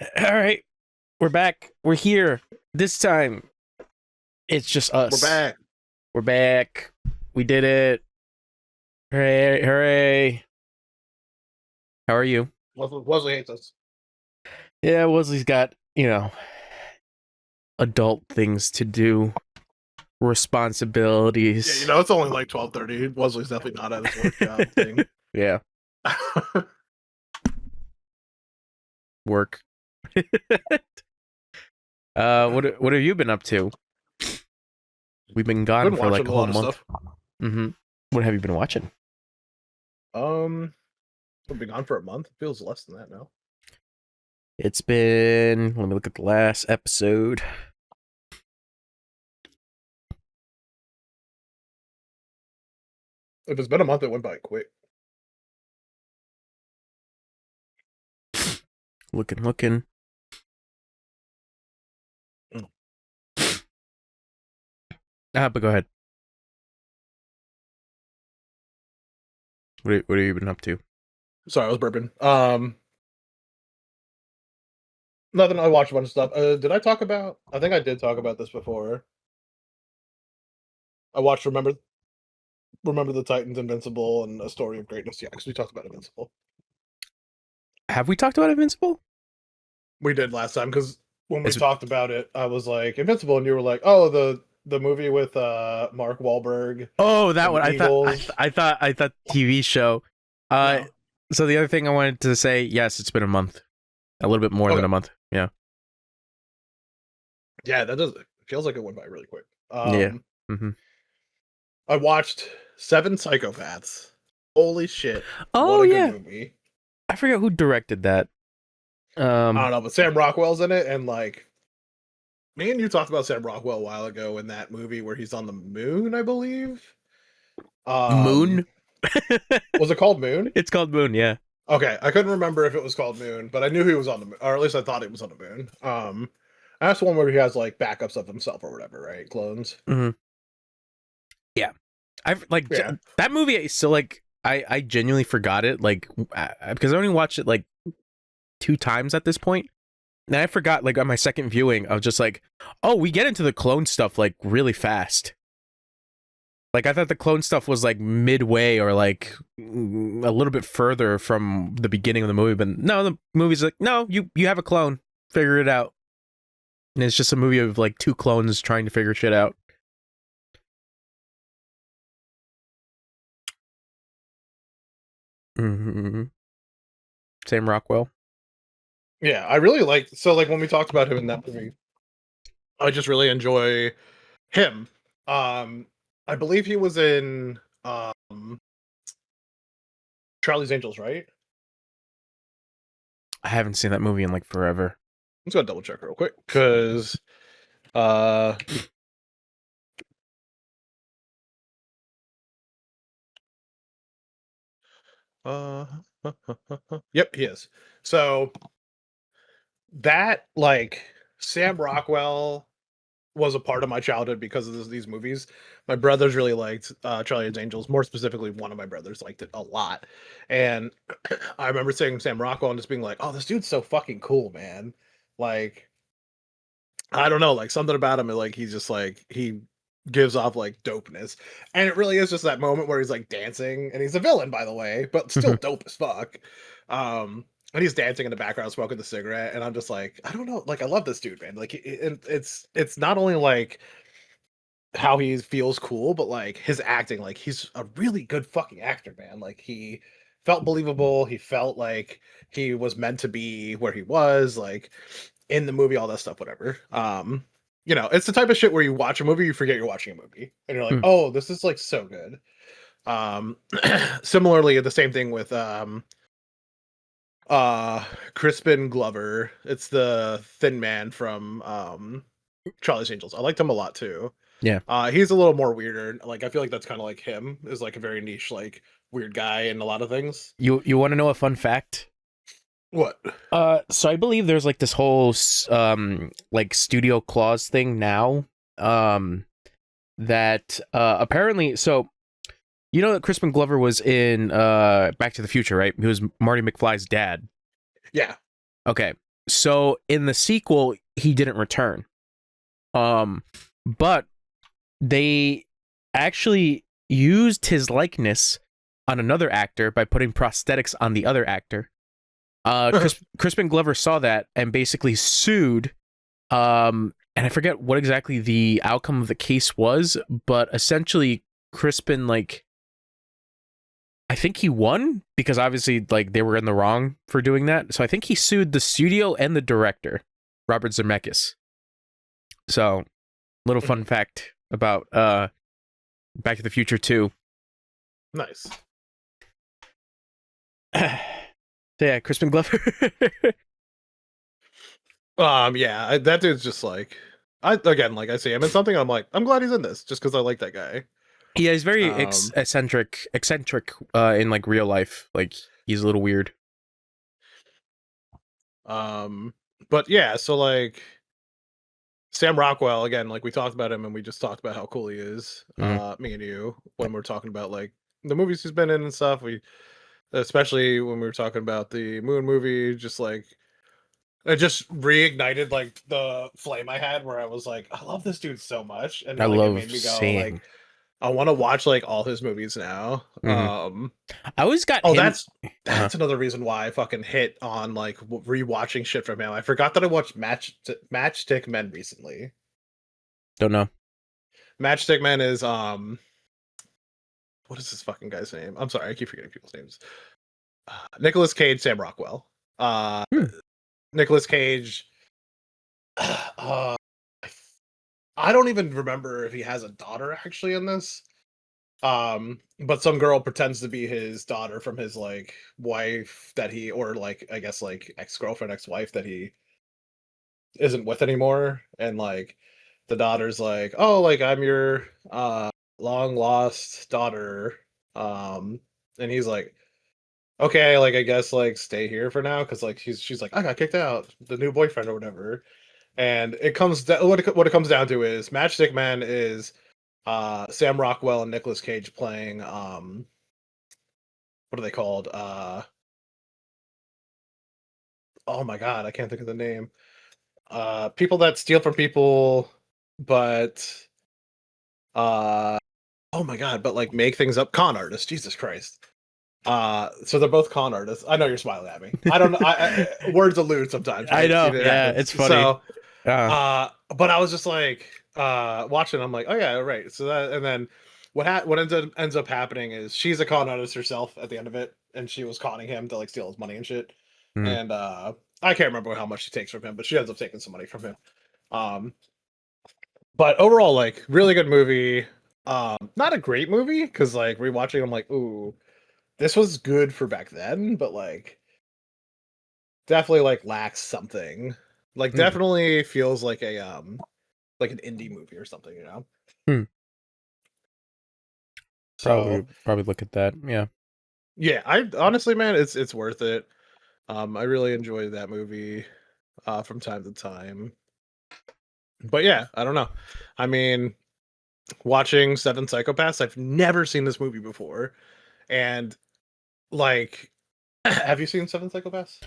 All right, we're back. We're here. This time, it's just We're us. back. We're back. We did it. Hooray! Hooray! How are you? Wesley hates us. Yeah, Wesley's got, adult things to do, Yeah, responsibilities. it's only like 12:30. Wesley's definitely not at his work job thing. Yeah, work. What have you been up to? We've been gone Been for like watching a a whole lot of month. stuff. Mm-hmm. What have you been watching? We've been gone for a month. It feels less than that now. It's been. Let me look at the last episode. If it's been a month, it went by quick. Looking. But go ahead. What have you been up to? Sorry, I was burping. Nothing. I watched a bunch of stuff. Did I talk about? I think I did talk about this before. I watched Remember the Titans, Invincible, and A Story of Greatness. Yeah, because we talked about Invincible. Have we talked about Invincible? We did last time because when we It's- talked about it, I was like Invincible, and you were like, "Oh, the movie with Mark Wahlberg Oh, that and one. the Eagles." I thought TV show. No. So the other thing I wanted to say, yes, it's been a month, a little bit more than Okay. a month. Yeah. Yeah, that does. It feels like it went by really quick. Yeah. Mm-hmm. I watched Seven Psychopaths. Holy shit! Oh What a yeah, good movie. I forget who directed that. I don't know, but Sam Rockwell's in it, and like me and you talked about Sam Rockwell a while ago in that movie where he's on the moon, I believe. Moon. Was it called Moon? It's called Moon. Yeah. Okay, I couldn't remember if it was called Moon, but I knew he was on the moon, or at least I thought he was on the moon. That's the one where he has like backups of himself or whatever, right? Clones. Mm-hmm. Yeah. I've like Yeah. that movie. I still like. I genuinely forgot it. Like because I only watched it like 2 times at this point. And I forgot, like, on my second viewing, I was just like, oh, we get into the clone stuff, like, really fast. Like, I thought the clone stuff was, like, midway or, like, a little bit further from the beginning of the movie. But no, the movie's like, no, you have a clone. Figure it out. And it's just a movie of, like, 2 clones trying to figure shit out. Mm-hmm. Sam Rockwell. Yeah, I really liked. So like when we talked about him in that movie, I just really enjoy him. I believe he was in Charlie's Angels, right? I haven't seen that movie in, like, forever. I'm just gonna double check real quick because uh uh yep, he is. So that like Sam Rockwell was a part of my childhood because of these movies. My brothers really liked Charlie's Angels. More specifically, one of my brothers liked it a lot. And I remember seeing Sam Rockwell and just being like, "Oh, this dude's so fucking cool, man!" Like, I don't know, like something about him, like he's just like he gives off like dopeness, and it really is just that moment where he's like dancing, and he's a villain, by the way, but still dope as fuck. And he's dancing in the background, smoking the cigarette, and I'm just like, I don't know, like I love this dude, man. Like, it's not only like how he feels cool, but like his acting, like he's a really good fucking actor, man. Like he felt believable. He felt like he was meant to be where he was, like in the movie, all that stuff, whatever. It's the type of shit where you watch a movie, you forget you're watching a movie, and you're like, oh, this is like so good. Similarly, the same thing with Crispin Glover. It's the thin man from Charlie's Angels. I liked him a lot too. Yeah. He's a little more weirder. Like I feel like that's kind of like him, is like a very niche, like weird guy in a lot of things. You want to know a fun fact? What? So I believe there's like this whole like studio clause thing now, that apparently, so you know that Crispin Glover was in Back to the Future, right? He was Marty McFly's dad. Yeah. Okay. So in the sequel, he didn't return. But they actually used his likeness on another actor by putting prosthetics on the other actor. Crispin Glover saw that and basically sued. And I forget what exactly the outcome of the case was, but essentially Crispin, like, I think he won because obviously, like, they were in the wrong for doing that. So I think he sued the studio and the director, Robert Zemeckis. So, little fun fact about Back to the Future 2. Nice. So yeah, Crispin Glover. Yeah, that dude's just like, like I see him in something, I'm like, I'm glad he's in this, just because I like that guy. Yeah, he's very Um, eccentric in like real life. Like, he's a little weird. But yeah, so like Sam Rockwell again, like we talked about him, and we just talked about how cool he is. Mhm. Me and you, when we're talking about like the movies he's been in and stuff. Especially when we were talking about the Moon movie, just like it just reignited like the flame I had, where I was like, I love this dude so much, and I like it love made me go like, Sam. I want to watch like all his movies now. Mhm. I always got Oh, him. that's another reason why I fucking hit on like rewatching shit from him. I forgot that I watched Matchstick Men recently. Don't know. Matchstick Men is what is this fucking guy's name? I'm sorry, I keep forgetting people's names. Nicolas Cage, Sam Rockwell. Hmm. Nicolas Cage. Uh, I don't even remember if he has a daughter actually in this. But some girl pretends to be his daughter from his like wife that he, or like I guess like ex-girlfriend, ex-wife that he isn't with anymore, and like the daughter's like, oh, like I'm your long lost daughter. And he's like, okay, like I guess like stay here for now, because like she's like, I got kicked out, the new boyfriend or whatever. And it comes what it comes down to is Matchstick Man is Sam Rockwell and Nicolas Cage playing what are they called? Oh my god, I can't think of the name. People that steal from people, but uh oh my god, but like make things up. Con artists, Jesus Christ. So they're both con artists. I know you're smiling at me. I don't know. Words elude sometimes, I right? know. It Yeah, happens. it's funny. So, Uh, but I was just like, watching. I'm like, oh yeah, right. So that, and then what ends up happening is she's a con artist herself at the end of it, and she was conning him to like steal his money and shit. mhm. And I can't remember how much she takes from him, but she ends up taking some money from him. Um, but overall, like, really good movie. Not a great movie because like rewatching, I'm like, ooh, this was good for back then, but like definitely like lacks something. Like Hmm. definitely feels like an indie movie or something, you know? Hmm. So Probably look at that. Yeah. yeah, I honestly, man, it's worth it. I really enjoy that movie from time to time. But yeah, I don't know. I mean, watching Seven Psychopaths, I've never seen this movie before. And like have you seen Seven Psychopaths?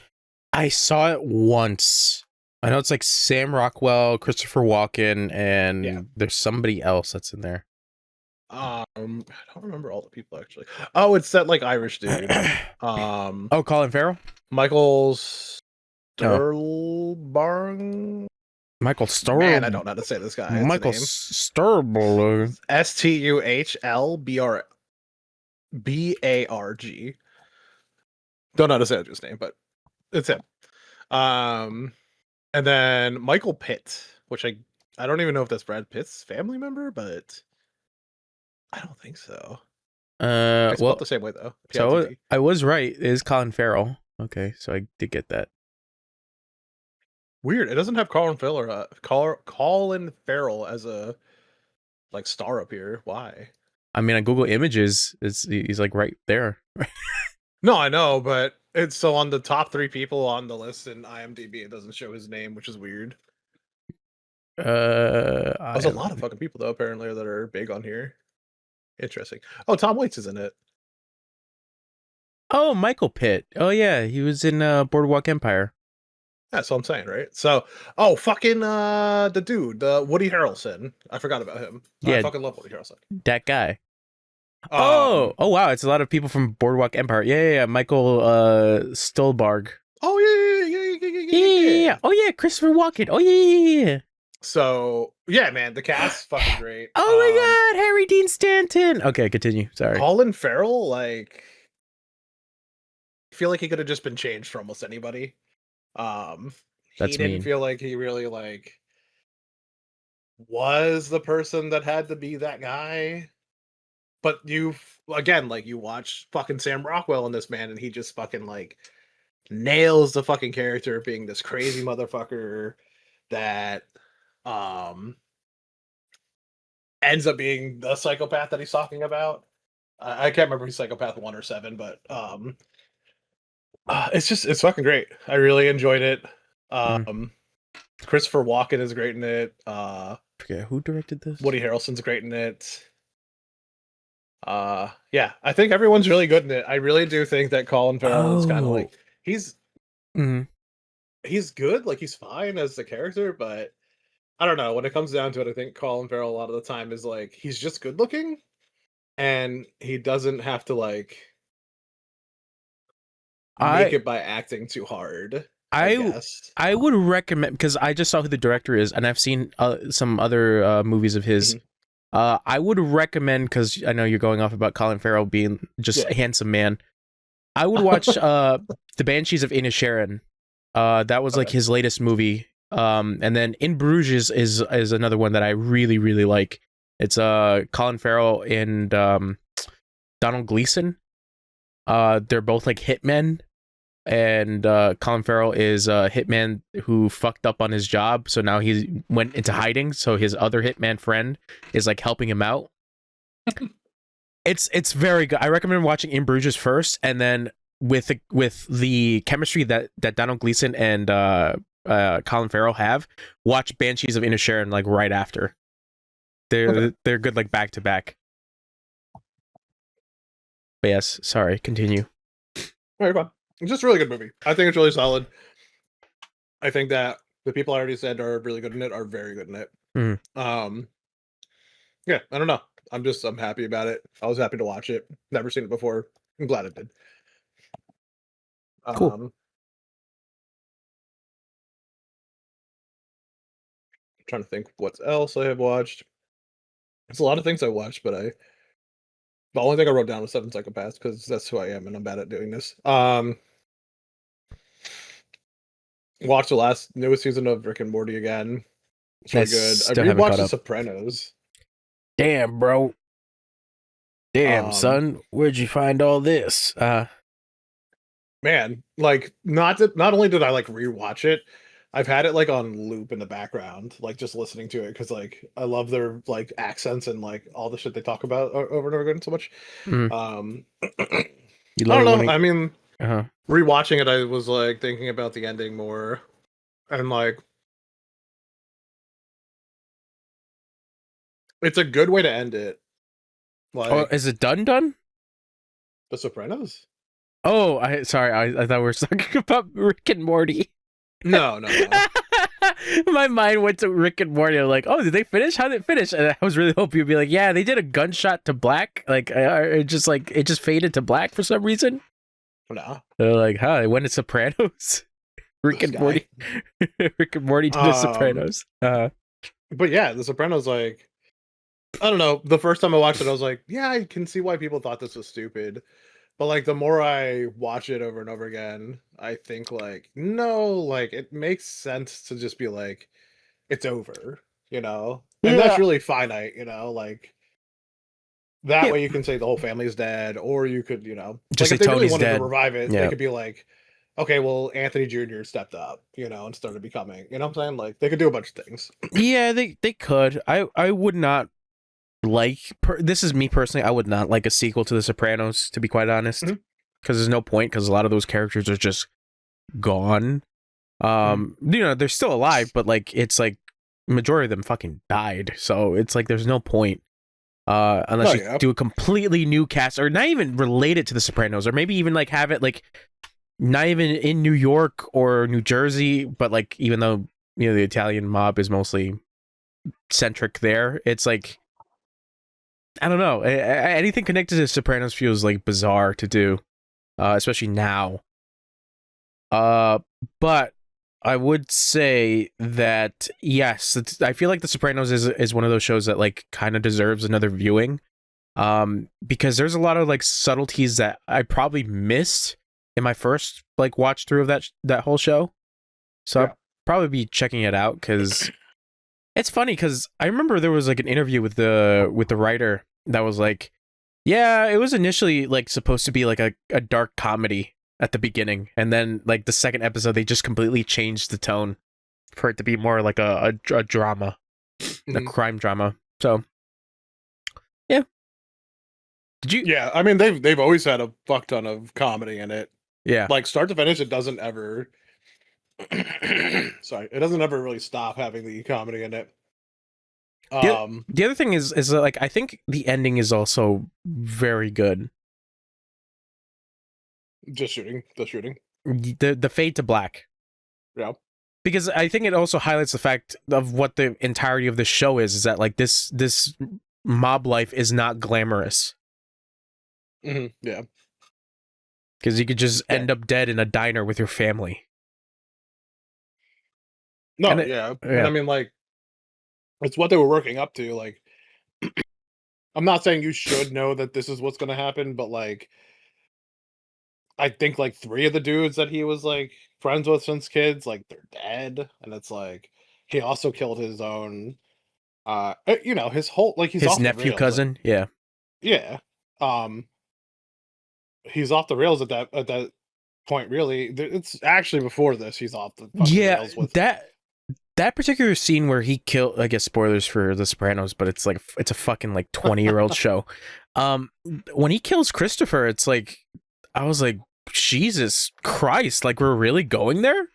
I saw it once. I know it's like Sam Rockwell, Christopher Walken, Yeah. and there's somebody else that's in there. I don't remember all the people actually. Oh, it's that like Irish dude. Oh, Colin Farrell? Michael Oh, Sturlbarn. Michael Man, I Sturb. don't know how to say this guy's Michael name. Sturb. Stuhlbarg. Don't know how to say his name, but it's him. Um, and then Michael Pitt, which I don't even know if that's Brad Pitt's family member, but I don't think so. It's spelled Well, the same way though. so P-I-T-T. I was right. It is Colin Farrell. Okay, so I did get that. Weird. It doesn't have Colin Farrell as a like star up here. Why? I mean, on Google Images, he's like right there. No, I know, but it's so on the top 3 people on the list in IMDb, it doesn't show his name, which is weird. There's a lot of fucking people though, apparently, that are big on here. Interesting. Oh, Tom Waits is in it. Oh, Michael Pitt. Oh yeah, he was in Boardwalk Empire. That's what I'm saying, right? So, oh, fucking the dude, the Woody Harrelson. I forgot about him. I Yeah, fucking love Woody Harrelson. that guy. Um, Oh wow, it's a lot of people from Boardwalk Empire. Yeah. Michael Stolbarg. oh yeah. Oh yeah, Christopher Walken. Oh yeah. So yeah, man, the cast fucking great. Oh my God, Harry Dean Stanton. Okay, continue. Sorry. Colin Farrell, like, I feel like he could have just been changed for almost anybody. He That's didn't mean. feel like he really like was the person that had to be that guy. But you again, like you watch fucking Sam Rockwell in this man, and he just fucking like nails the fucking character of being this crazy motherfucker that um ends up being the psychopath that he's talking about. I can't remember if he's psychopath 1 or 7, but it's fucking great. I really enjoyed it. Mm. Christopher Walken is great in it. Forget who directed this. Woody Harrelson's great in it. Yeah, I think everyone's really good in it. I really do think that Colin Farrell is kind of like he's Mhm. he's good, like he's fine as the character, but I don't know. When it comes down to it, I think Colin Farrell a lot of the time is like he's just good looking, and he doesn't have to like make I it by acting too hard. I I guess. I would recommend, because I just saw who the director is, and I've seen some other movies of his. Mhm. I would recommend, because I know you're going off about Colin Farrell being just Yeah. a handsome man. I would watch The Banshees of Inisherin. That was like Okay. his latest movie. And then In Bruges is another one that I really really like. It's Colin Farrell and Donald Gleason. They're both like hitmen, and Colin Farrell is a hitman who fucked up on his job, so now he went into hiding. So his other hitman friend is like helping him out. It's very good. I recommend watching In Bruges first, and then with the chemistry that Donald Gleason and Colin Farrell have, watch Banshees of Inisherin like right after. They're good like back to back. But yes, sorry, continue. Very fun. It's just a really good movie. I think it's really solid. I think that the people I already said are really good in it are very good in it. Mhm. Yeah, I don't know. I'm happy about it. I was happy to watch it. Never seen it before. I'm glad it did. Cool. Trying to think what else I have watched. There's a lot of things I watched, but the only thing I wrote down was Seven Psychopaths because that's who I am and I'm bad at doing this. Watched the newest season of Rick and Morty again. It's really good. I Still haven't rewatched caught The up. Sopranos. Damn, bro. Damn, Um, son. Where'd you find all this? Man, like not only did I like rewatch it, I've had it like on loop in the background, like just listening to it because like I love their like accents and like all the shit they talk about over and over again so much. Mhm. I You don't love know. I mean, uh-huh. rewatching it, I was like thinking about the ending more, and like it's a good way to end it. Like Oh, is it done? The Sopranos? Oh, sorry. I thought we were talking about Rick and Morty. No. My mind went to Rick and Morty. I'm like, oh, did they finish? How did it finish? And I was really hoping you'd be like, yeah, they did a gunshot to black. Like, it just faded to black for some reason. No. They're like, huh? It went to Sopranos. Rick This and guy. Morty. Rick and Morty did the Sopranos. But yeah, The Sopranos, like, I don't know. The first time I watched it, I was like, yeah, I can see why people thought this was stupid. But like the more I watch it over and over again, I think like, no, like it makes sense to just be like, it's over, you know? And that's Yeah. really finite, you know, like that Yeah. way you can say the whole family is dead, or you could, you know, Just like say if they really Tony's wanted dead. to revive it, Yeah. they could be like, okay, well, Anthony Jr. stepped up, you know, and started becoming, you know what I'm saying? Like they could do a bunch of things. Yeah, they could. I would not like. This is me personally. I would not like a sequel to The Sopranos, to be quite honest, Mhm. because there's no point. Because a lot of those characters are just gone. You know, they're still alive, but like it's like majority of them fucking died. So it's like there's no point. Unless you do a completely new cast, or not even relate it to The Sopranos, or maybe even like have it like not even in New York or New Jersey, but like even though the Italian mob is mostly centric there, it's like I don't know. Anything connected to Sopranos feels like bizarre to do, especially now. Uh, but I would say that yes, I feel like The Sopranos is one of those shows that like kind of deserves another viewing. Because there's a lot of like subtleties that I probably missed in my first like watch through of that whole show. So Yeah. I'll probably be checking it out because it's funny because I remember there was like an interview with the writer that was like, yeah, it was initially like supposed to be like a dark comedy at the beginning, and then like the second episode they just completely changed the tone for it to be more like a drama, a Mhm. crime drama. So yeah, did you? Yeah, I mean they've always had a fuck ton of comedy in it. Yeah. Like start to finish, it doesn't ever sorry, it doesn't ever really stop having the comedy in it. The, Um, the other thing is that, like I think the ending is also very good. just the shooting. The fade to black. Yeah. Because I think it also highlights the fact of what the entirety of the show is that like this mob life is not glamorous Yeah. because you could just Yeah. end up dead in a diner with your family. No, And yeah. And I yeah, mean like it's what they were working up to. Like I'm not saying you should know that this is what's gonna happen, but like I think like three of the dudes that he was like friends with since kids, like they're dead. And it's like he also killed his own his whole like he's his off the nephew rails. cousin. Yeah, Yeah. Um he's off the rails at that point, really. It's actually before this, he's off the fucking yeah. rails with That particular scene where he killed, I guess spoilers for The Sopranos, but it's a fucking like 20-year-old show. Um, when he kills Christopher, it's like I was like, Jesus Christ, like we're really going there?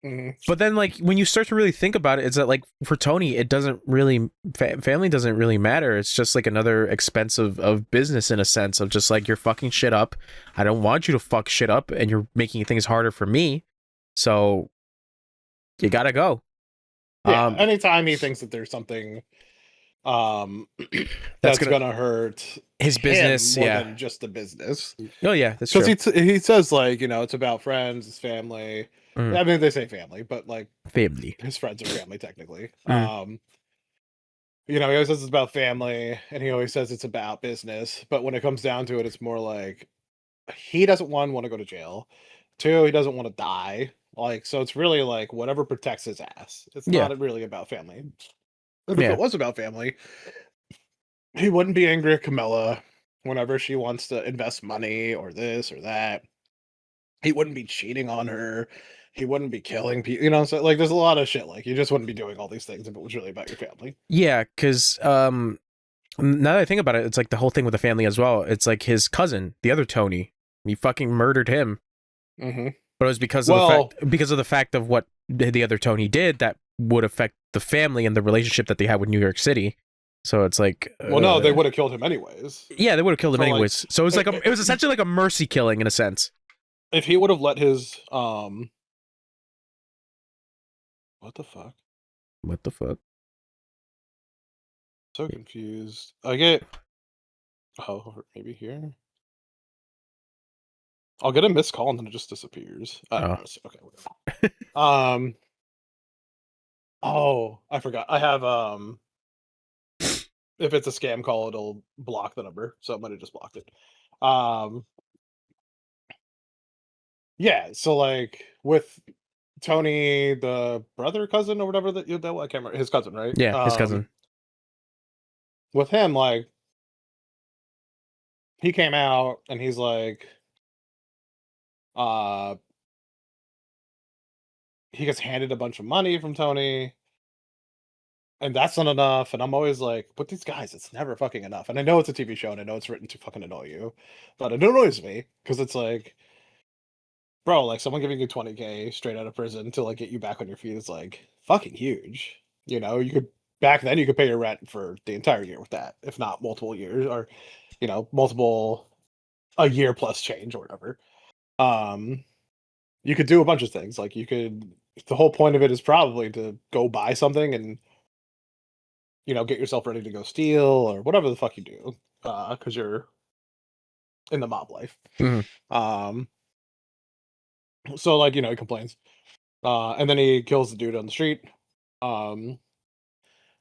Mhm. But then like when you start to really think about it, it's that like for Tony, it doesn't really family doesn't really matter. It's just like another expense of business in a sense of just like you're fucking shit up. I don't want you to fuck shit up, and you're making things harder for me. So you gotta go. Yeah, Um, anytime he thinks that there's something um that's that's gonna gonna hurt his him business. more Yeah. than just the business. Oh yeah, that's Because true. he says like, it's about friends, his family. Mm, I mean, they say family, but like family. his friends are family technically. Mm, He always says it's about family, and he always says it's about business. But when it comes down to it, it's more like he doesn't want to go to jail. Two, he doesn't want to die. Like, so it's really like whatever protects his ass. It's yeah. not really about family. And if Yeah. it was about family, he wouldn't be angry at Camilla whenever she wants to invest money or this or that. He wouldn't be cheating on her. He wouldn't be killing people. So like there's a lot of shit. Like you just wouldn't be doing all these things if it was really about your family. Yeah, because now that I think about it, it's like the whole thing with the family as well. It's like his cousin, the other Tony, he fucking murdered him, Hmm. but it was because of Well, the fact of what the other Tony did that would affect the family and the relationship that they had with New York City. So it's like, no, they would have killed him anyways. yeah, they would have killed him So, like, anyways. So it was like it was essentially like a mercy killing in a sense. if he would have let his what the fuck? What the fuck? So confused. I get maybe here. I'll get a missed call and then it just disappears. I don't Oh, know. Okay, whatever. Oh, I forgot. I have if it's a scam call, it'll block the number. So it might have just blocked it. Um yeah, so like with Tony, the brother cousin or whatever that I can't remember his cousin, right? yeah, his cousin. With him, like he came out and he's like, uh he gets handed a bunch of money from Tony, and that's not enough. And I'm always like, but these guys, it's never fucking enough. And I know it's a TV show and I know it's written to fucking annoy you, but it annoys me because it's like, bro, like someone giving you 20K straight out of prison to like get you back on your feet is like fucking huge. You could back then you could pay your rent for the entire year with that, if not multiple years or multiple a year plus change or whatever. Um you could do a bunch of things. Like you could, the whole point of it is probably to go buy something and get yourself ready to go steal or whatever the fuck you do, because you're in the mob life. Mhm. Um, so like he complains, and then he kills the dude on the street. Um,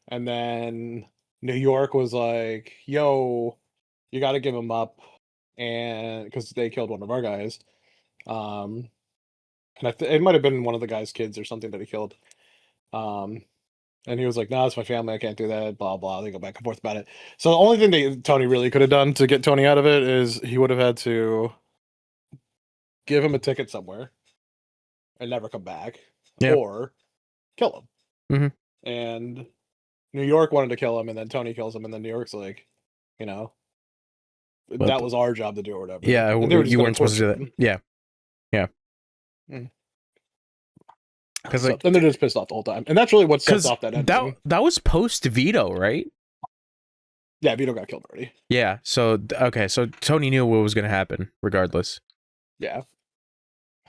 and then New York was like, "Yo, you got to give him up," and because they killed one of our guys. Um, and it might have been one of the guy's kids or something that he killed. Um, and he was like, "No, it's my family. I can't do that." Blah blah. They go back and forth about it. So the only thing that Tony really could have done to get Tony out of it is he would have had to give him a ticket somewhere and never come back, Yeah. or kill him. Mhm. And New York wanted to kill him, and then Tony kills him, and then New York's like, But that was our job to do or whatever. yeah, and they were just you gonna weren't supposed to do torture that. him. Yeah. Because So, and they're just pissed off the whole time, and that's really what sets off that ending. that was post Vito, right? Yeah, Vito got killed already. Yeah. So okay, so Tony knew what was going to happen, regardless. Yeah.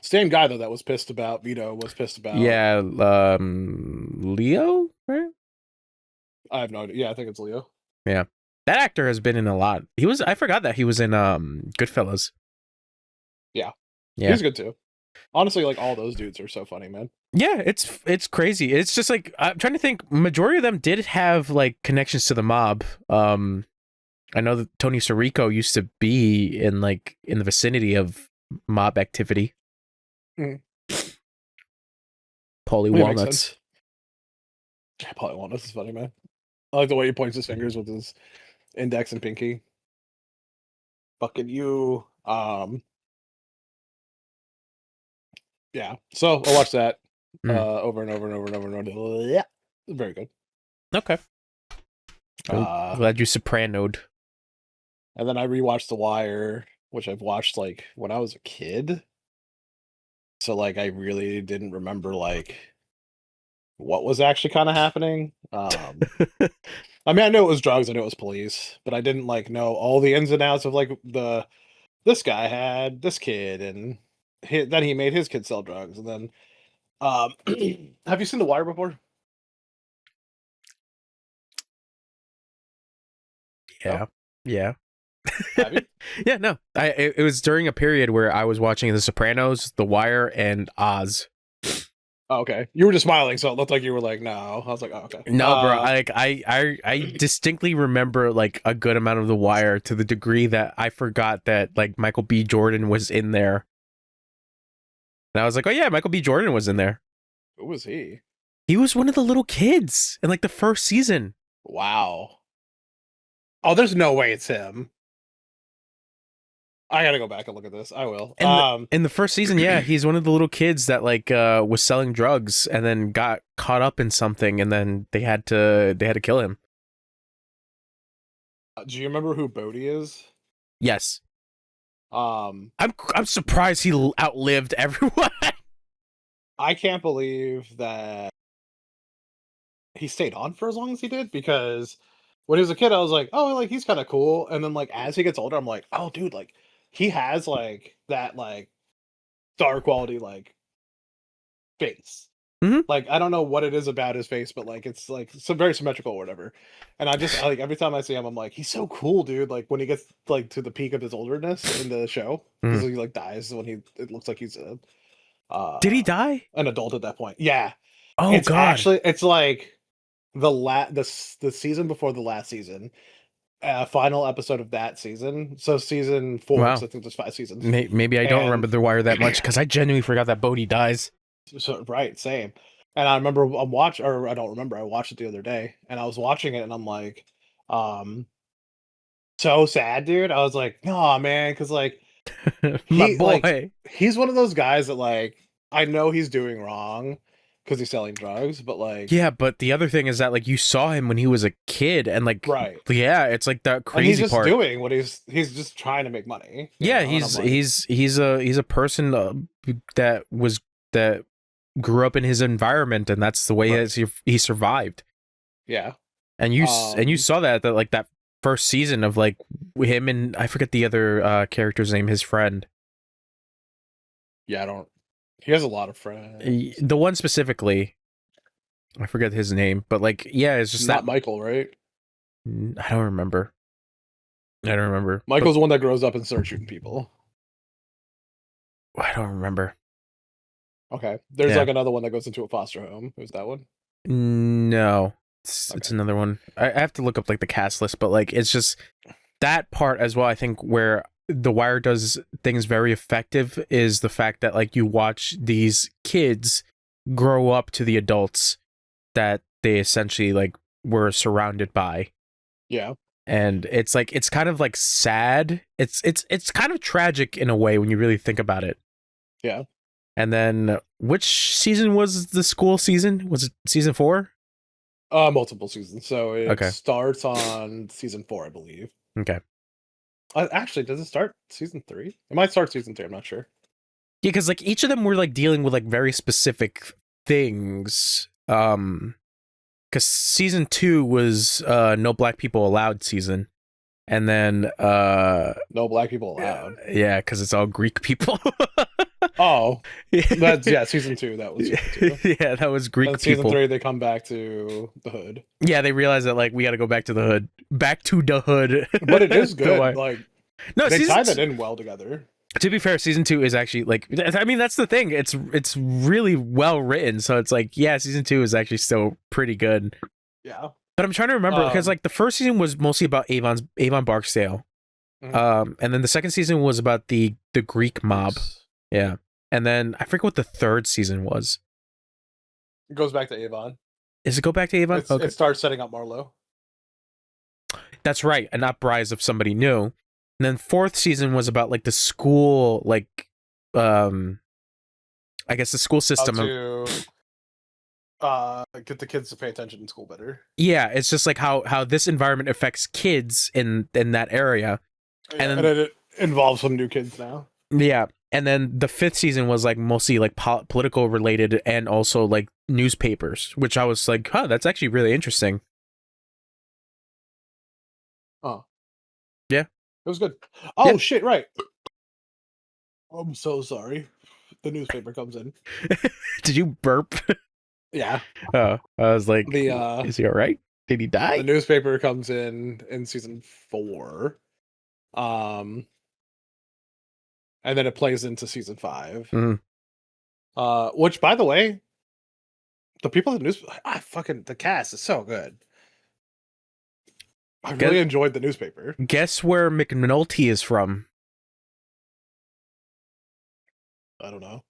Same guy though that was pissed about Vito was pissed about. Yeah. Leo, right? I have no idea. Yeah, I think it's Leo. Yeah. That actor has been in a lot. I forgot that he was in Goodfellas. Yeah. Yeah. He's good too. Honestly, like all those dudes are so funny, man. Yeah, it's crazy. It's just like I'm trying to think. Majority of them did have like connections to the mob. I know that Tony Sirico used to be in the vicinity of mob activity. Mm. Paulie Yeah, makes Walnuts. sense. Yeah, Paulie Walnuts is funny, man. I like the way he points his fingers with his index and pinky. Fucking you. Yeah. So I'll watch that over and over and over and over and over. Yeah. Very good. Okay. I'm glad you sopranoed. And then I rewatched The Wire, which I've watched like when I was a kid. So like I really didn't remember like what was actually kind of happening. I mean, I knew it was drugs, I knew it was police, but I didn't like know all the ins and outs of like this guy had this kid, and then he made his kid sell drugs, and then have you seen The Wire before? Yeah. No? Yeah. Have you? Yeah, no. It was during a period where I was watching The Sopranos, The Wire, and Oz. Oh, okay. You were just smiling, so it looked like you were like, no. I was like, oh, okay. No, bro. I distinctly remember like a good amount of The Wire to the degree that I forgot that like Michael B. Jordan was in there. And I was like, oh yeah, Michael B. Jordan was in there. Who was he? He was one of the little kids in like the first season. Wow. Oh, there's no way it's him. I gotta go back and look at this. I will. In the first season, yeah, he's one of the little kids that like was selling drugs and then got caught up in something, and then they had to kill him. Do you remember who Bodhi is? Yes. I'm surprised he outlived everyone. I can't believe that he stayed on for as long as he did, because when he was a kid, I was like, oh, like he's kind of cool, and then like as he gets older, I'm like, oh, dude, like he has like that like star quality like face. Mm-hmm. Like I don't know what it is about his face, but like it's like so very symmetrical or whatever. And I just like every time I see him, I'm like, he's so cool, dude. Like when he gets like to the peak of his olderness in the show, because he like dies when it looks like he's did he die? An adult at that point. Yeah. Oh it's god. Actually, it's like the season before the last season, final episode of that season. So season 4. Wow. So I think there's 5 seasons. Maybe I don't remember The Wire that much because I genuinely forgot that Bodhi dies. So right, same. And I remember I watched it the other day, and I was watching it, and I'm like, so sad, dude. I was like, no, man, because like, my boy, like, he's one of those guys that like I know he's doing wrong because he's selling drugs, but like, yeah. But the other thing is that like you saw him when he was a kid, and like, right, yeah, it's like that crazy and he's just part. doing what he's just trying to make money. Yeah, he's a person that grew up in his environment, and that's the way he survived. Yeah, and you saw that like that first season of like him and I forget the other character's name, his friend. Yeah, I don't He has a lot of friends. The one specifically, I forget his name, but like, yeah, it's just Not that Michael, right? I don't remember. I don't remember. Michael's the one that grows up and starts shooting people. I don't remember. Okay. There's Yeah. like another one that goes into a foster home. Who's that one? No, it's Okay. another one. I have to look up like the cast list, but like it's just that part as well. I think where The Wire does things very effective is the fact that like you watch these kids grow up to the adults that they essentially like were surrounded by. Yeah. And it's like it's kind of like sad. It's kind of tragic in a way when you really think about it. Yeah. And then which season was the school season? Was it season 4? Multiple seasons. So it Okay. starts on season 4, I believe. Okay. Actually, does it start season 3? It might start season 3. I'm not sure. Yeah, because like each of them were like dealing with like very specific things. Because season 2 was no black people allowed season, and then No black people allowed. yeah, because it's all Greek people. Oh, that's season 2. That was season 2. Yeah, that was Greek And season people. 3, they come back to the hood. Yeah, they realized that like we got to go back to the hood, back to the hood. But it is The good. Wire. Like No, they season tie that in well together. To be fair, season 2 is actually like I mean that's the thing. It's really well written, so it's like yeah, season 2 is actually still pretty good. Yeah. But I'm trying to remember because like the first season was mostly about Avon Barksdale, Mhm. and then the second season was about the Greek mob. Yeah, and then I forget what the third season was. It goes back to Avon. Is it go back to Avon? Okay, It starts setting up Marlowe. that's right, an uprise of somebody new. And then fourth season was about like the school, like I guess the school system. To get the kids to pay attention in school better. Yeah, it's just like how this environment affects kids in that area. Yeah, And and then it involves some new kids now. yeah, and then the fifth season was like mostly like political related and also like newspapers, which I was like, huh, that's actually really interesting. Oh. Yeah. It was good. Oh Yeah. shit, right. I'm so sorry. The newspaper comes in. Did you burp? Yeah. Oh, I was like, The is he all right? Did he die? the newspaper comes in season 4. And then it plays into season 5. Mhm. Which by the way, the people in the news the cast is so good. I really enjoyed the newspaper. Guess where McNulty is from? I don't know.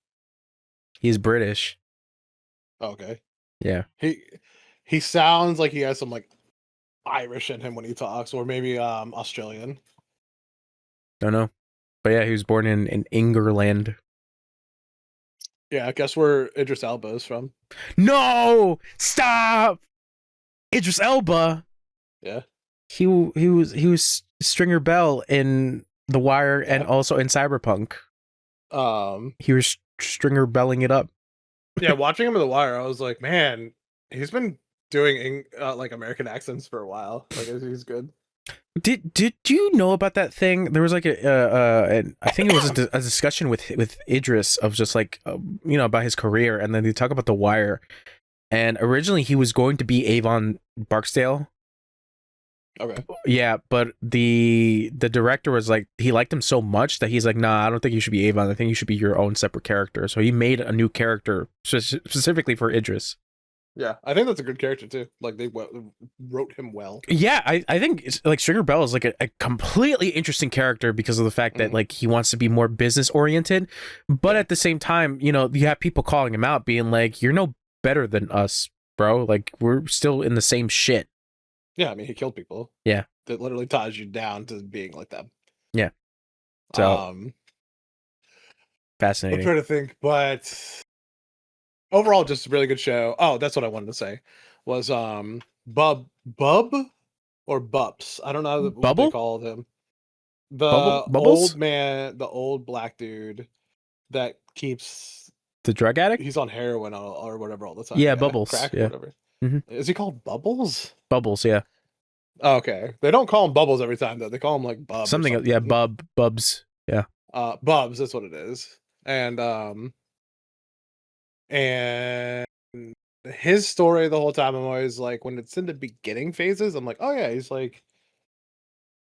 He's British. Okay. Yeah. He sounds like he has some like Irish in him when he talks, or maybe Australian. Don't know. But yeah, he was born in England. Yeah, guess where Idris Elba is from? No! Stop! Idris Elba. Yeah. He was Stringer Bell in The Wire and Yeah. also in Cyberpunk. He was Stringer Belling it up. Yeah, watching him in The Wire, I was like, man, he's been doing like American accents for a while. Like he's good. Did you know about that thing? There was like I think it was a discussion with Idris of just like you know, about his career, and then they talk about The Wire. And originally he was going to be Avon Barksdale. Okay. Yeah, but the director was like, he liked him so much that he's like, nah, I don't think you should be Avon. I think you should be your own separate character. So he made a new character specifically for Idris. Yeah, I think that's a good character too. Like they wrote him well. Yeah, I think it's, like Stringer Bell is like a completely interesting character because of the fact that like he wants to be more business oriented, but at the same time, you know, you have people calling him out, being like, "You're no better than us, bro. Like we're still in the same shit." Yeah, I mean he killed people. Yeah, that literally ties you down to being like them. Yeah. So I'm fascinating. trying to think, but overall, just a really good show. Oh, that's what I wanted to say. Was Bub or Bubs? I don't know what Bubble? they called him. The Bubbles? old man, the old black dude that keeps The drug addict? he's on heroin or whatever all the time. Yeah, Bubbles. Crack Yeah. or whatever. Mhm. Is he called Bubbles? Bubbles, yeah. Oh, okay. They don't call him Bubbles every time though. They call him like Bub. Something, yeah, Bubs. Yeah. Bubs, that's what it is. And And his story the whole time, I'm always like, when it's in the beginning phases, I'm like, oh yeah, he's like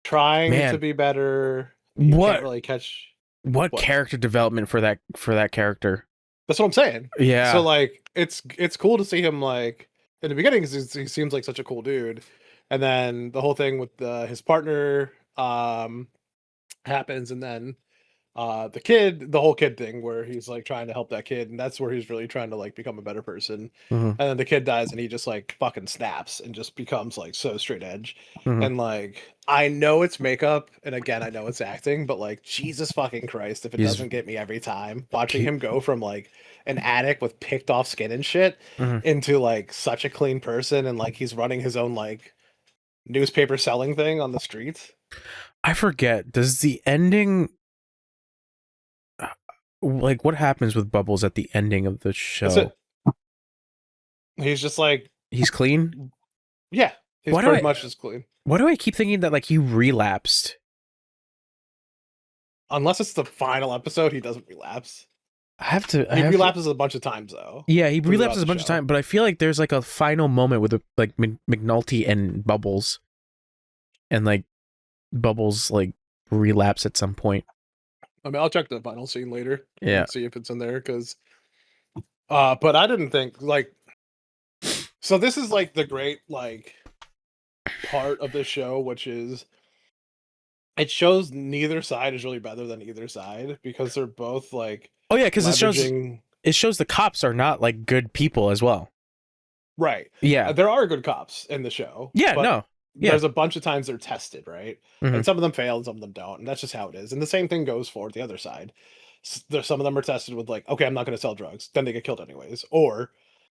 trying to Man, be better. You can't what really catch what what. character development for that character? That's what I'm saying. So Yeah. like, it's cool to see him like in the beginning. 'Cause he seems like such a cool dude, and then the whole thing with his partner happens, and then the whole kid thing where he's like trying to help that kid, and that's where he's really trying to like become a better person. Hmm. And then the kid dies, and he just like fucking snaps and just becomes like so straight edge. Hmm. And like, I know it's makeup, and again, I know it's acting, but like, Jesus fucking Christ, if it He's doesn't get me every time watching he, him go from like an addict with picked off skin and shit mhm. into like such a clean person, and like he's running his own like newspaper selling thing on the streets. I forget. Does the ending like what happens with Bubbles at the ending of the That's show? it. He's just like, He's clean? yeah, he's Why do pretty I much just clean. why do I keep thinking that like he relapsed? Unless it's the final episode, he doesn't relapse. I He have to, relapses a bunch of times though yeah, he throughout relapses a the bunch of show. times, but I feel like there's like a final moment with like McNulty and Bubbles, and like Bubbles like relapse at some point. I mean, I'll check the final scene later Yeah. and see if it's in there because but I didn't think like, so this is like the great like part of the show, which is it shows neither side is really better than either side because they're both like Oh yeah, because leveraging. it shows the cops are not like good people as well. Right. Yeah. There are good cops in the show, Yeah. but No. Yeah. there's a bunch of times they're tested, right? Hmm. And some of them fail and some of them don't, and that's just how it is. And the same thing goes for the other side. There's some of them are tested with like, okay, I'm not going to sell drugs, then they get killed anyways, or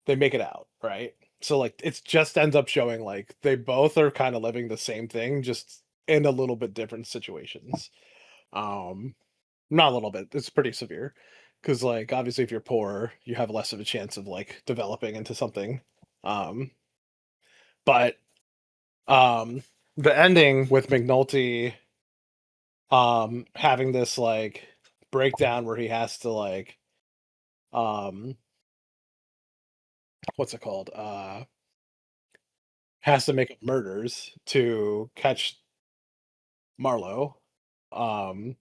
they make it out, right? So like, it's just ends up showing like they both are kind of living the same thing, just in a little bit different situations. Um, Not a little bit. It's pretty severe because like obviously if you're poor, you have less of a chance of like developing into something. Um, but um, the ending with McNulty having this like breakdown where he has to like um what's it called? Has to make up murders to catch Marlowe. Um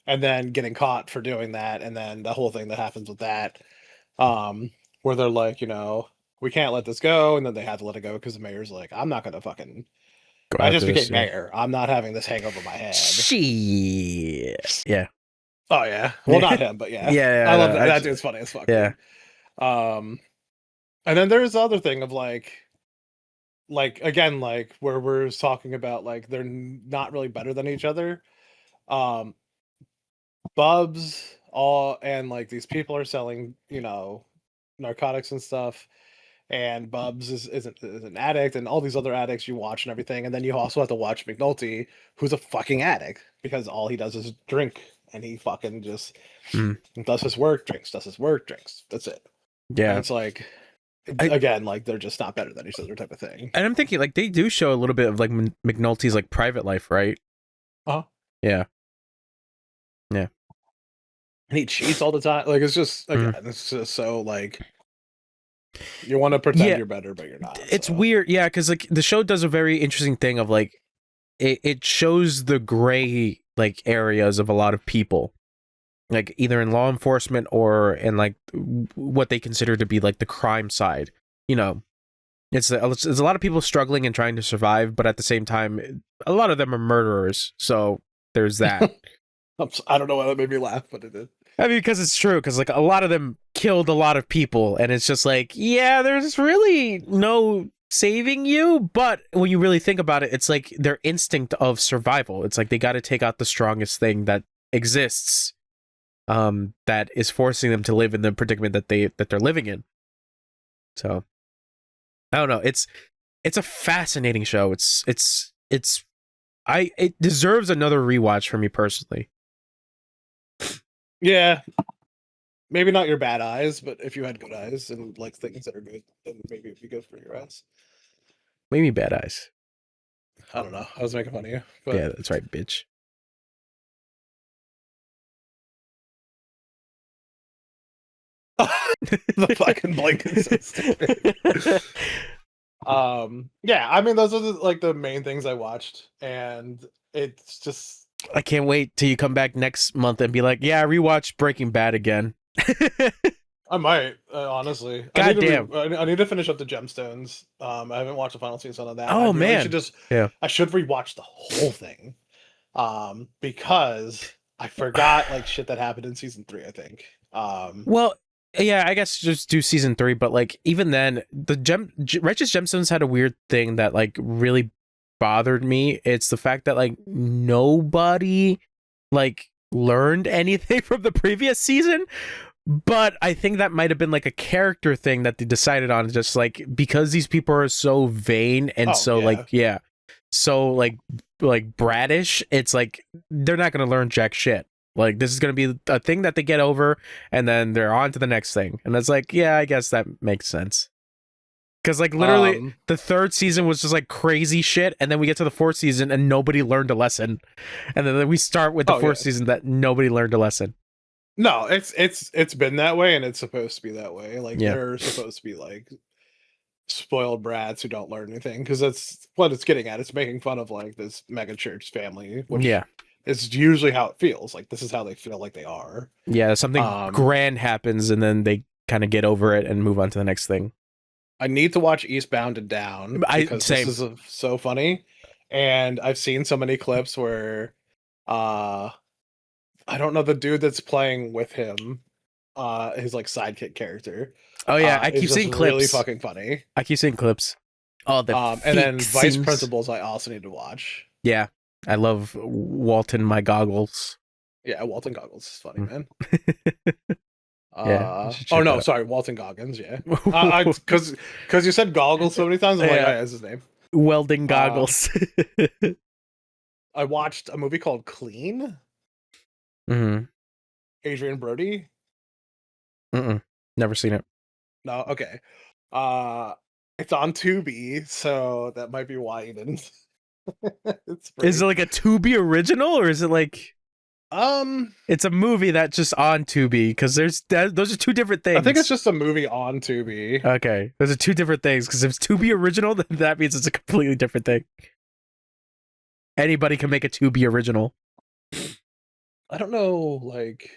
and then getting caught for doing that, and then the whole thing that happens with that, where they're like, we can't let this go, and then they have to let it go because the mayor's like, I'm not gonna fucking. Go I after just became this. Yeah. mayor. I'm not having this hang over my head. Shit. Yeah. Oh yeah, well Yeah. not him, but yeah, Yeah. I I love know. that. That dude's funny as fuck, Yeah. dude. Um, and then there's the other thing of like again, like where we're talking about like they're not really better than each other. Um, Bubs all and like these people are selling, narcotics and stuff, and Bubs is an addict, and all these other addicts you watch and everything, and then you also have to watch McNulty, who's a fucking addict because all he does is drink, and he fucking just Mm. does his work, drinks, does his work, drinks. That's it. And Yeah. it's like, I, again, like they're just not better than each other type of thing. and I'm thinking like they do show a little bit of like McNulty's like private life, right? Uh-huh. Yeah. Yeah. And he cheats all the time. Like it's just again, it's just so like you want to pretend Yeah. you're better, but you're not. It's So. weird. Yeah, because like the show does a very interesting thing of like it shows the gray like areas of a lot of people, like either in law enforcement or in like what they consider to be like the crime side. It's a lot of people struggling and trying to survive, but at the same time, a lot of them are murderers. So there's that. I don't know why that made me laugh, but it did. I mean, because it's true. Because like a lot of them killed a lot of people, and it's just like, yeah, there's really no saving you. But when you really think about it, it's like their instinct of survival. It's like they got to take out the strongest thing that exists, that is forcing them to live in the predicament that they're living in. So I don't know. It's a fascinating show. It deserves another rewatch for me personally. Yeah, maybe not your bad eyes, but if you had good eyes and like things that are good, then maybe it'd be good for your eyes. Maybe Bad Eyes. I don't know. I was making fun of you, but Yeah, that's right, bitch. The fucking blanket's so stupid. Yeah, I mean those are like the main things I watched, and it's just I can't wait till you come back next month and be like, yeah, I rewatched Breaking Bad again. I might honestly. God damn. I need to finish up the Gemstones. I haven't watched the final season of that. Oh I really should man. Yeah. I should rewatch the whole thing. Because I forgot like shit that happened in season 3, I think. Well, yeah, I guess just do season 3, but like even then, the Righteous Gemstones had a weird thing that like really bothered me. It's the fact that like nobody like learned anything from the previous season. But I think that might have been like a character thing that they decided on, just like because these people are so vain and so like bratish. It's like they're not gonna learn jack shit. Like this is gonna be a thing that they get over, and then they're on to the next thing. And it's like, yeah, I guess that makes sense. Because like literally, the 3rd season was just like crazy shit, and then we get to the 4th season and nobody learned a lesson, and then we start with the 4th season that nobody learned a lesson. No, it's been that way, and it's supposed to be that way. Like they're supposed to be like spoiled brats who don't learn anything, because that's what it's getting at. It's making fun of like this mega church family, which is usually how it feels. Like this is how they feel like they are. Yeah, something grand happens, and then they kind of get over it and move on to the next thing. I need to watch Eastbound and Down because this is so funny, and I've seen so many clips where I don't know the dude that's playing with him, his like sidekick character. Oh yeah, I keep seeing clips. Really fucking funny. I keep seeing clips. Oh, and then Vice Principals, I also need to watch. Yeah, I love Walton My Goggles. Yeah, Walton Goggles is funny, man. Yeah. Oh no, sorry, Walton Goggins. Yeah, because you said goggles so many times. I'm like, that's his name. Welding goggles. I watched a movie called Clean. Mm-hmm. Adrian Brody. Never seen it. No, okay. It's on Tubi, so that might be why you didn't. Is it like a Tubi original, or is it like? It's a movie that's just on Tubi, because those are two different things. I think it's just a movie on Tubi. Okay, those are two different things, because if it's Tubi original, then that means it's a completely different thing. Anybody can make a Tubi original. I don't know, like,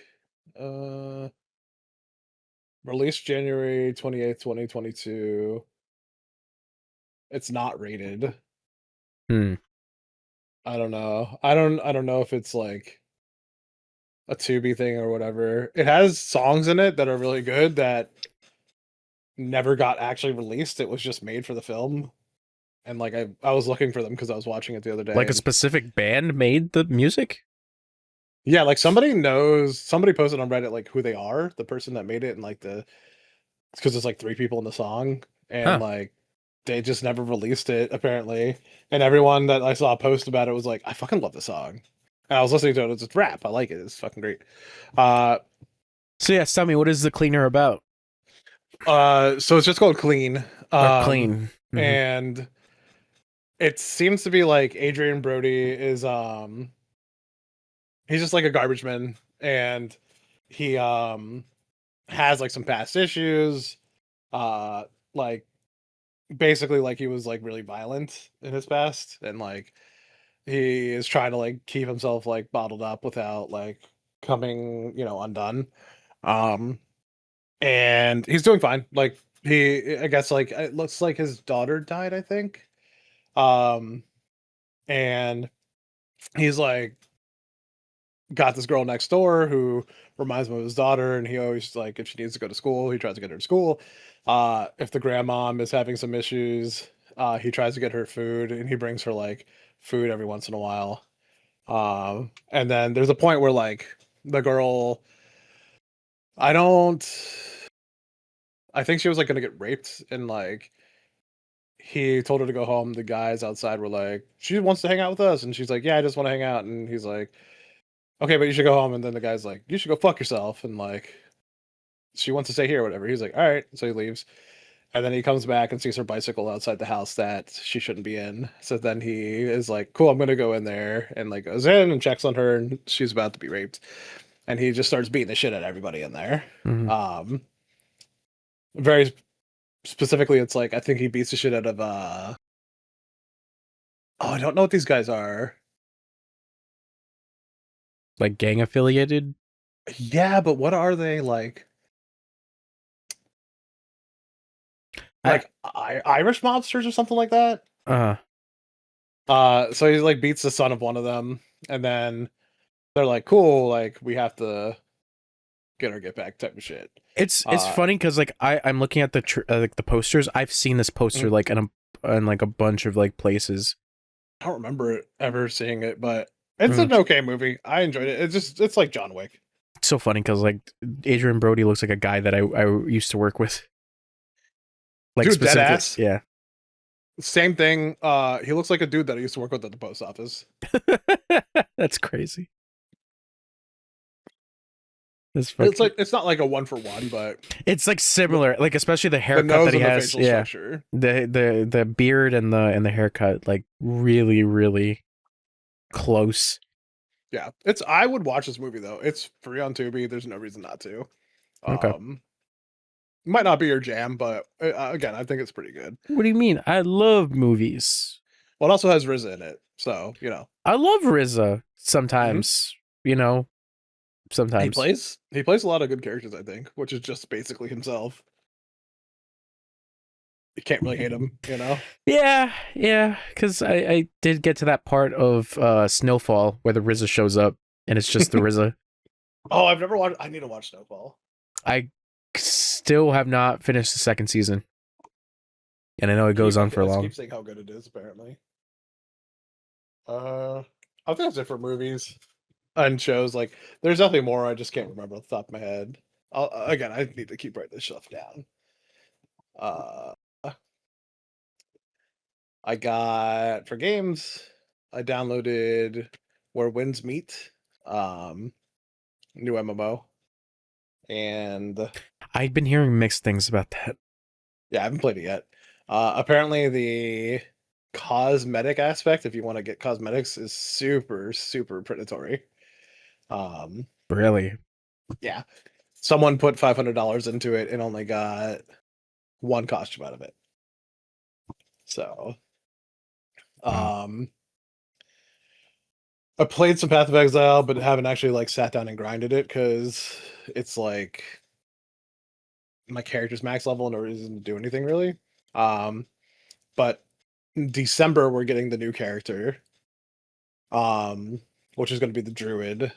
released January 28th, 2022. It's not rated. I don't know. I don't know if it's like a Tubi thing or whatever. It has songs in it that are really good that never got actually released. It was just made for the film. And like I was looking for them because I was watching it the other day. Like a specific band made the music? Yeah, like somebody posted on Reddit like who they are, the person that made it, and like because it's like 3 people in the song, and like they just never released it apparently. And everyone that I saw post about it was like, I fucking love the song. And I was listening to it, it's rap. I like it. It's fucking great. So yeah, tell me, what is The Cleaner about? So it's just called Clean. Clean. And it seems to be like Adrian Brody is he's just like a garbage man, and he has like some past issues. Like basically like he was like really violent in his past, and like he is trying to like keep himself like bottled up without like coming, undone. And he's doing fine. Like I guess like it looks like his daughter died, I think. And he's like got this girl next door who reminds him of his daughter, and he always like, if she needs to go to school, he tries to get her to school. If the grandmom is having some issues, he tries to get her food, and he brings her like food every once in a while. And then there's a point where like the girl, I think she was like gonna get raped, and like he told her to go home. The guys outside were like, she wants to hang out with us, and she's like, yeah, I just want to hang out. And he's like, okay, but you should go home. And then the guy's like, you should go fuck yourself, and like she wants to stay here or whatever. He's like, all right. So he leaves, and then he comes back and sees her bicycle outside the house that she shouldn't be in. So then he is like, cool, I'm gonna go in there, and like goes in and checks on her, and she's about to be raped, and he just starts beating the shit out of everybody in there. Very specifically, it's like I think he beats the shit out of oh, I don't know what these guys are. Like gang affiliated? Yeah, but what are they like? I Like Irish mobsters or something like that? uh So he like beats the son of one of them, and then they're like, "Cool, like we have to get our get back," type of shit. it's funny because like I'm looking at the like the posters. I've seen this poster like in like a bunch of like places. I don't remember ever seeing it, but it's Mm. an okay movie. I enjoyed it. It's like John Wick. It's so funny because like Adrian Brody looks like a guy that I used to work with. Like Dude, dead specifically, ass. yeah. Same thing. He looks like a dude that I used to work with at the post office. That's crazy. That's It's fucking. like it's not like a 1-for-1, but It's like similar, like especially the the haircut nose that he and the has. facial Yeah, structure. the beard and the haircut, like really close. Yeah, it's. I would watch this movie though. It's free on Tubi. There's no reason not to. Okay. Might not be your jam, but again, I think it's pretty good. What do you mean? I love movies. Well, it also has RZA in it, so you know I love RZA sometimes. You know, sometimes. he plays a lot of good characters. I think, which is just basically himself. You can't really hate him, you know. Yeah, because I did get to that part of Snowfall where the RZA shows up and it's just the RZA. Oh, I've never watched. I need to watch Snowfall. I still have not finished the second season, and I know it goes on for long. Keep saying how good it is. Apparently, I think that's it for movies and shows. Like, there's nothing more. I just can't remember off the top of my head. Again, I need to keep writing this stuff down. Uh, I got for games. I downloaded Where Winds Meet, new MMO, and I've been hearing mixed things about that. yeah, I haven't played it yet. Apparently, the cosmetic aspect, if you want to get cosmetics, is super predatory. Really? Yeah, someone put $500 into it and only got one costume out of it. So, Wow. I played some Path of Exile, but haven't actually like sat down and grinded it because it's like my character's max level and no reason to do anything really. But in December we're getting the new character, which is going to be the druid,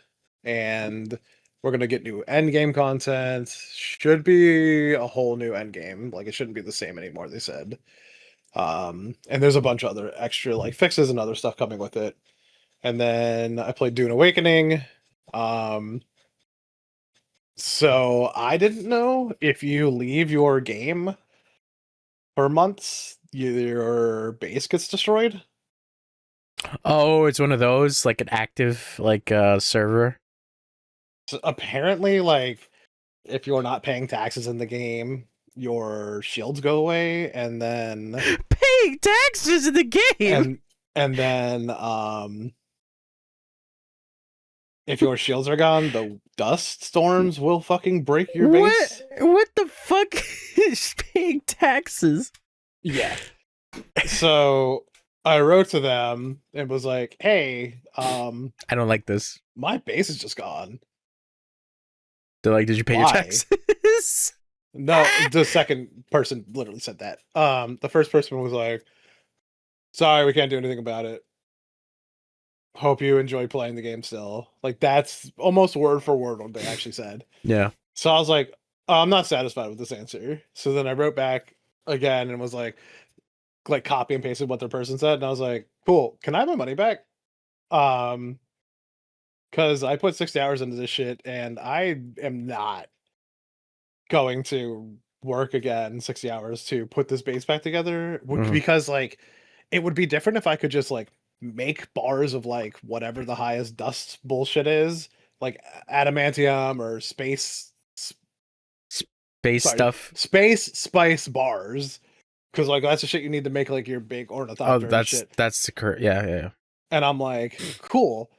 and we're going to get new end game content. Should be a whole new end game. Like it shouldn't be the same anymore. They said. And there's a bunch of other extra like fixes and other stuff coming with it. And then I played Dune Awakening. So I didn't know if you leave your game for months, your base gets destroyed. Oh, it's one of those like an active like server. So apparently, like if you're not paying taxes in the game, your shields go away, and then Paying taxes in the game. and then if your shields are gone, the dust storms will fucking break your base. What the fuck is paying taxes? Yeah. So I wrote to them and was like, "Hey, I don't like this. my base is just gone." They're like, did you pay your Why? taxes? No, the second person literally said that. The first person was like, "Sorry, we can't do anything about it. Hope you enjoy playing the game still." Like that's almost word for word what they actually said. Yeah. So I was like, oh, I'm not satisfied with this answer. So then I wrote back again and was like copy and pasted what their person said, and I was like, cool, can I have my money back? Because I put 60 hours into this shit and I am not going to work again 60 hours to put this base back together because like it would be different if I could just like make bars of like whatever the highest dust bullshit is, like adamantium or Stuff. space spice bars, because like that's the shit you need to make like your big ornithopter. Oh, that's the correct. Yeah. And I'm like, cool.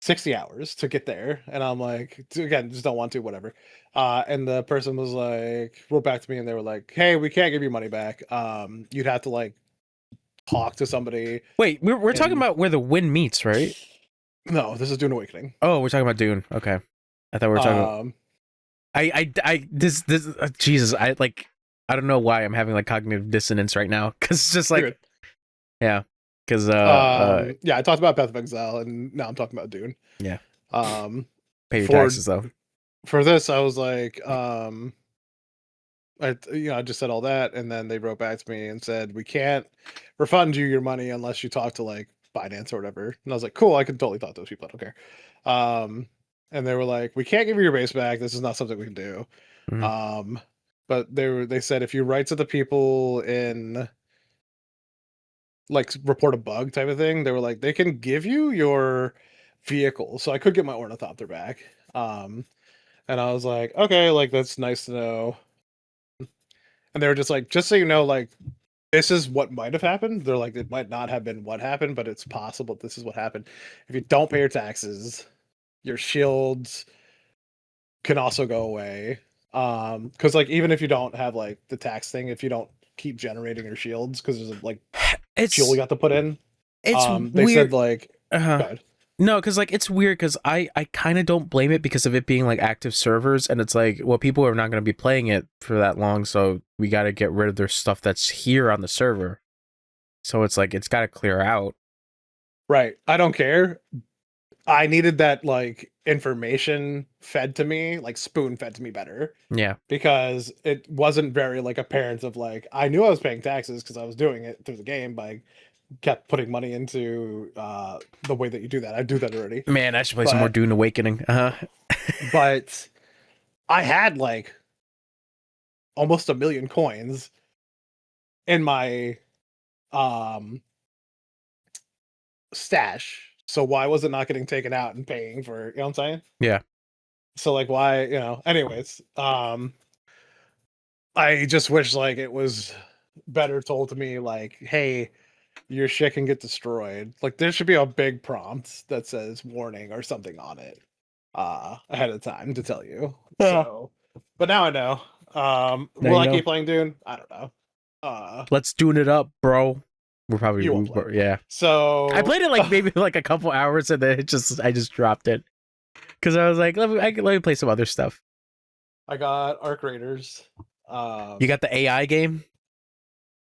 60 hours to get there. And I'm like, again, just don't want to, whatever. And the person was like, wrote back to me and they were like, hey, we can't give you money back. You'd have to like talk to somebody. Wait, we're talking And about where the wind meets, right? no, this is Dune Awakening. Oh, we're talking about Dune. Okay, I thought we were talking about. Um, This Jesus, I don't know why I'm having like cognitive dissonance right now because it's just like You're yeah, because yeah, I talked about Path of Exile, and now I'm talking about Dune. yeah, Um, pay your for taxes though. for this, I was like, I just said all that, and then they wrote back to me and said we can't refund you your money unless you talk to like finance or whatever. And I was like, cool, I can totally talk to those people. I don't care. And they were like, we can't give you your base back. This is not something we can do. Mhm. But they said if you write to the people in like report a bug type of thing, they were like they can give you your vehicle, so I could get my ornithopter back. And I was like, okay, like that's nice to know. And they were just like, just so you know, like this is what might have happened. They're like, it might not have been what happened, but it's possible this is what happened. If you don't pay your taxes, your shields can also go away. Because like even if you don't have like the tax thing, if you don't keep generating your shields, because there's like fuel you It's got to put in. it's They weird. said like, Uh-huh. God, No, because like it's weird because I kind of don't blame it because of it being like active servers and it's like well people are not going to be playing it for that long so we got to get rid of their stuff that's here on the server, so it's like it's got to clear out. right? I don't care. I needed that like information fed to me, like spoon fed to me better, Yeah, because it wasn't very like apparent of like I knew I was paying taxes because I was doing it through the game, but I kept putting money into the way that you do that. I do that already. man, I should play some more But Dune Awakening. but I had like almost 1 million coins in my um stash. So why was it not getting taken out and paying for, you know what I'm saying? Yeah. So like why, anyways, I just wish like it was better told to me like, hey, your shit can get destroyed. Like there should be a big prompt that says warning or something on it ahead of time to tell you. Yeah. So but now I know. Now Will you I know. keep playing Dune? I don't know. Let's Dune it up, bro. We're probably You won't play. yeah. I So played it like maybe like a couple hours and then I just dropped it because I was like let me play some other stuff. I got Arc Raiders. You got the AI game?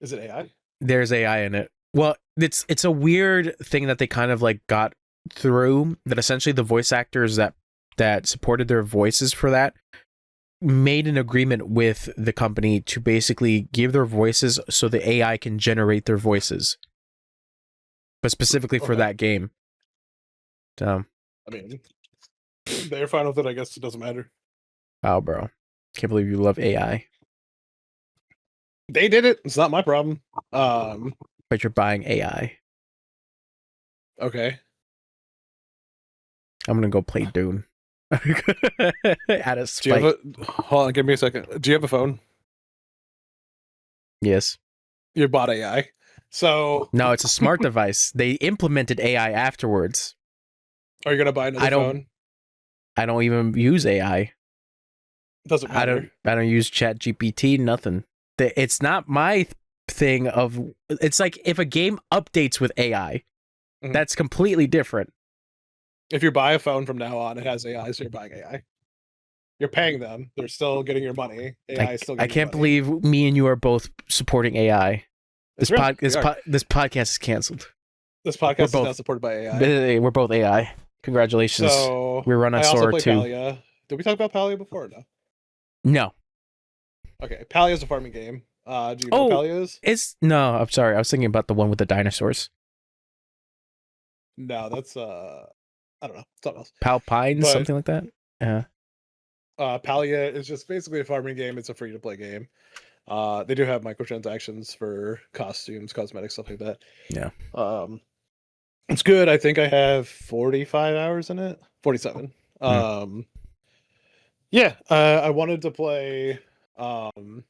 Is it AI? There's AI in it. Well, it's a weird thing that they kind of like got through that essentially the voice actors that supported their voices for that made an agreement with the company to basically give their voices so the AI can generate their voices. But specifically for Okay. that game. I mean, they're fine with it. I guess it doesn't matter. Wow, bro. Can't believe you love AI. They did it. It's not my problem. But you're buying AI. Okay. I'm gonna go play Dune. Out of Do you spite. have hold on, give me a second. Do you have a phone? Yes. You bought AI. So No, it's a smart device. They implemented AI afterwards. are you gonna buy another phone? I don't even use AI. Doesn't matter. I don't use Chat GPT, nothing. It's not my thing of it's like if a game updates with AI, Mhm. that's completely different. If you buy a phone from now on, it has AI, so you're buying AI. You're paying them. They're still getting your money. AI is still I getting can't your money. believe me and you are both supporting AI. It's real. We are. This podcast is canceled. This podcast is now supported by AI. We're both AI. Congratulations. So we run on I also Sora play too. Palia. Did we talk about Palia before or no? No. Okay, Palia is a farming game. Do you know what Palia is? No, I'm sorry. I was thinking about the one with the dinosaurs. No, that's I don't know, something else. Pal Pines, But something like that. Yeah. Palia is just basically a farming game. It's a free to play game. They do have microtransactions for costumes, cosmetics, stuff like that. Yeah. It's good. I think I have 45 hours in it. 47. Yeah, I wanted to play an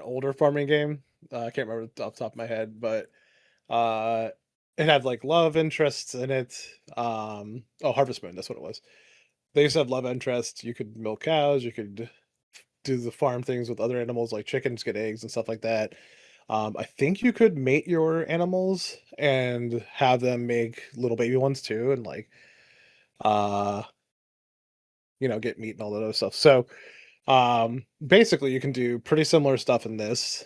older farming game. I can't remember off the top of my head, but it had like love interests in it. Oh, Harvest Moon, that's what it was. They used to have love interests. You could milk cows, you could do the farm things with other animals like chickens, get eggs and stuff like that. I think you could mate your animals and have them make little baby ones too, and like uh get meat and all that other stuff. So basically you can do pretty similar stuff in this.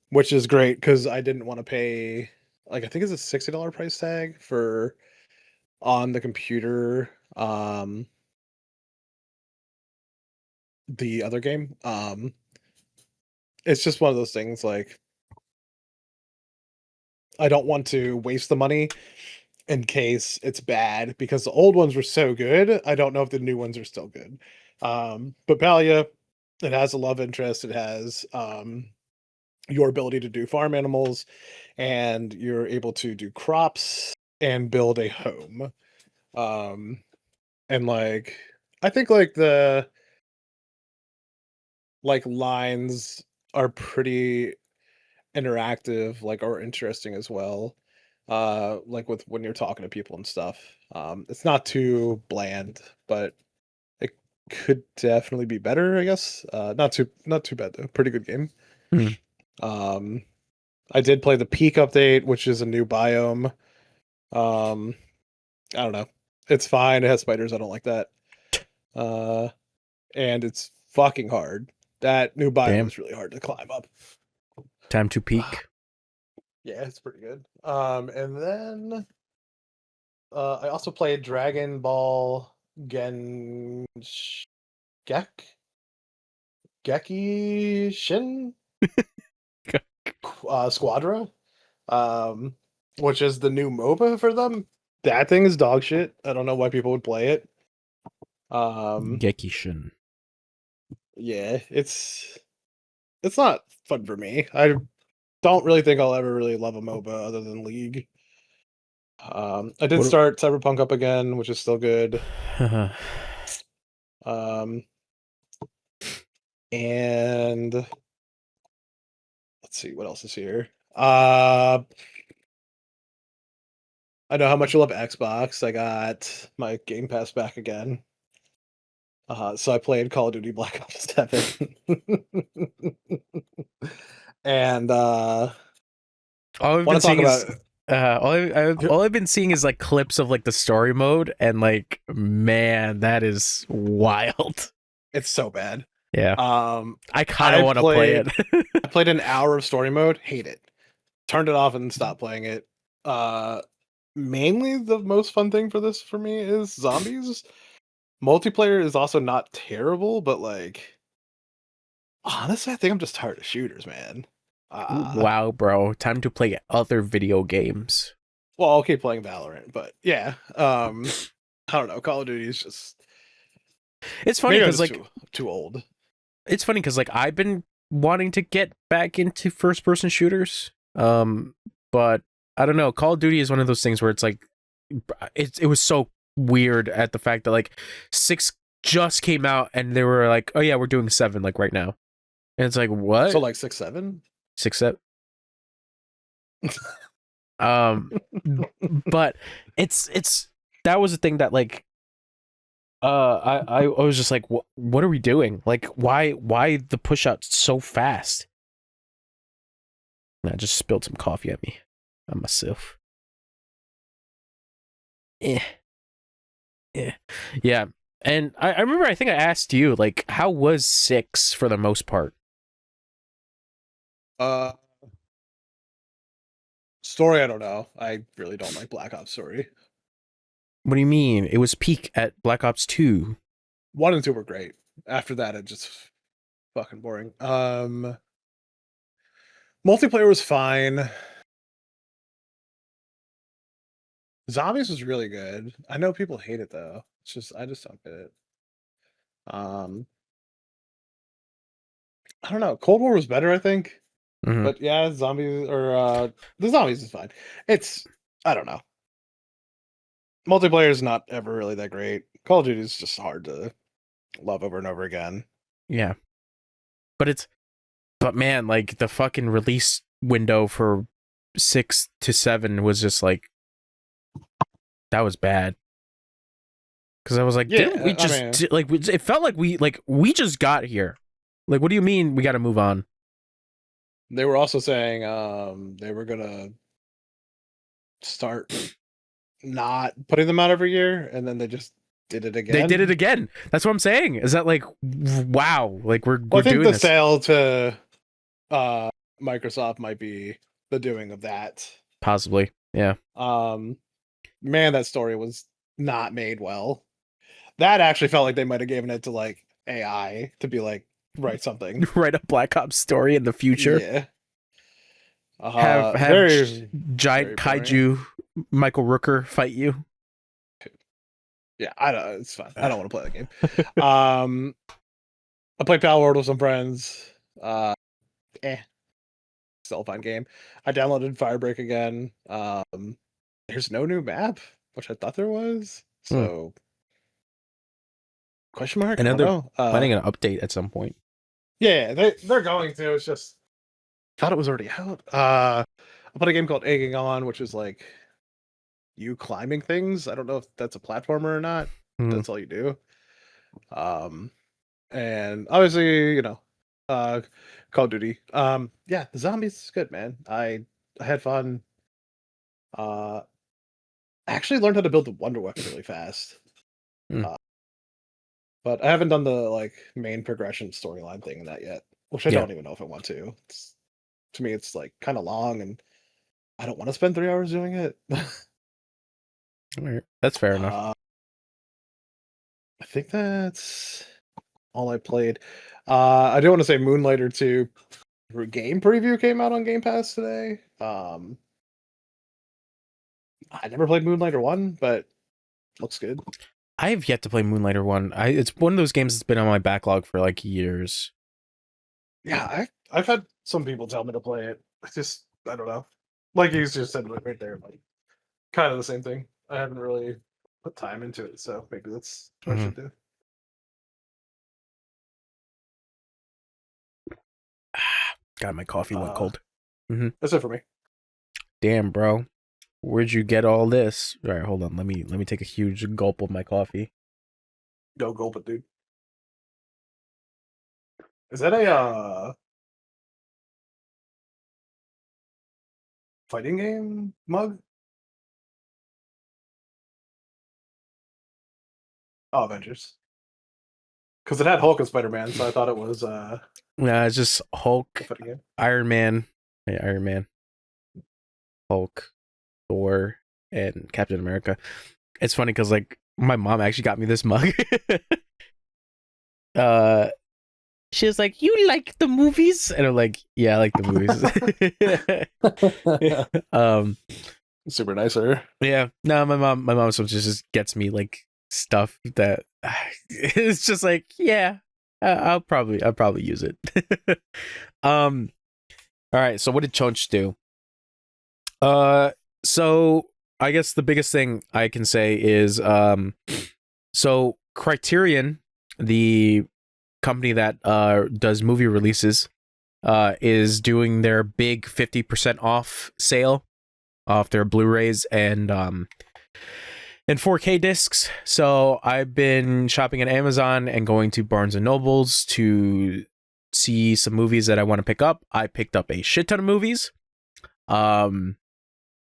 Which is great because I didn't want to pay like I think it's a $60 price tag for on the computer the other game. It's just one of those things like I don't want to waste the money in case it's bad because the old ones were so good. I don't know if the new ones are still good. But Palia, it has a love interest. It has your ability to do farm animals, and you're able to do crops and build a home. Um, and like I think like the like lines are pretty interactive, like or interesting as well. Like with when you're talking to people and stuff. It's not too bland, but it could definitely be better, I guess. Not too bad though. Pretty good game. Hmm. Um, I did play the Peak update, which is a new biome. Um, I don't know. It's fine. It has spiders. I don't like that. Uh, and it's fucking hard. That new biome Damn. is really hard to climb up. Time to peak. Yeah, it's pretty good. And then I also played Dragon Ball Gen Geki Shin Squadra, um, which is the new MOBA for them. That thing is dog shit. I don't know why people would play it. Gekishin. Yeah, it's not fun for me. I don't really think I'll ever really love a MOBA other than League. I did What? start Cyberpunk up again, which is still good. Um, and let's see what else is here. I know how much you love Xbox. I got my Game Pass back again. So I played Call of Duty Black Ops 7. And All I've want been to talk seeing about is all I've been seeing is like clips of like the story mode, and like, man, that is wild. it's so bad. Yeah, I kind I of want to play played it. I played an hour of story mode, hate it. Turned it off and stopped playing it. Mainly the most fun thing for this for me is zombies. Multiplayer is also not terrible, but like honestly, I think I'm just tired of shooters, man. Wow, bro, time to play other video games. Well, I'll keep playing Valorant, but yeah, I don't know. Call of Duty is just It's funny maybe I'm because just like too old. it's funny because like I've been wanting to get back into first person shooters, but I don't know. Call of Duty is one of those things where it's like it was so weird at the fact that like 6 just came out and they were like, oh yeah, we're doing 7 like right now, and it's like, what? So like 6, 7. 6 7. um but it's that was the thing that like I was just like, what are we doing? Like, why the push out so fast? And I just spilled some coffee at me, on myself. Eh, yeah. And I remember, I think I asked you, like, how was 6 for the most part? Uh, Story, I don't know. I really don't like Black Ops story. What do you mean? It was peak at Black Ops 2. 1 and 2 were great. After that, it just fucking boring. Multiplayer was fine. Zombies was really good. I know people hate it though. It's just I just don't get it. Um, I don't know. Cold War was better, I think. Mhm. But yeah, zombies or the zombies is fine. It's I don't know. Multiplayer is not ever really that great. Call of Duty is just hard to love over and over again. Yeah. But man, like, the fucking release window for 6 to 7 was just like, that was bad. Because I was like, didn't we just it felt like we just got here. Like, what do you mean we got to move on? They were also saying they were gonna start not putting them out every year, and then they just did it again. They did it again. That's what I'm saying. Is that like, wow? Like we're I think doing the this. sale to Microsoft might be the doing of that. Possibly, yeah. Man, that story was not made well. That actually felt like they might have given it to like AI to be like, write something. Write a Black Ops story in the future. Yeah. Have giant kaiju Michael Rooker fight you. Yeah, I don't. It's fine. I don't want to play that game. I played Palworld with some friends. Still a fun game. I downloaded Firebreak again. There's no new map, which I thought there was. So, question mark. I know they're planning an update at some point. Yeah, they're going to. It's just thought it was already out. I played a game called Egging On, which is like you climbing things. I don't know if that's a platformer or not. That's all you do. And obviously, Call of Duty. Yeah, the zombies is good, man. I had fun. I actually learned how to build the Wonder Weapon really fast. But I haven't done the like main progression storyline thing in that yet, which I don't even know if I want to. To me, it's like kind of long, and I don't want to spend 3 hours doing it. All right. That's fair enough. I think that's all I played. I do want to say Moonlighter 2 game preview came out on Game Pass today. I never played Moonlighter 1, but looks good. I have yet to play Moonlighter 1. It's one of those games that's been on my backlog for like years. Yeah, I've had some people tell me to play it. I don't know. Like you just said right there, like kind of the same thing. I haven't really put time into it, so maybe that's what I should do. God, my coffee went cold. That's it for me. Damn, bro. Where'd you get all this? All right, hold on. Let me take a huge gulp of my coffee. Go gulp it, dude. Is that a fighting game mug? Oh, Avengers. Because it had Hulk and Spider-Man, so I thought it was Nah, it's just Hulk, Iron Man, Iron Man, Hulk, Thor, and Captain America. It's funny because like my mom actually got me this mug. She was like, "You like the movies?" And I'm like, "Yeah, I like the movies." Super nice of her. Yeah. No, my mom sometimes just gets me like stuff that it's just like, yeah, I'll probably use it. All right. So what did Chonch do? So I guess the biggest thing I can say is, so Criterion, the company that does movie releases, is doing their big 50% off sale off their Blu-rays and 4K discs. So I've been shopping at Amazon and going to Barnes and Nobles to see some movies that I want to pick up. I picked up a shit ton of movies. Am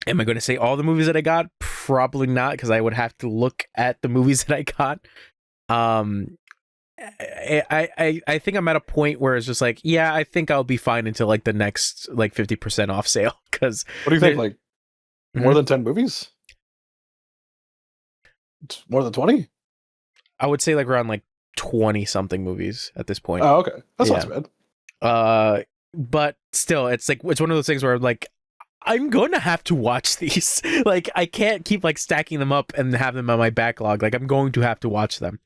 I going to say all the movies that I got? Probably not, because I would have to look at the movies that I got. I think I'm at a point where it's just like, yeah, I think I'll be fine until like the next like 50% off sale. Because what do you think? Like more than 10 movies? It's more than 20? I would say like around like 20 something movies at this point. Oh, okay. That's not bad. But still, it's like, it's one of those things where like, I'm going to have to watch these. Like, I can't keep like stacking them up and have them on my backlog. Like, I'm going to have to watch them.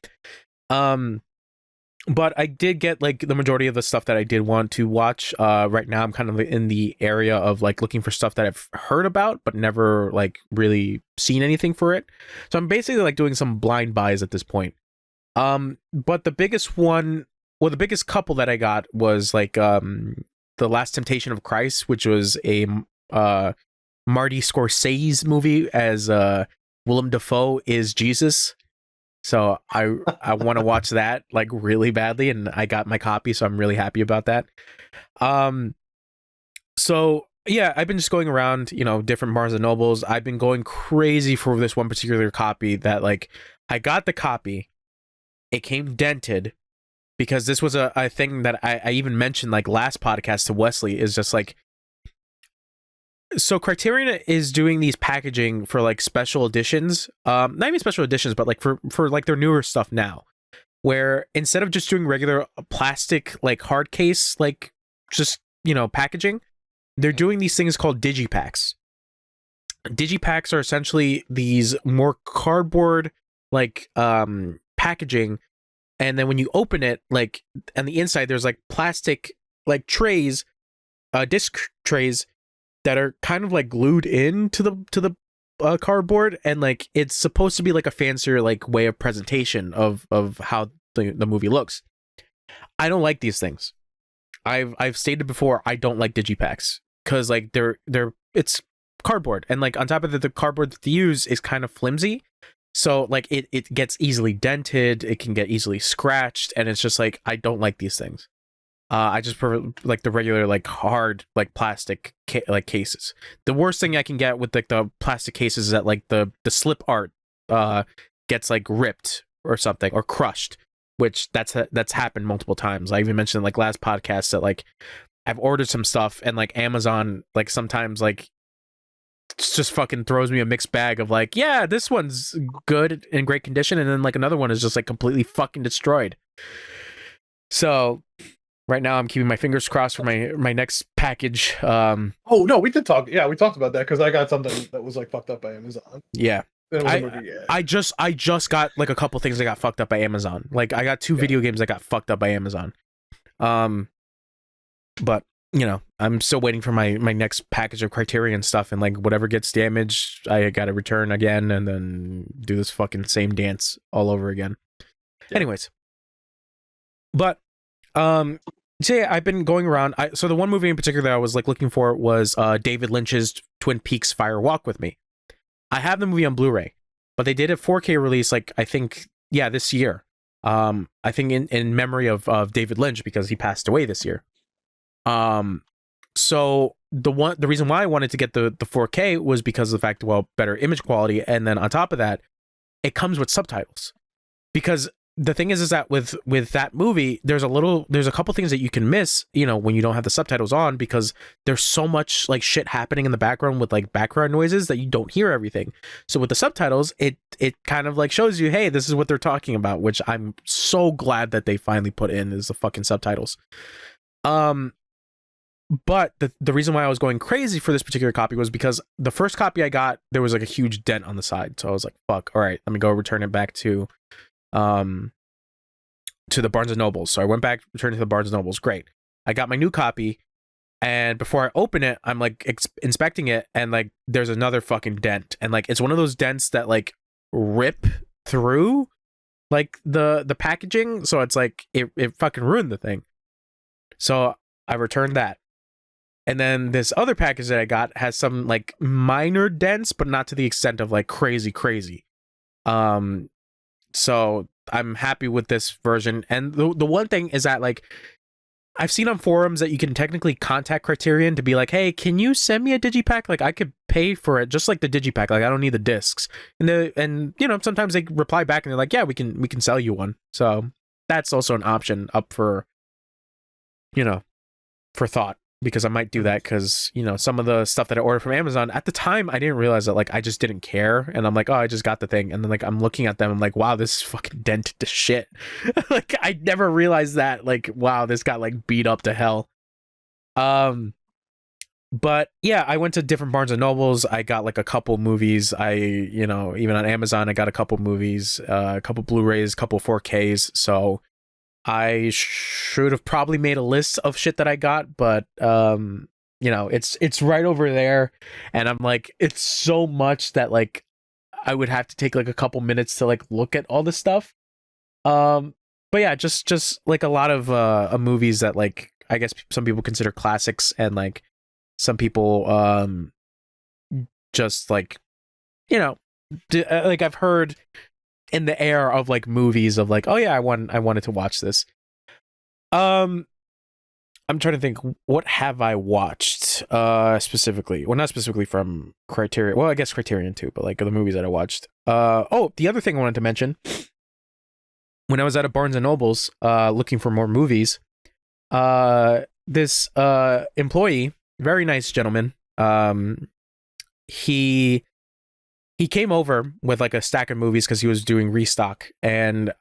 But I did get like the majority of the stuff that I did want to watch. Right now I'm kind of in the area of like looking for stuff that I've heard about but never like really seen anything for it. So I'm basically like doing some blind buys at this point. But the biggest one, well, the biggest couple that I got was like The Last Temptation of Christ, which was a Marty Scorsese's movie as Willem Dafoe is Jesus. So I want to watch that like really badly, and I got my copy, so I'm really happy about that. So yeah, I've been just going around, different Barnes and Nobles. I've been going crazy for this one particular copy that like I got the copy. It came dented because this was a thing that I even mentioned like last podcast to Wesley, is just like, so Criterion is doing these packaging for like special editions, not even special editions, but like for like their newer stuff now, where instead of just doing regular plastic like hard case like just packaging, they're doing these things called digipacks. Digipacks are essentially these more cardboard like packaging, and then when you open it, like on the inside there's like plastic like trays, disc trays that are kind of like glued into the cardboard, and like it's supposed to be like a fancier like way of presentation of how the movie looks. I don't like these things. I've stated before, I don't like digipacks because like they're it's cardboard, and like on top of it, the cardboard that they use is kind of flimsy, so like it gets easily dented, it can get easily scratched, and it's just like I don't like these things. I just prefer like the regular like hard like plastic like cases. The worst thing I can get with like the plastic cases is that like the slip art gets like ripped or something, or crushed, which that's happened multiple times. I even mentioned like last podcast that like I've ordered some stuff, and like Amazon like sometimes like just fucking throws me a mixed bag of like, yeah, this one's good in great condition, and then like another one is just like completely fucking destroyed. So right now I'm keeping my fingers crossed for my next package. Oh no, we did talk. Yeah, we talked about that because I got something that was like fucked up by Amazon. Yeah. I just got like a couple things that got fucked up by Amazon. Like I got two video games that got fucked up by Amazon. But I'm still waiting for my next package of Criterion stuff, and like whatever gets damaged, I gotta return again and then do this fucking same dance all over again. Yeah. Anyways. But so yeah, I've been going around. So the one movie in particular that I was like looking for was David Lynch's Twin Peaks Fire Walk with Me. I have the movie on Blu-ray, but they did a 4K release like I think this year. I think in memory of David Lynch, because he passed away this year. So the reason why I wanted to get the 4K was because of the fact, well, better image quality, and then on top of that, it comes with subtitles. Because the thing is that with that movie, there's a couple things that you can miss, when you don't have the subtitles on, because there's so much like shit happening in the background with like background noises that you don't hear everything. So with the subtitles, it kind of like shows you, hey, this is what they're talking about, which I'm so glad that they finally put in, is the fucking subtitles. But the reason why I was going crazy for this particular copy was because the first copy I got, there was like a huge dent on the side. So I was like, fuck, all right, let me go return it back to the Barnes and Nobles. So I went back, returned to the Barnes and Nobles. Great. I got my new copy, and before I open it, I'm like inspecting it, and like there's another fucking dent, and like it's one of those dents that like rip through like the packaging, so it's like it fucking ruined the thing. So I returned that. And then this other package that I got has some like minor dents, but not to the extent of like crazy. So I'm happy with this version. And the one thing is that like I've seen on forums that you can technically contact Criterion to be like, hey, can you send me a digipack? Like I could pay for it, just like the digipack. Like I don't need the discs. And sometimes they reply back and they're like, yeah, we can sell you one. So that's also an option up for for thought, because I might do that, because some of the stuff that I ordered from Amazon at the time, I didn't realize that like I just didn't care, and I'm like, oh, I just got the thing, and then like I'm looking at them, I'm like, wow, this is fucking dented to shit. Like I never realized that, like, wow, this got like beat up to hell. But yeah, I went to different Barnes and Nobles. I got like a couple movies. Even on Amazon, I got a couple movies, a couple Blu-rays, a couple 4Ks. So I should have probably made a list of shit that I got, but it's right over there, and I'm like, it's so much that like I would have to take like a couple minutes to like look at all this stuff. But yeah, just like a lot of movies that like I guess some people consider classics, and like some people just like, you know, like I've heard in the air of like movies of like, oh yeah, I wanted to watch this. I'm trying to think, what have I watched specifically? Well, not specifically from Criterion. Well, I guess Criterion too, but like the movies that I watched. Oh, the other thing I wanted to mention, when I was at a Barnes and Nobles looking for more movies, this employee, very nice gentleman, he came over with like a stack of movies because he was doing restock, and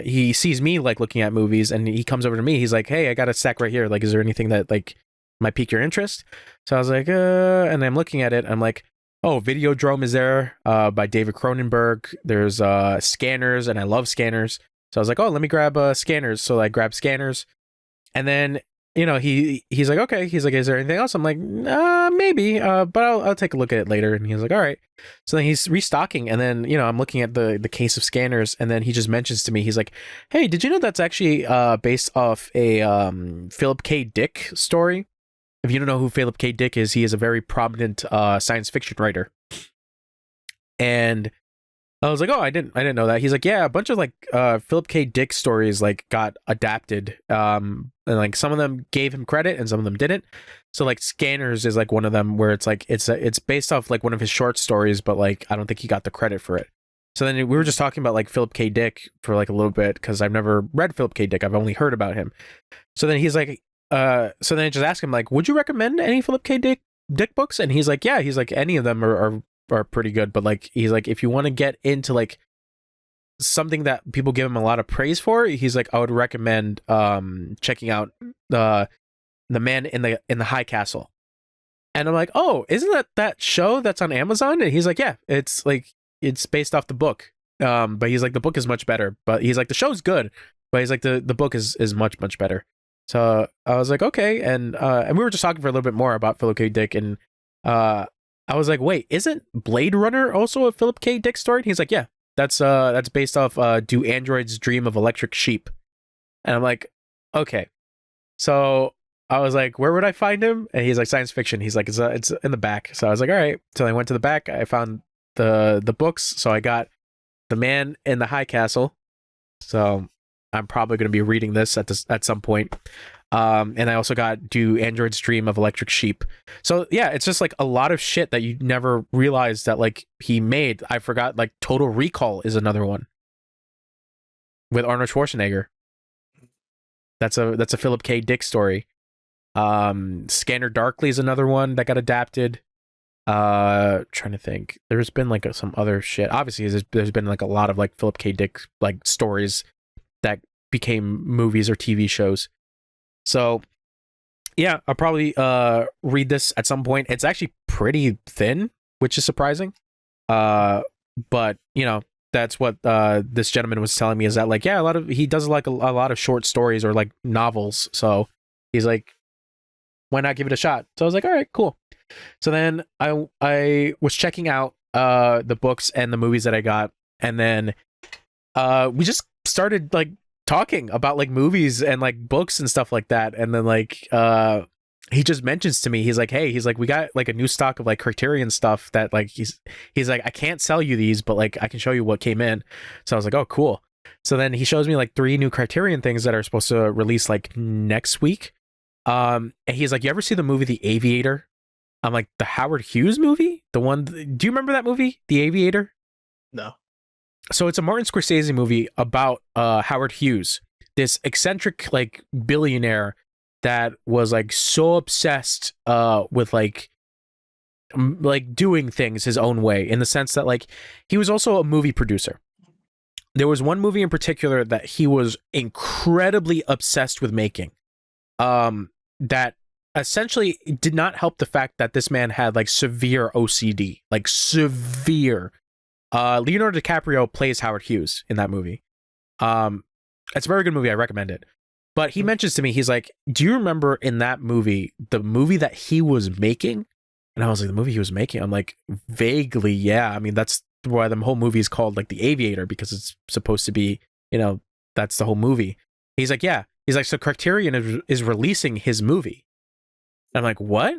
he sees me like looking at movies, and he comes over to me. He's like, "Hey, I got a stack right here. Like, is there anything that like might pique your interest?" So I was like, and I'm looking at it. I'm like, "Oh, Videodrome is there by David Cronenberg. There's Scanners, and I love Scanners." So I was like, "Oh, let me grab Scanners." So I grabbed Scanners, and then he's like, okay. He's like, is there anything else? I'm like, maybe, but I'll take a look at it later. And he was like, all right. So then he's restocking, and then I'm looking at the case of Scanners, and then he just mentions to me, he's like, hey, did you know that's actually based off a Philip K. Dick story? If you don't know who Philip K. Dick is, he is a very prominent science fiction writer. And I was like, oh, I didn't know that. He's like, yeah, a bunch of like Philip K. Dick stories like got adapted, and like some of them gave him credit and some of them didn't. So like Scanners is like one of them where it's like it's based off like one of his short stories, but like I don't think he got the credit for it. So then we were just talking about like Philip K. Dick for like a little bit because I've never read Philip K. Dick. I've only heard about him. So then he's like, so then I just asked him like, would you recommend any Philip K. Dick books? And he's like, yeah. He's like, any of them are pretty good, but like he's like, if you want to get into like something that people give him a lot of praise for, he's like, I would recommend checking out the Man in the High Castle. And I'm like, oh, isn't that show that's on Amazon? And he's like, yeah, it's based off the book, but he's like, the book is much better, but he's like, the show's good, but he's like, the book is much better. So I was like, okay. And we were just talking for a little bit more about Philip K. Dick, and I was like, wait, isn't Blade Runner also a Philip K. Dick story? And he's like, yeah, that's based off Do Androids Dream of Electric Sheep? And I'm like, okay. So I was like, where would I find him? And he's like, science fiction. He's like, it's in the back. So I was like, all right. So I went to the back. I found the books. So I got The Man in the High Castle. So I'm probably going to be reading this at some point. And I also got Do Androids Dream of Electric Sheep. So yeah, it's just like a lot of shit that you never realized that like he made. I forgot, like Total Recall is another one with Arnold Schwarzenegger. That's a Philip K. Dick story. Scanner Darkly is another one that got adapted. Trying to think. There's been like some other shit. Obviously, there's been like a lot of like Philip K. Dick like stories that became movies or TV shows. So, yeah, I'll probably read this at some point. It's actually pretty thin, which is surprising. But that's what this gentleman was telling me, is that like, yeah, he does like a lot of short stories or like novels. So he's like, why not give it a shot? So I was like, all right, cool. So then I was checking out the books and the movies that I got, and then we just started like talking about like movies and like books and stuff like that. And then like he just mentions to me, he's like, hey, he's like, we got like a new stock of like Criterion stuff that like he's like, I can't sell you these, but like I can show you what came in. So I was like, oh, cool. So then he shows me like 3 new Criterion things that are supposed to release like next week. And he's like, you ever see the movie The Aviator? I'm like, the Howard Hughes movie? The one, do you remember that movie, The Aviator? No. So it's a Martin Scorsese movie about Howard Hughes, this eccentric like billionaire that was like so obsessed with like doing things his own way, in the sense that like he was also a movie producer. There was one movie in particular that he was incredibly obsessed with making, that essentially did not help the fact that this man had like severe OCD, like severe. Leonardo DiCaprio plays Howard Hughes in that movie. It's a very good movie. I recommend it. But he mentions to me, he's like, do you remember in that movie, the movie that he was making? And I was like, the movie he was making? I'm like, vaguely, yeah. I mean, that's why the whole movie is called like The Aviator, because it's supposed to be, that's the whole movie. He's like, yeah. He's like, so Criterion is releasing his movie. And I'm like, what?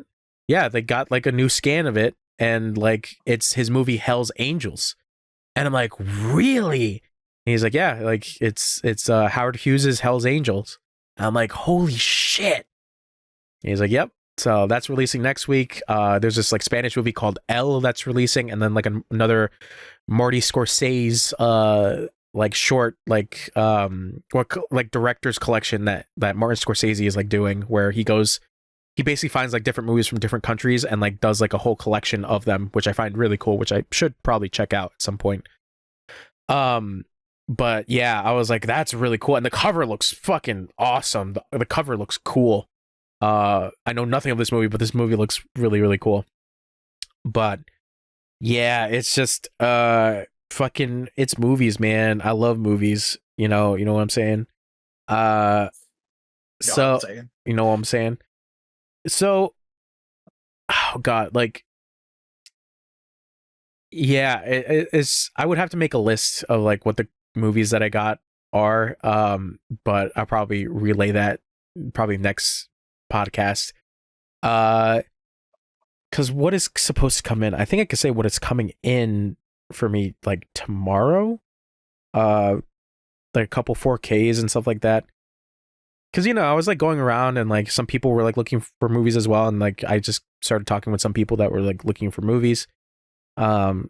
Yeah, they got like a new scan of it. and like it's his movie Hell's Angels. And I'm like, really? And he's like, yeah, like it's Howard Hughes's Hell's Angels. And I'm like, holy shit. And he's like, yep. So that's releasing next week. There's this like Spanish movie called Elle that's releasing, and then like another Marty Scorsese like short like like director's collection that Martin Scorsese is like doing, where he basically finds like different movies from different countries and like does like a whole collection of them, which I find really cool, which I should probably check out at some point. But yeah, I was like, that's really cool, and the cover looks fucking awesome. The cover looks cool. I know nothing of this movie, but this movie looks really, really cool. But yeah, it's just fucking it's movies, man. I love movies. You know what I'm saying? So you know what I'm saying? So oh god, like yeah, it's I would have to make a list of like what the movies that I got are. But I'll probably relay that probably next podcast. Because what is supposed to come in? I think I could say what is coming in for me like tomorrow. Like a couple 4Ks and stuff like that. Because I was like going around and like some people were like looking for movies as well, and like I just started talking with some people that were like looking for movies. I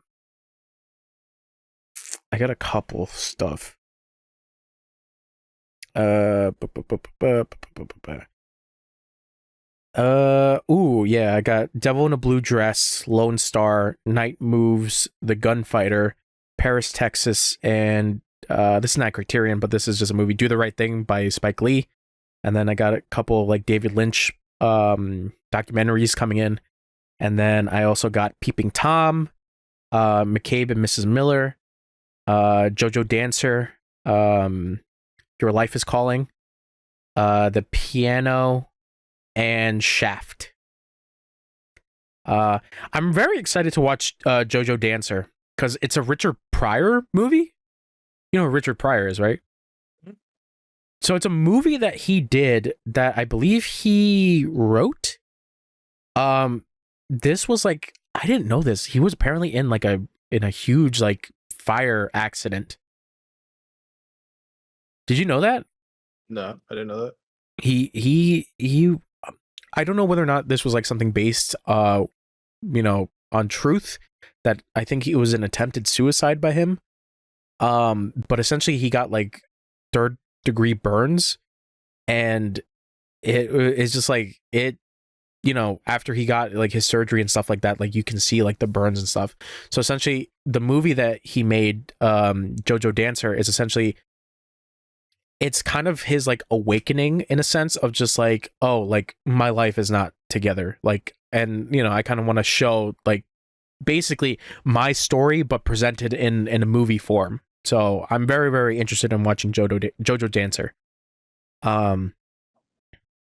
got a couple stuff. Ooh, yeah, I got Devil in a Blue Dress, Lone Star, Night Moves, The Gunfighter, Paris, Texas, and this is not Criterion, but this is just a movie, Do the Right Thing by Spike Lee. And then I got a couple of like David Lynch documentaries coming in. And then I also got Peeping Tom, McCabe and Mrs. Miller, Jojo Dancer, Your Life is Calling, The Piano, and Shaft. I'm very excited to watch Jojo Dancer because it's a Richard Pryor movie. You know who Richard Pryor is, right? So it's a movie that he did that I believe he wrote. This was like, I didn't know this. He was apparently in a huge like fire accident. Did you know that? No, I didn't know that. He I don't know whether or not this was like something based on truth, that I think it was an attempted suicide by him. But essentially he got like 3rd degree burns, and it's just like it, after he got like his surgery and stuff like that, like you can see like the burns and stuff. So essentially the movie that he made, Jojo Dancer, is essentially, it's kind of his like awakening in a sense of just like, oh, like my life is not together, like, and I kind of want to show like basically my story but presented in a movie form. So I'm very, very interested in watching Jojo Dancer.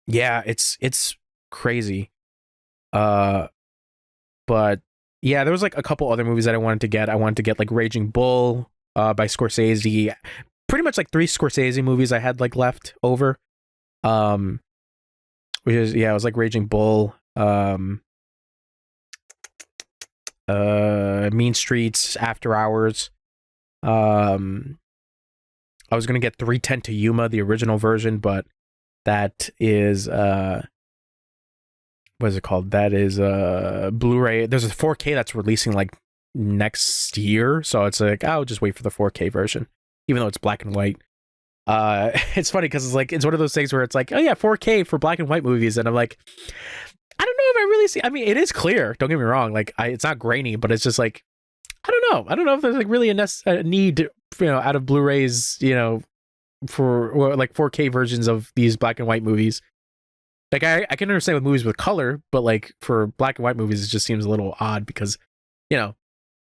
Yeah, it's crazy. But yeah, there was like a couple other movies that I wanted to get. I wanted to get like Raging Bull by Scorsese. Pretty much like 3 Scorsese movies I had like left over. Which is, yeah, it was like Raging Bull, Mean Streets, After Hours. I was gonna get 310 to Yuma, the original version, but that is what is it called? That is Blu-ray. There's a 4K that's releasing like next year, so it's like I'll just wait for the 4K version, even though it's black and white. It's funny because it's one of those things where it's like, oh yeah, 4K for black and white movies, and I'm like, I don't know if I really see. I mean, it is clear. Don't get me wrong. Like, it's not grainy, but it's just like, I don't know. I don't know if there's like really a need, out of Blu-rays, for like 4K versions of these black and white movies. Like, I can understand with movies with color, but like for black and white movies, it just seems a little odd because,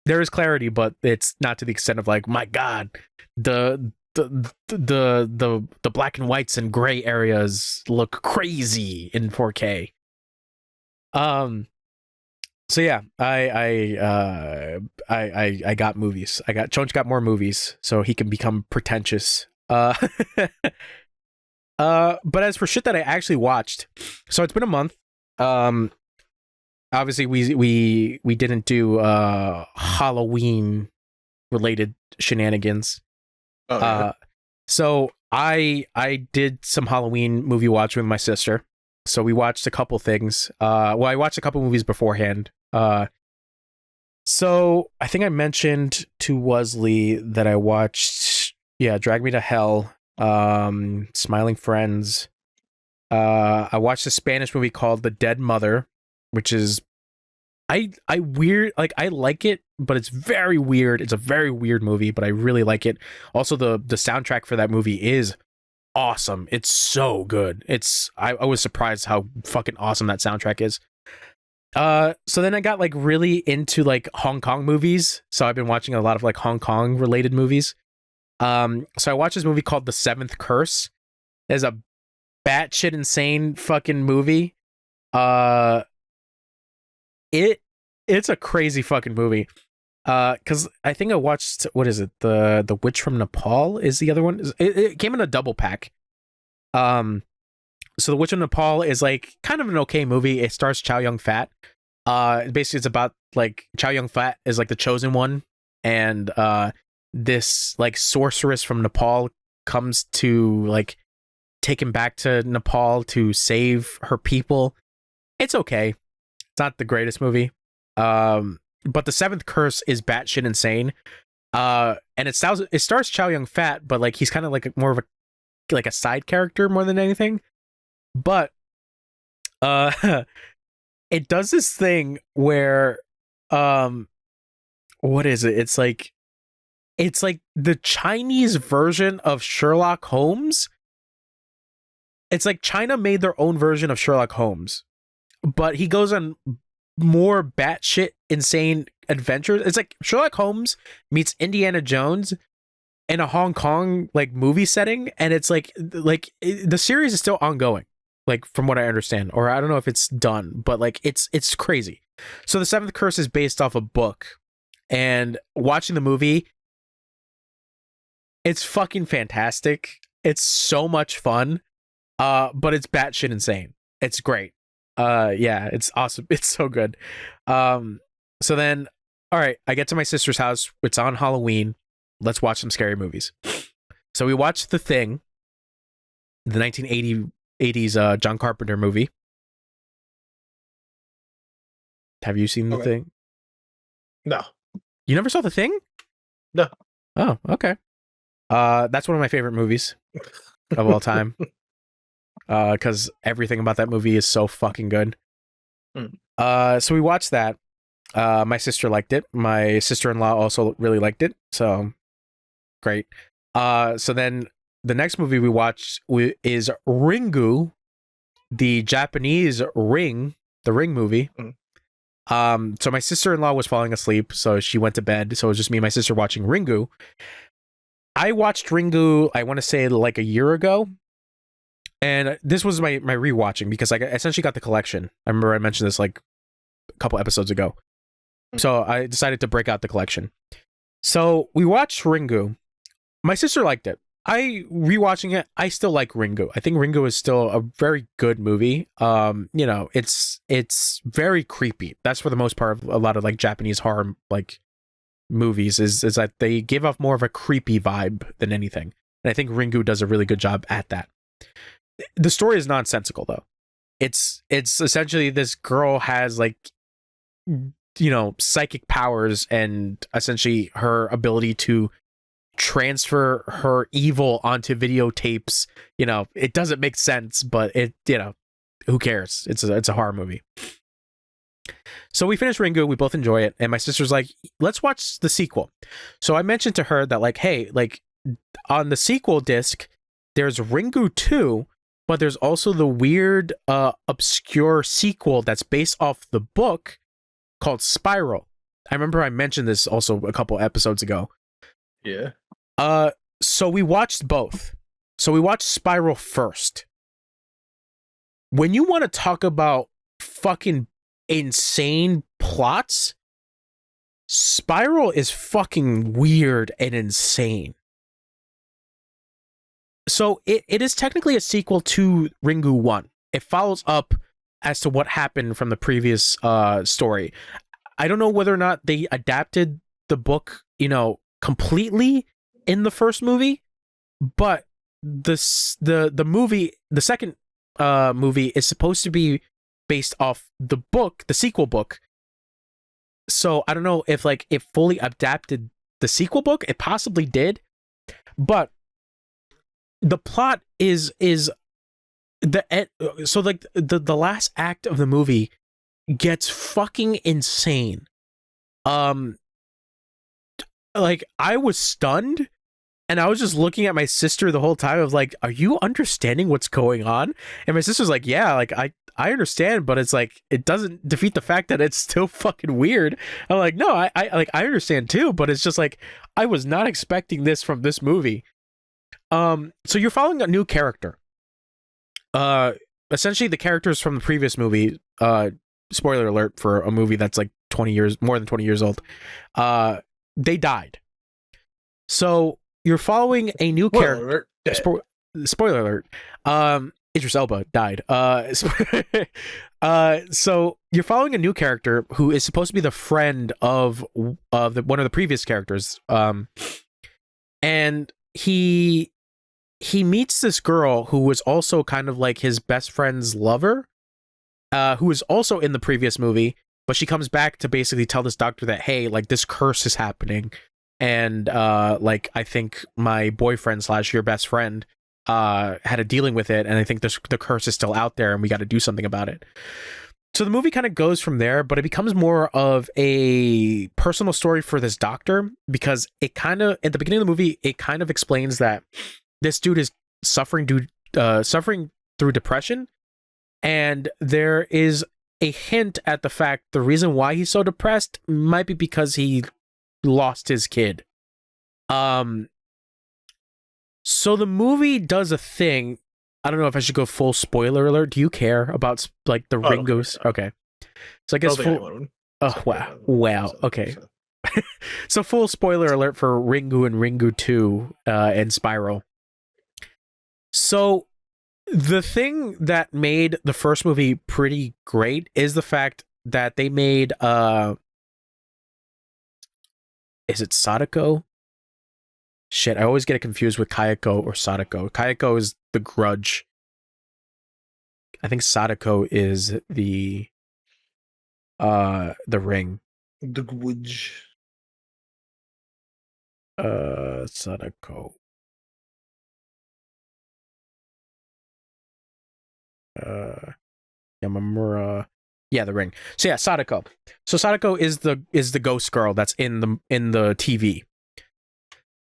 there is clarity, but it's not to the extent of like, my God, the black and whites and gray areas look crazy in 4K. So yeah, I got movies. Chonch got more movies, so he can become pretentious. But as for shit that I actually watched, so it's been a month. obviously we didn't do Halloween related shenanigans. Oh, yeah. So I did some Halloween movie watching with my sister. So we watched a couple things. Well, I watched a couple movies beforehand. So I think I mentioned to Wesley that I watched, Drag Me to Hell, Smiling Friends. I watched a Spanish movie called The Dead Mother, which is I weird like I like it, but it's very weird. It's a very weird movie, but I really like it. Also, the soundtrack for that movie is awesome. It's so good. I was surprised how fucking awesome that soundtrack is. So then I got like really into like Hong Kong movies. So I've been watching a lot of like Hong Kong related movies. So I watched this movie called The Seventh Curse. There's a batshit insane fucking movie. It's a crazy fucking movie. Because I think I watched, what is it? The Witch from Nepal is the other one. It came in a double pack. So The Witch of Nepal is like kind of an okay movie. It stars Chow Yun Fat. Basically it's about like Chow Yun Fat is like the chosen one, and this like sorceress from Nepal comes to like take him back to Nepal to save her people. It's okay. It's not the greatest movie. But The Seventh Curse is batshit insane. And it stars Chow Yun Fat, but like he's kind of like more of a side character more than anything. But it does this thing where what is it? It's like the Chinese version of Sherlock Holmes. It's like China made their own version of Sherlock Holmes, but he goes on more batshit insane adventures. It's like Sherlock Holmes meets Indiana Jones in a Hong Kong like movie setting, and it's like the series is still ongoing, like from what I understand, or I don't know if it's done, but like it's crazy. So The Seventh Curse is based off a book, and watching the movie, it's fucking fantastic. It's so much fun. But it's batshit insane. It's great. Yeah, it's awesome. It's so good. So then, all right, I get to my sister's house. It's on Halloween. Let's watch some scary movies. So we watched The Thing, the 1980s John Carpenter movie. Have you seen The Thing? No. You never saw The Thing? No. Oh, okay. That's one of my favorite movies of all time. Because everything about that movie is so fucking good. So we watched that. My sister liked it. My sister-in-law also really liked it. So great. So then the next movie we watched is Ringu, the Japanese Ring, the Ring movie. So my sister-in-law was falling asleep, so she went to bed. So it was just me and my sister watching Ringu. I watched Ringu, I want to say like a year ago. And this was my rewatching because I essentially got the collection. I remember I mentioned this like a couple episodes ago. So I decided to break out the collection. So we watched Ringu. My sister liked it. Rewatching it, I still like Ringu. I think Ringu is still a very good movie. It's very creepy. That's for the most part of a lot of like Japanese horror like movies is that they give off more of a creepy vibe than anything. And I think Ringu does a really good job at that. The story is nonsensical though. It's essentially this girl has like, psychic powers, and essentially her ability to transfer her evil onto videotapes. It doesn't make sense, but who cares? It's a horror movie. So we finished Ringu, we both enjoy it, and my sister's like, let's watch the sequel. So I mentioned to her that like, hey, like on the sequel disc, there's Ringu 2, but there's also the weird, obscure sequel that's based off the book called Spiral. I remember I mentioned this also a couple episodes ago. Yeah. So we watched both. So we watched Spiral first. When you want to talk about fucking insane plots, Spiral is fucking weird and insane. So it is technically a sequel to Ringu 1. It follows up as to what happened from the previous story. I don't know whether or not they adapted the book, completely in the first movie, but the movie, the second movie is supposed to be based off the book, the sequel book. So I don't know if like it fully adapted the sequel book. It possibly did, but the plot is so like the last act of the movie gets fucking insane. Like I was stunned, and I was just looking at my sister the whole time. I was like, "Are you understanding what's going on?" And my sister's like, "Yeah, like I understand, but it's like it doesn't defeat the fact that it's still fucking weird." I'm like, "No, I understand too, but it's just like I was not expecting this from this movie." So you're following a new character. Essentially the characters from the previous movie, spoiler alert for a movie that's like more than 20 years old, they died. So you're following a new character. Spoiler alert. Idris Elba died. So you're following a new character who is supposed to be the friend of one of the previous characters. And he meets this girl who was also kind of like his best friend's lover, who was also in the previous movie, but she comes back to basically tell this doctor that, hey, like this curse is happening, and like I think my boyfriend / your best friend had a dealing with it, and I think the curse is still out there, and we got to do something about it. So the movie kind of goes from there, but it becomes more of a personal story for this doctor, because it kind of, at the beginning of the movie, it kind of explains that this dude is suffering through depression, and there is a hint at the fact the reason why he's so depressed might be because he lost his kid. So the movie does a thing. I don't know if I should go full spoiler alert. Do you care about like the Ringo's? Okay, so I guess full. Oh wow. Okay. So full spoiler alert for Ringu and Ringu 2 and Spiral. So the thing that made the first movie pretty great is the fact that they made is it Sadako? Shit, I always get it confused with Kayako or Sadako. Kayako is the Grudge. I think Sadako is the Ring. The Grudge. Sadako. Yamamura. Yeah, the Ring. So yeah, Sadako. So Sadako is the ghost girl that's in the TV.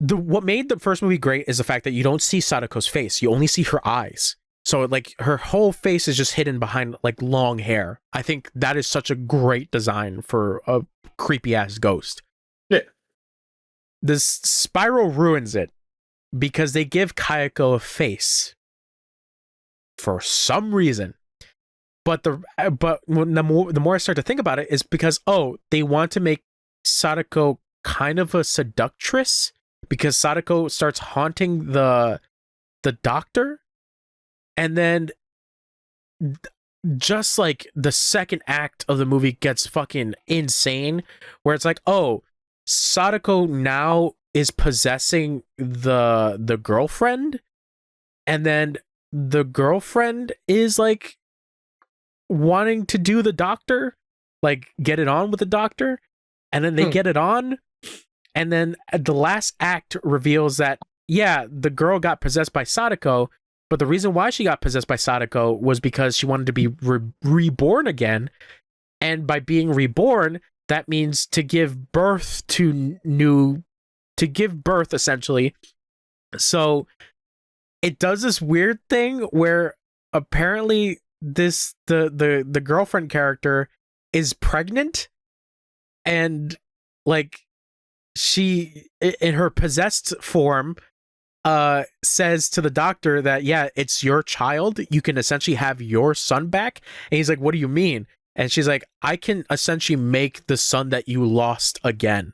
What made the first movie great is the fact that you don't see Sadako's face. You only see her eyes. So like her whole face is just hidden behind like long hair. I think that is such a great design for a creepy ass ghost. Yeah. This Spiral ruins it because they give Kayako a face for some reason. But the more I start to think about it is because they want to make Sadako kind of a seductress, because Sadako starts haunting the doctor, and then just like the second act of the movie gets fucking insane, where it's like, Sadako now is possessing the girlfriend, and then the girlfriend is like wanting to do the doctor, like get it on with the doctor, and then they get it on, and then the last act reveals that the girl got possessed by Sadako, but the reason why she got possessed by Sadako was because she wanted to be reborn again, and by being reborn, that means to give birth essentially. So it does this weird thing where apparently the girlfriend character is pregnant, and like she in her possessed form says to the doctor that it's your child, you can essentially have your son back. And he's like, what do you mean? And she's like, I can essentially make the son that you lost again.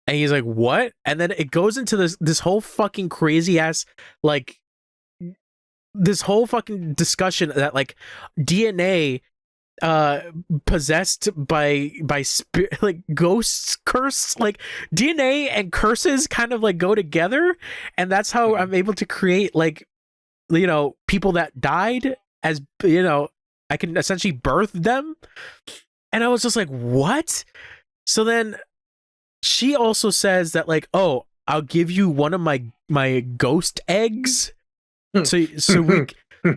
And he's like, what? And then it goes into this whole fucking crazy ass like this whole fucking discussion that like DNA possessed by like ghosts, curse, like DNA and curses kind of like go together, and that's how I'm able to create like, you know, people that died, as you know, I can essentially birth them. And I was just like, what? So then she also says that like, oh, I'll give you one of my ghost eggs, so we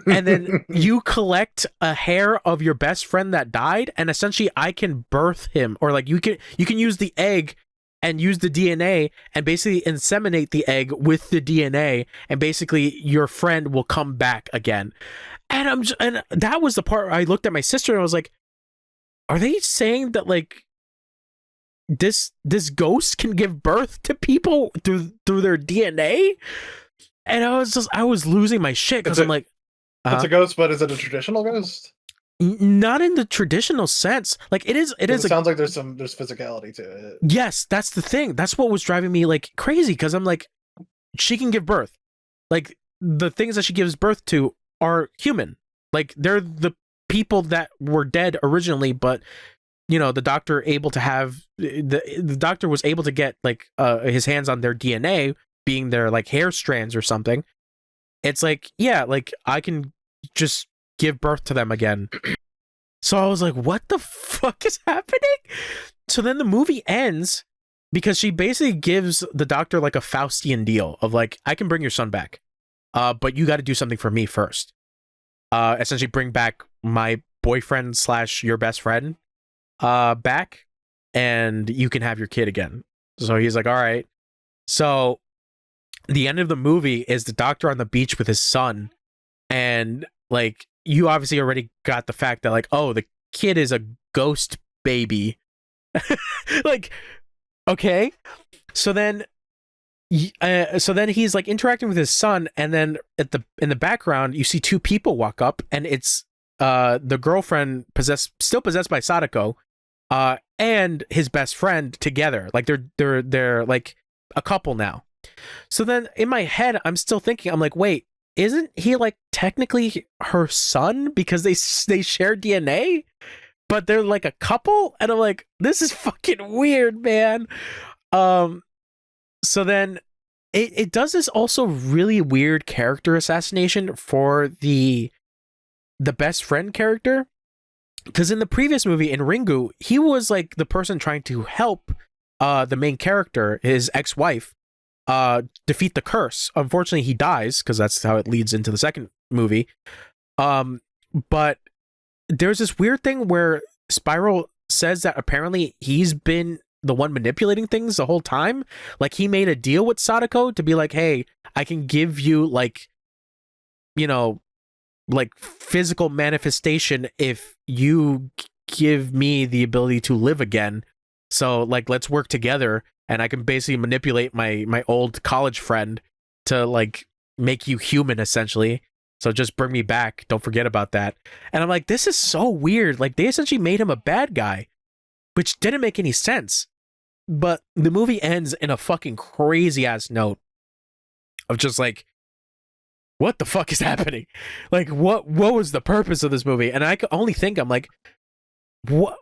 and then you collect a hair of your best friend that died, and essentially I can birth him, or like you can use the egg and use the DNA and basically inseminate the egg with the DNA, and basically your friend will come back again. And and that was the part where I looked at my sister and I was like, are they saying that like this ghost can give birth to people through their DNA? And I was losing my shit because I'm like, it's a ghost, but is it a traditional ghost? Not in the traditional sense. Like it is. It sounds like there's physicality to it. Yes, that's the thing. That's what was driving me like crazy, because I'm like, she can give birth. Like the things that she gives birth to are human. Like they're the people that were dead originally, but you know, the doctor was able to get like his hands on their DNA, being their like hair strands or something. It's like, yeah, like I can just give birth to them again. So I was like, what the fuck is happening? So then the movie ends because she basically gives the doctor like a Faustian deal of like, I can bring your son back, but you got to do something for me first. Essentially bring back my boyfriend / your best friend back, and you can have your kid again. So he's like, all right. So the end of the movie is the doctor on the beach with his son, and like you obviously already got the fact that like, oh, the kid is a ghost baby. Like, okay. So then he's like interacting with his son, and then in the background you see two people walk up, and it's the girlfriend still possessed by Sadako, and his best friend together. Like they're like a couple now. So then in my head I'm still thinking, I'm like, wait, isn't he like technically her son because they share DNA, but they're like a couple? And I'm like, this is fucking weird, man. So then it does this also really weird character assassination for the best friend character, because in the previous movie in Ringu, he was like the person trying to help the main character, his ex-wife, defeat the curse. Unfortunately, he dies because that's how it leads into the second movie. But there's this weird thing where Spiral says that apparently he's been the one manipulating things the whole time. Like he made a deal with Sadako to be like, hey, I can give you like, you know, like physical manifestation if you give me the ability to live again. So like, let's work together, and I can basically manipulate my old college friend to like make you human essentially. So just bring me back. Don't forget about that. And I'm like, this is so weird. Like they essentially made him a bad guy, which didn't make any sense. But the movie ends in a fucking crazy ass note of just like, what the fuck is happening? Like, what was the purpose of this movie? And I could only think, I'm like, what?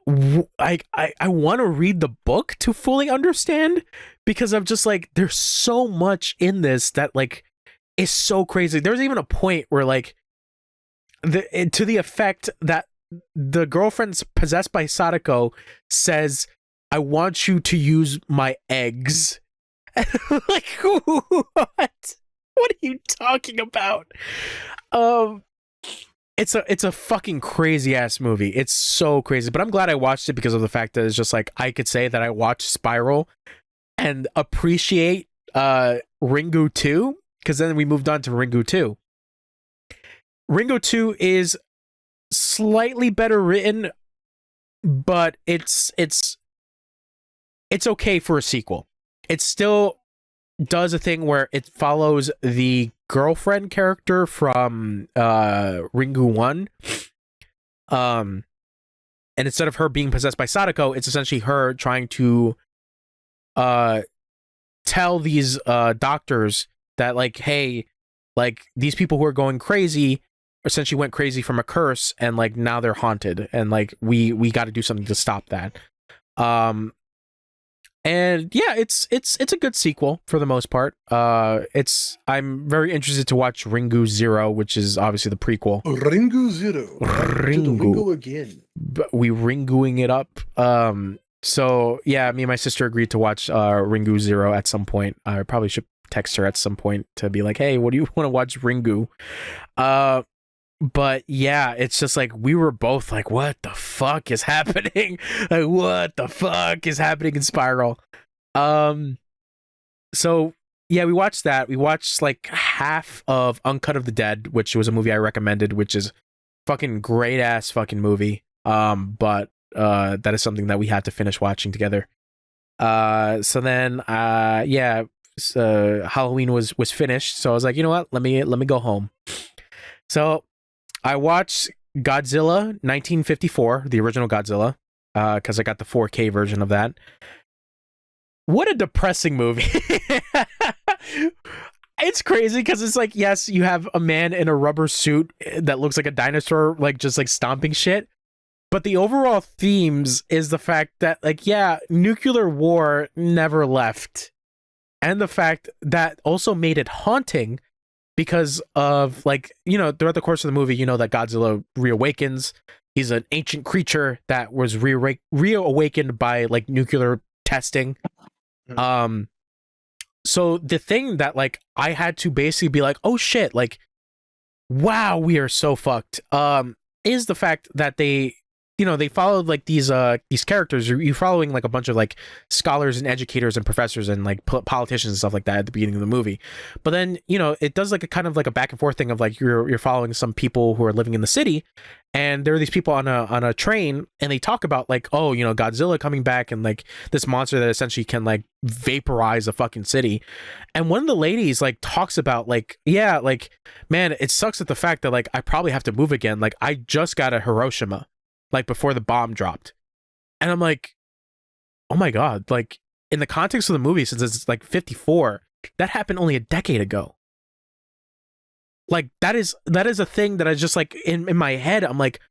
I want to read the book to fully understand, because I'm just like, there's so much in this that like is so crazy. There's even a point where like to the effect that the girlfriend's possessed by Sadako says, I want you to use my eggs. Like, what? What are you talking about? It's a fucking crazy ass movie. It's so crazy, but I'm glad I watched it because of the fact that it's just like I could say that I watched Spiral and appreciate Ringu 2, because then we moved on to Ringu 2. Ringu 2 is slightly better written, but it's okay for a sequel. It still does a thing where it follows the girlfriend character from Ringu 1. And instead of her being possessed by Sadako, it's essentially her trying to tell these doctors that like, hey, Like these people who are going crazy essentially went crazy from a curse, and like now they're haunted, and like we got to do something to stop that. And yeah, it's a good sequel for the most part. I'm very interested to watch Ringu Zero, which is obviously the prequel. Ringu Zero. Ringu again. But we Ringuing it up. So yeah, me and my sister agreed to watch Ringu Zero at some point. I probably should text her at some point to be like, hey, what do you want to watch Ringu? But yeah, it's just like we were both like, what the fuck is happening? Like, what the fuck is happening in Spiral? So yeah, we watched that. We watched like half of Uncut of the Dead, which was a movie I recommended, which is fucking great ass fucking movie. But that is something that we had to finish watching together. So then yeah, Halloween was finished, so I was like, you know what? Let me go home. So I watched Godzilla 1954, the original Godzilla, because I got the 4K version of that. What a depressing movie. It's crazy because it's like, yes, you have a man in a rubber suit that looks like a dinosaur, like just like stomping shit. But the overall themes is the fact that, like, yeah, nuclear war never left. And the fact that also made it haunting because of, like, you know, throughout the course of the movie, you know that Godzilla reawakens. He's an ancient creature that was reawakened by, like, nuclear testing. So the thing that, like, I had to basically be like, oh shit, like, wow, we are so fucked, is the fact that they, you know, they followed like these characters. You're following like a bunch of like scholars and educators and professors and like politicians and stuff like that at the beginning of the movie. But then, you know, it does like a kind of like a back and forth thing of like you're following some people who are living in the city, and there are these people on a train, and they talk about like, oh, you know, Godzilla coming back and like this monster that essentially can like vaporize a fucking city. And one of the ladies like talks about like, yeah, like, man, it sucks at the fact that like I probably have to move again. Like I just got to Hiroshima, like before the bomb dropped. And I'm like, oh my God, like in the context of the movie, since it's like 54, that happened only a decade ago. Like that is a thing that I just like in my head, I'm like,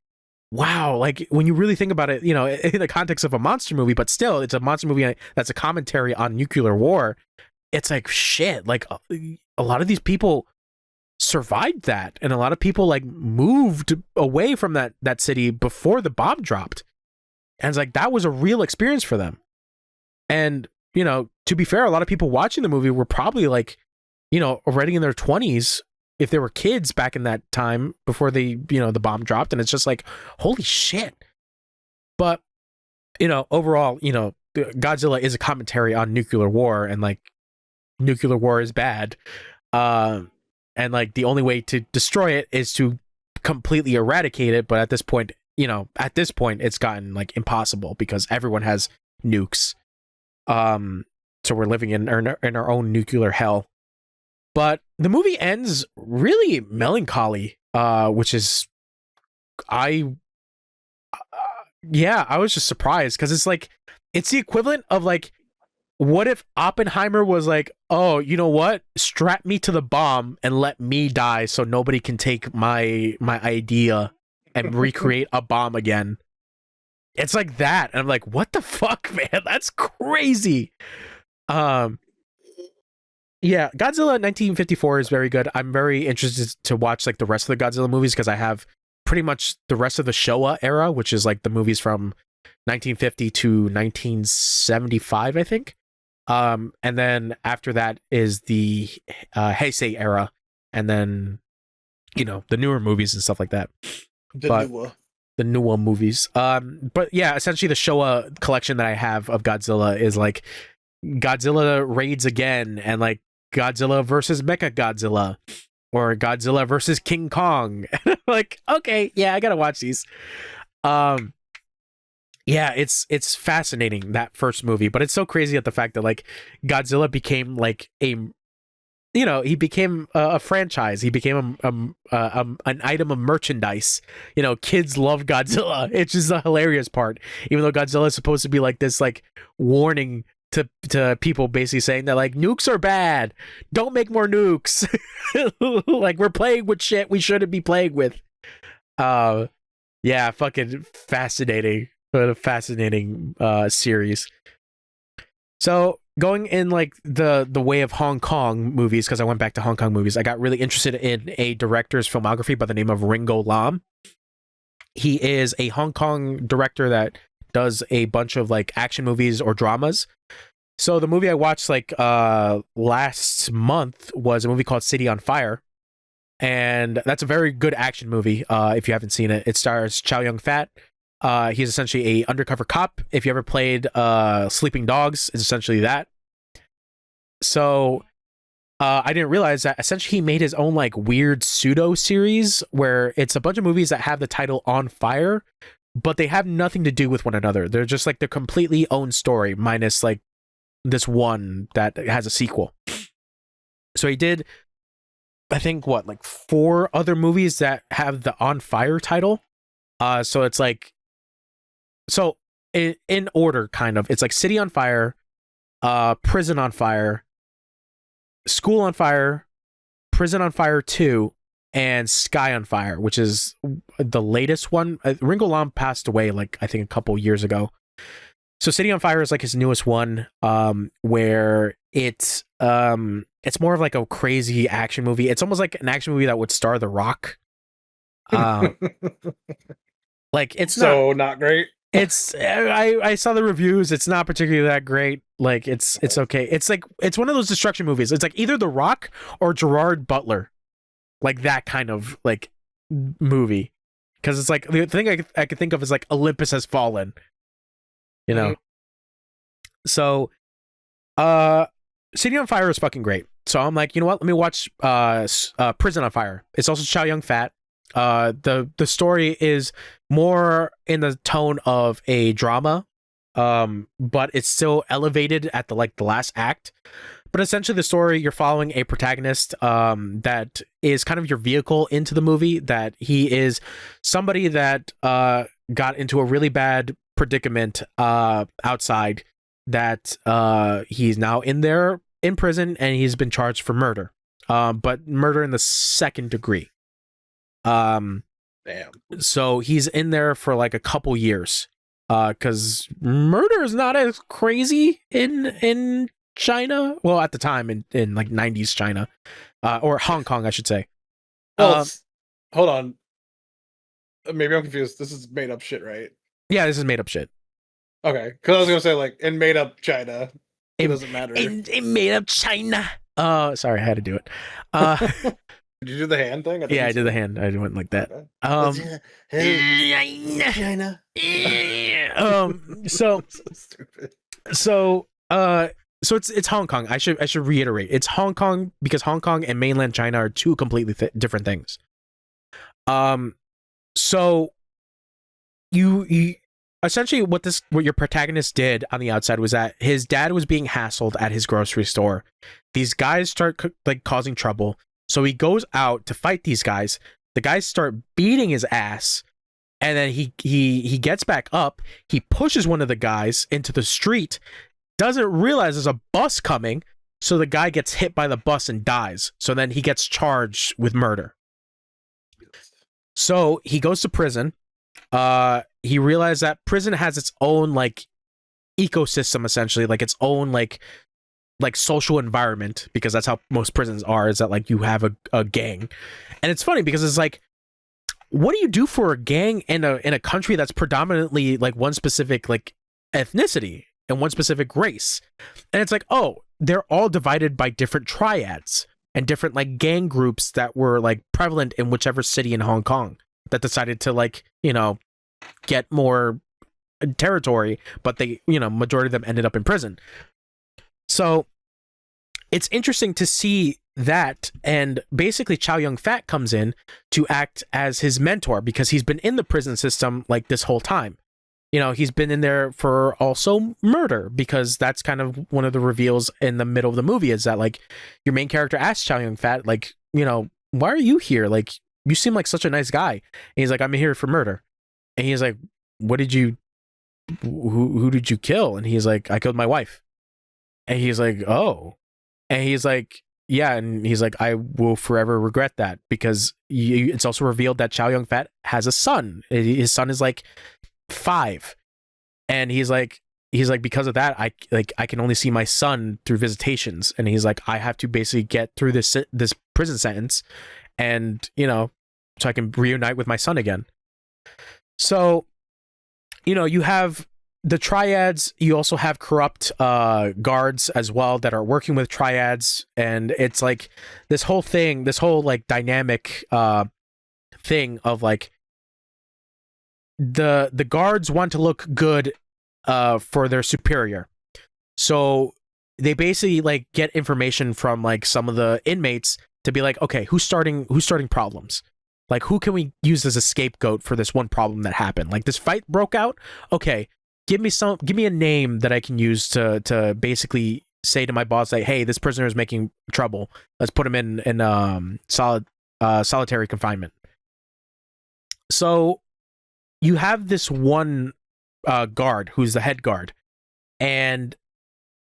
wow, like when you really think about it, you know, in the context of a monster movie, but still it's a monster movie that's a commentary on nuclear war. It's like, shit, like a lot of these people survived that, and a lot of people like moved away from that city before the bomb dropped, and it's like that was a real experience for them. And you know, to be fair, a lot of people watching the movie were probably like, you know, already in their 20s if they were kids back in that time before the bomb dropped. And it's just like, holy shit. But you know, overall, you know, Godzilla is a commentary on nuclear war, and like nuclear war is bad. And like the only way to destroy it is to completely eradicate it. But at this point, you know, it's gotten like impossible because everyone has nukes. So we're living in our own nuclear hell. But the movie ends really melancholy, which is, I was just surprised because it's like, it's the equivalent of like, what if Oppenheimer was like, oh, you know what? Strap me to the bomb and let me die so nobody can take my idea and recreate a bomb again. It's like that. And I'm like, what the fuck, man? That's crazy. Yeah, Godzilla 1954 is very good. I'm very interested to watch like the rest of the Godzilla movies because I have pretty much the rest of the Showa era, which is like the movies from 1950 to 1975, I think. And then after that is the Heisei era, and then, you know, the newer movies and stuff like that. The newer movies. But yeah, essentially the Showa collection that I have of Godzilla is like Godzilla raids again, and like Godzilla versus Mecha Godzilla, or Godzilla versus King Kong. Like, okay, yeah, I gotta watch these. Yeah, it's fascinating, that first movie, but it's so crazy at the fact that like Godzilla became like he became a franchise. He became an item of merchandise. You know, kids love Godzilla. It's just a hilarious part. Even though Godzilla is supposed to be like this like warning to people basically saying that like nukes are bad, don't make more nukes. Like we're playing with shit we shouldn't be playing with. Yeah, fucking fascinating. What a fascinating series. So going in like the way of Hong Kong movies, because I went back to Hong Kong movies, I got really interested in a director's filmography by the name of Ringo Lam. He is a Hong Kong director that does a bunch of like action movies or dramas. So the movie I watched like last month was a movie called City on Fire. And that's a very good action movie if you haven't seen it. It stars Chow Yun-fat. He's essentially a undercover cop. If you ever played Sleeping Dogs, it's essentially that. So I didn't realize that essentially he made his own like weird pseudo series where it's a bunch of movies that have the title On Fire, but they have nothing to do with one another. They're just like their completely own story, minus like this one that has a sequel. So he did, I think, what, like 4 other movies that have the On Fire title. So it's like, so in order, kind of, it's like City on Fire, Prison on Fire, School on Fire, Prison on Fire 2, and Sky on Fire, which is the latest one. Ringo Lam passed away like I think a couple years ago. So City on Fire is like his newest one, where it's more of like a crazy action movie. It's almost like an action movie that would star The Rock. Like it's so not great. It's I saw the reviews. It's not particularly that great. Like it's okay. It's like it's one of those destruction movies. It's like either The Rock or Gerard Butler, like that kind of like movie. Because it's like the thing I could think of is like Olympus Has Fallen, you know. So, City on Fire is fucking great. So I'm like, you know what? Let me watch Prison on Fire. It's also Chow Yun-fat. The story is more in the tone of a drama, but it's still elevated at the last act. But essentially, the story, you're following a protagonist that is kind of your vehicle into the movie. That he is somebody that got into a really bad predicament outside. That he's now in prison, and he's been charged for murder, but murder in the 2nd degree. Damn. So he's in there for like a couple years, because murder is not as crazy in China. Well, at the time in like 90s China, or Hong Kong, I should say. Well, hold on. Maybe I'm confused. This is made up shit, right? Yeah, this is made up shit. Okay, because I was gonna say like in made up China, it doesn't matter. In made up China. Sorry, I had to do it. Did you do the hand thing? Yeah, I did the hand. I went like that. China. So stupid. So it's Hong Kong. I should reiterate. It's Hong Kong because Hong Kong and mainland China are two completely different things. So you essentially what your protagonist did on the outside was that his dad was being hassled at his grocery store. These guys start like causing trouble. So he goes out to fight these guys. The guys start beating his ass. And then he gets back up. He pushes one of the guys into the street. Doesn't realize there's a bus coming. So the guy gets hit by the bus and dies. So then he gets charged with murder. So he goes to prison. He realized that prison has its own like ecosystem, essentially, like its own like social environment, because that's how most prisons are, is that like you have a gang. And it's funny because it's like, what do you do for a gang in a country that's predominantly like one specific like ethnicity and one specific race? And it's like, oh, they're all divided by different triads and different like gang groups that were like prevalent in whichever city in Hong Kong that decided to like, you know, get more territory, but they, you know, majority of them ended up in prison. So it's interesting to see that, and basically Chow Yun-fat comes in to act as his mentor because he's been in the prison system like this whole time. You know, he's been in there for also murder, because that's kind of one of the reveals in the middle of the movie, is that like your main character asks Chow Yun-fat, like, you know, why are you here? Like, you seem like such a nice guy. And he's like, I'm here for murder. And he's like, who did you kill? And he's like, I killed my wife. And he's like, oh. And he's like, yeah. And he's like, I will forever regret that, because it's also revealed that Chow Yun-fat has a son. His son is like 5. And he's like, because of that, I can only see my son through visitations. And he's like, I have to basically get through this prison sentence, and so I can reunite with my son again. So, you have the triads. You also have corrupt guards as well that are working with triads, and it's like this whole like dynamic thing of like the guards want to look good for their superior. So they basically like get information from like some of the inmates to be like, okay, who's starting problems? Like, who can we use as a scapegoat for this one problem that happened? Like, this fight broke out. Okay, give me a name that I can use to basically say to my boss, like, hey, this prisoner is making trouble. Let's put him in solitary confinement. So you have this one guard who's the head guard, and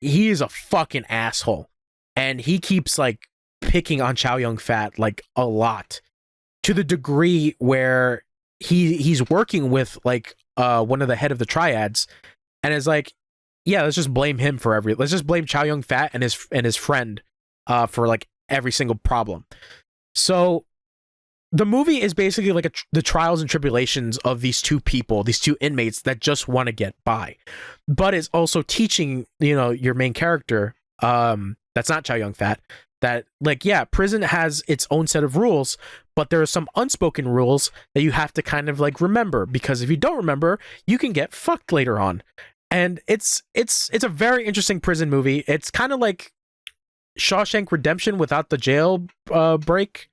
he is a fucking asshole, and he keeps like picking on Chow Yun-fat like a lot, to the degree where he's working with like one of the head of the triads, and is like, yeah, let's just blame Chow Yun-fat and his friend for like every single problem. So the movie is basically like the trials and tribulations of these two inmates that just want to get by, but it's also teaching your main character, that's not Chow Yun-fat, that like, yeah, prison has its own set of rules, but there are some unspoken rules that you have to kind of like remember, because if you don't remember, you can get fucked later on. And it's a very interesting prison movie. It's kind of like Shawshank Redemption without the jail break.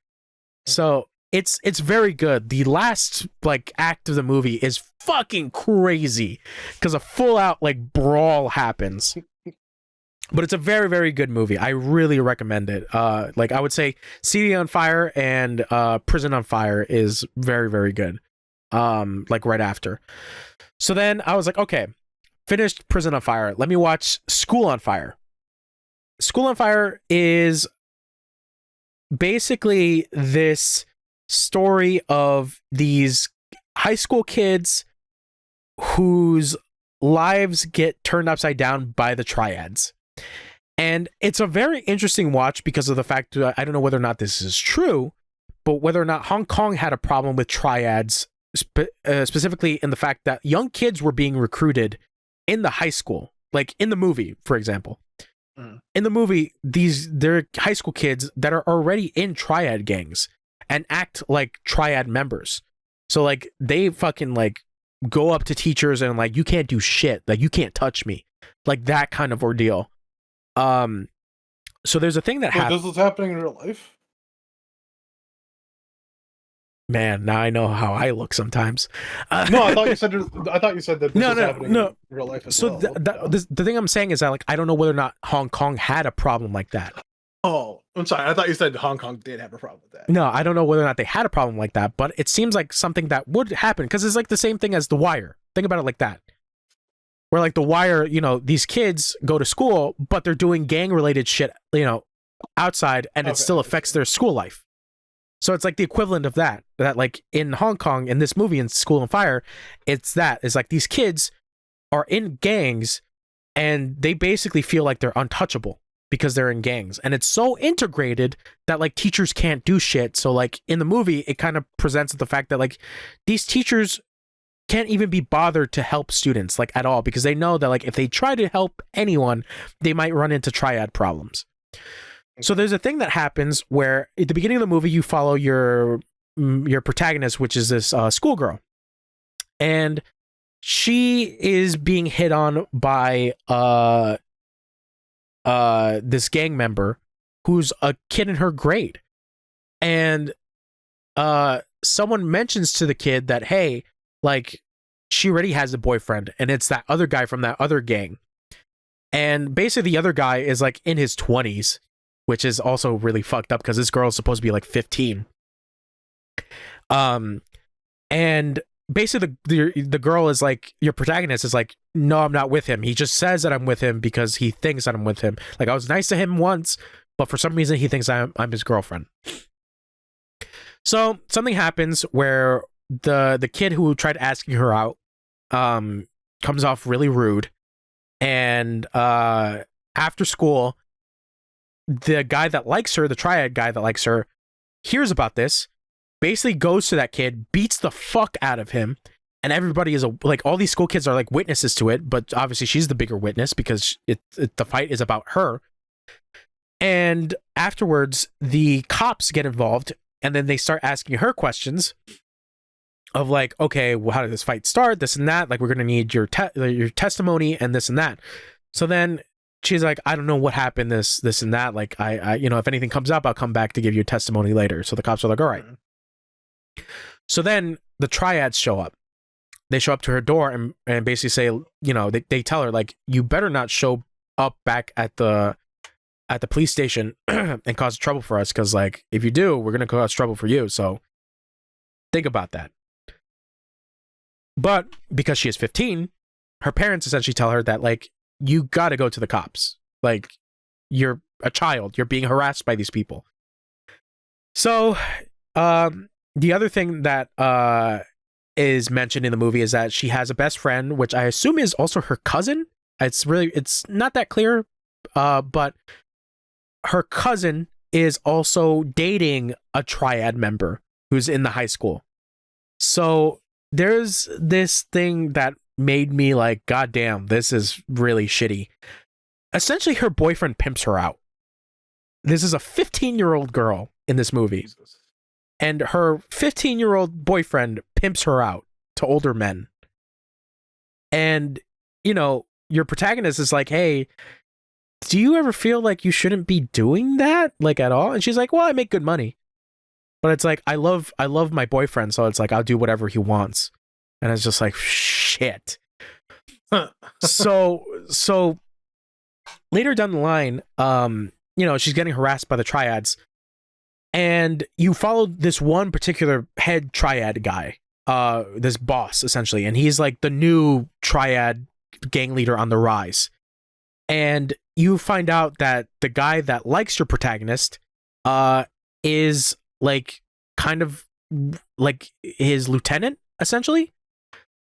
So it's very good. The last like act of the movie is fucking crazy, because a full out like brawl happens. But it's a very, very good movie. I really recommend it. Like I would say City on Fire and Prison on Fire is very, very good. Like right after. So then I was like, okay, finished Prison on Fire. Let me watch School on Fire. School on Fire is basically this story of these high school kids whose lives get turned upside down by the triads. And it's a very interesting watch because of the fact that I don't know whether or not this is true, but whether or not Hong Kong had a problem with triads, specifically in the fact that young kids were being recruited in the high school, like in the movie, for example. In the movie, they're high school kids that are already in triad gangs and act like triad members. So like they fucking like go up to teachers and like, you can't do shit, like you can't touch me, like that kind of ordeal. So there's a thing that happens. This is happening in real life? Man, now I know how I look sometimes. No, I thought you said that this was happening in real life as well. The thing I'm saying is that like, I don't know whether or not Hong Kong had a problem like that. Oh, I'm sorry. I thought you said Hong Kong did have a problem with that. No, I don't know whether or not they had a problem like that, but it seems like something that would happen, because it's like the same thing as The Wire. Think about it like that. Where like The Wire, these kids go to school, but they're doing gang-related shit, outside, and it still affects their school life. So it's like the equivalent of that like in Hong Kong, in this movie, in School on Fire, it's like these kids are in gangs, and they basically feel like they're untouchable because they're in gangs. And it's so integrated that like teachers can't do shit. So like in the movie, it kind of presents the fact that like these teachers can't even be bothered to help students like at all, because they know that like if they try to help anyone, they might run into triad problems. So there's a thing that happens where at the beginning of the movie, you follow your protagonist, which is this schoolgirl, and she is being hit on by this gang member who's a kid in her grade, and someone mentions to the kid that, hey, like she already has a boyfriend, and it's that other guy from that other gang. And basically the other guy is like in his 20s, which is also really fucked up because this girl is supposed to be like 15. And basically the girl is like, your protagonist is like, no, I'm not with him. He just says that I'm with him because he thinks that I'm with him. Like, I was nice to him once, but for some reason he thinks I'm his girlfriend. So something happens where the kid who tried asking her out comes off really rude, and after school, the guy that likes her, the triad guy that likes her, hears about this, basically goes to that kid, beats the fuck out of him, and everybody is like, all these school kids are like witnesses to it, but obviously she's the bigger witness because the fight is about her. And afterwards, the cops get involved, and then they start asking her questions of like, okay, well, how did this fight start? This and that. Like, we're gonna need your testimony and this and that. So then she's like, I don't know what happened. This and that. Like, I if anything comes up, I'll come back to give you testimony later. So the cops are like, all right. So then the triads show up. They show up to her door and basically say, they tell her like, you better not show up back at the police station and cause trouble for us, because like, if you do, we're gonna cause trouble for you. So think about that. But because she is 15, her parents essentially tell her that like, you got to go to the cops. Like, you're a child. You're being harassed by these people. So the other thing that is mentioned in the movie is that she has a best friend, which I assume is also her cousin. It's not that clear, but her cousin is also dating a triad member who's in the high school. So there's this thing that made me like, God damn, this is really shitty. Essentially, her boyfriend pimps her out. This is a 15-year-old girl in this movie. Jesus. And her 15-year-old boyfriend pimps her out to older men. And, your protagonist is like, hey, do you ever feel like you shouldn't be doing that, like, at all? And she's like, well, I make good money. But it's like, I love my boyfriend, so it's like, I'll do whatever he wants. And it's just like, shit. So later down the line, she's getting harassed by the triads. And you follow this one particular head triad guy, this boss, essentially. And he's like the new triad gang leader on the rise. And you find out that the guy that likes your protagonist is like kind of like his lieutenant, essentially.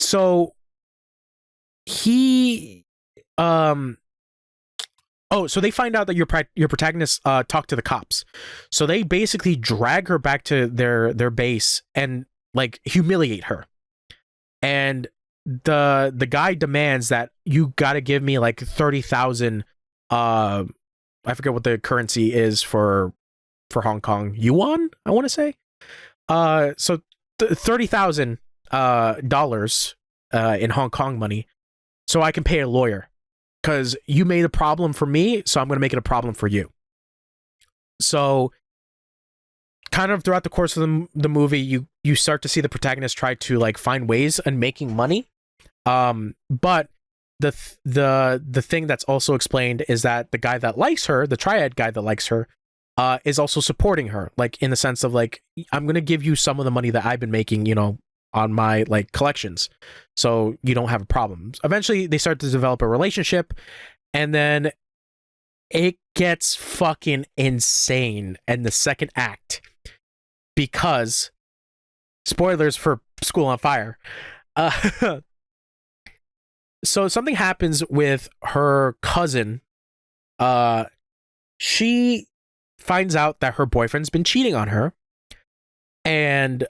So he so they find out that your protagonist talked to the cops. So they basically drag her back to their base and like humiliate her. And the guy demands that you got to give me like 30,000 I forget what the currency is for Hong Kong, yuan, I want to say. So $30,000 dollars in Hong Kong money, so I can pay a lawyer, because you made a problem for me, so I'm going to make it a problem for you. So kind of throughout the course of the movie, you start to see the protagonist try to like find ways and making money. But the thing that's also explained is that the guy that likes her, the triad guy that likes her, is also supporting her, like in the sense of like, I'm going to give you some of the money that I've been making, on my like collections, so you don't have a problem. Eventually they start to develop a relationship, and then it gets fucking insane in the second act, because spoilers for School on Fire. So something happens with her cousin. She finds out that her boyfriend's been cheating on her. And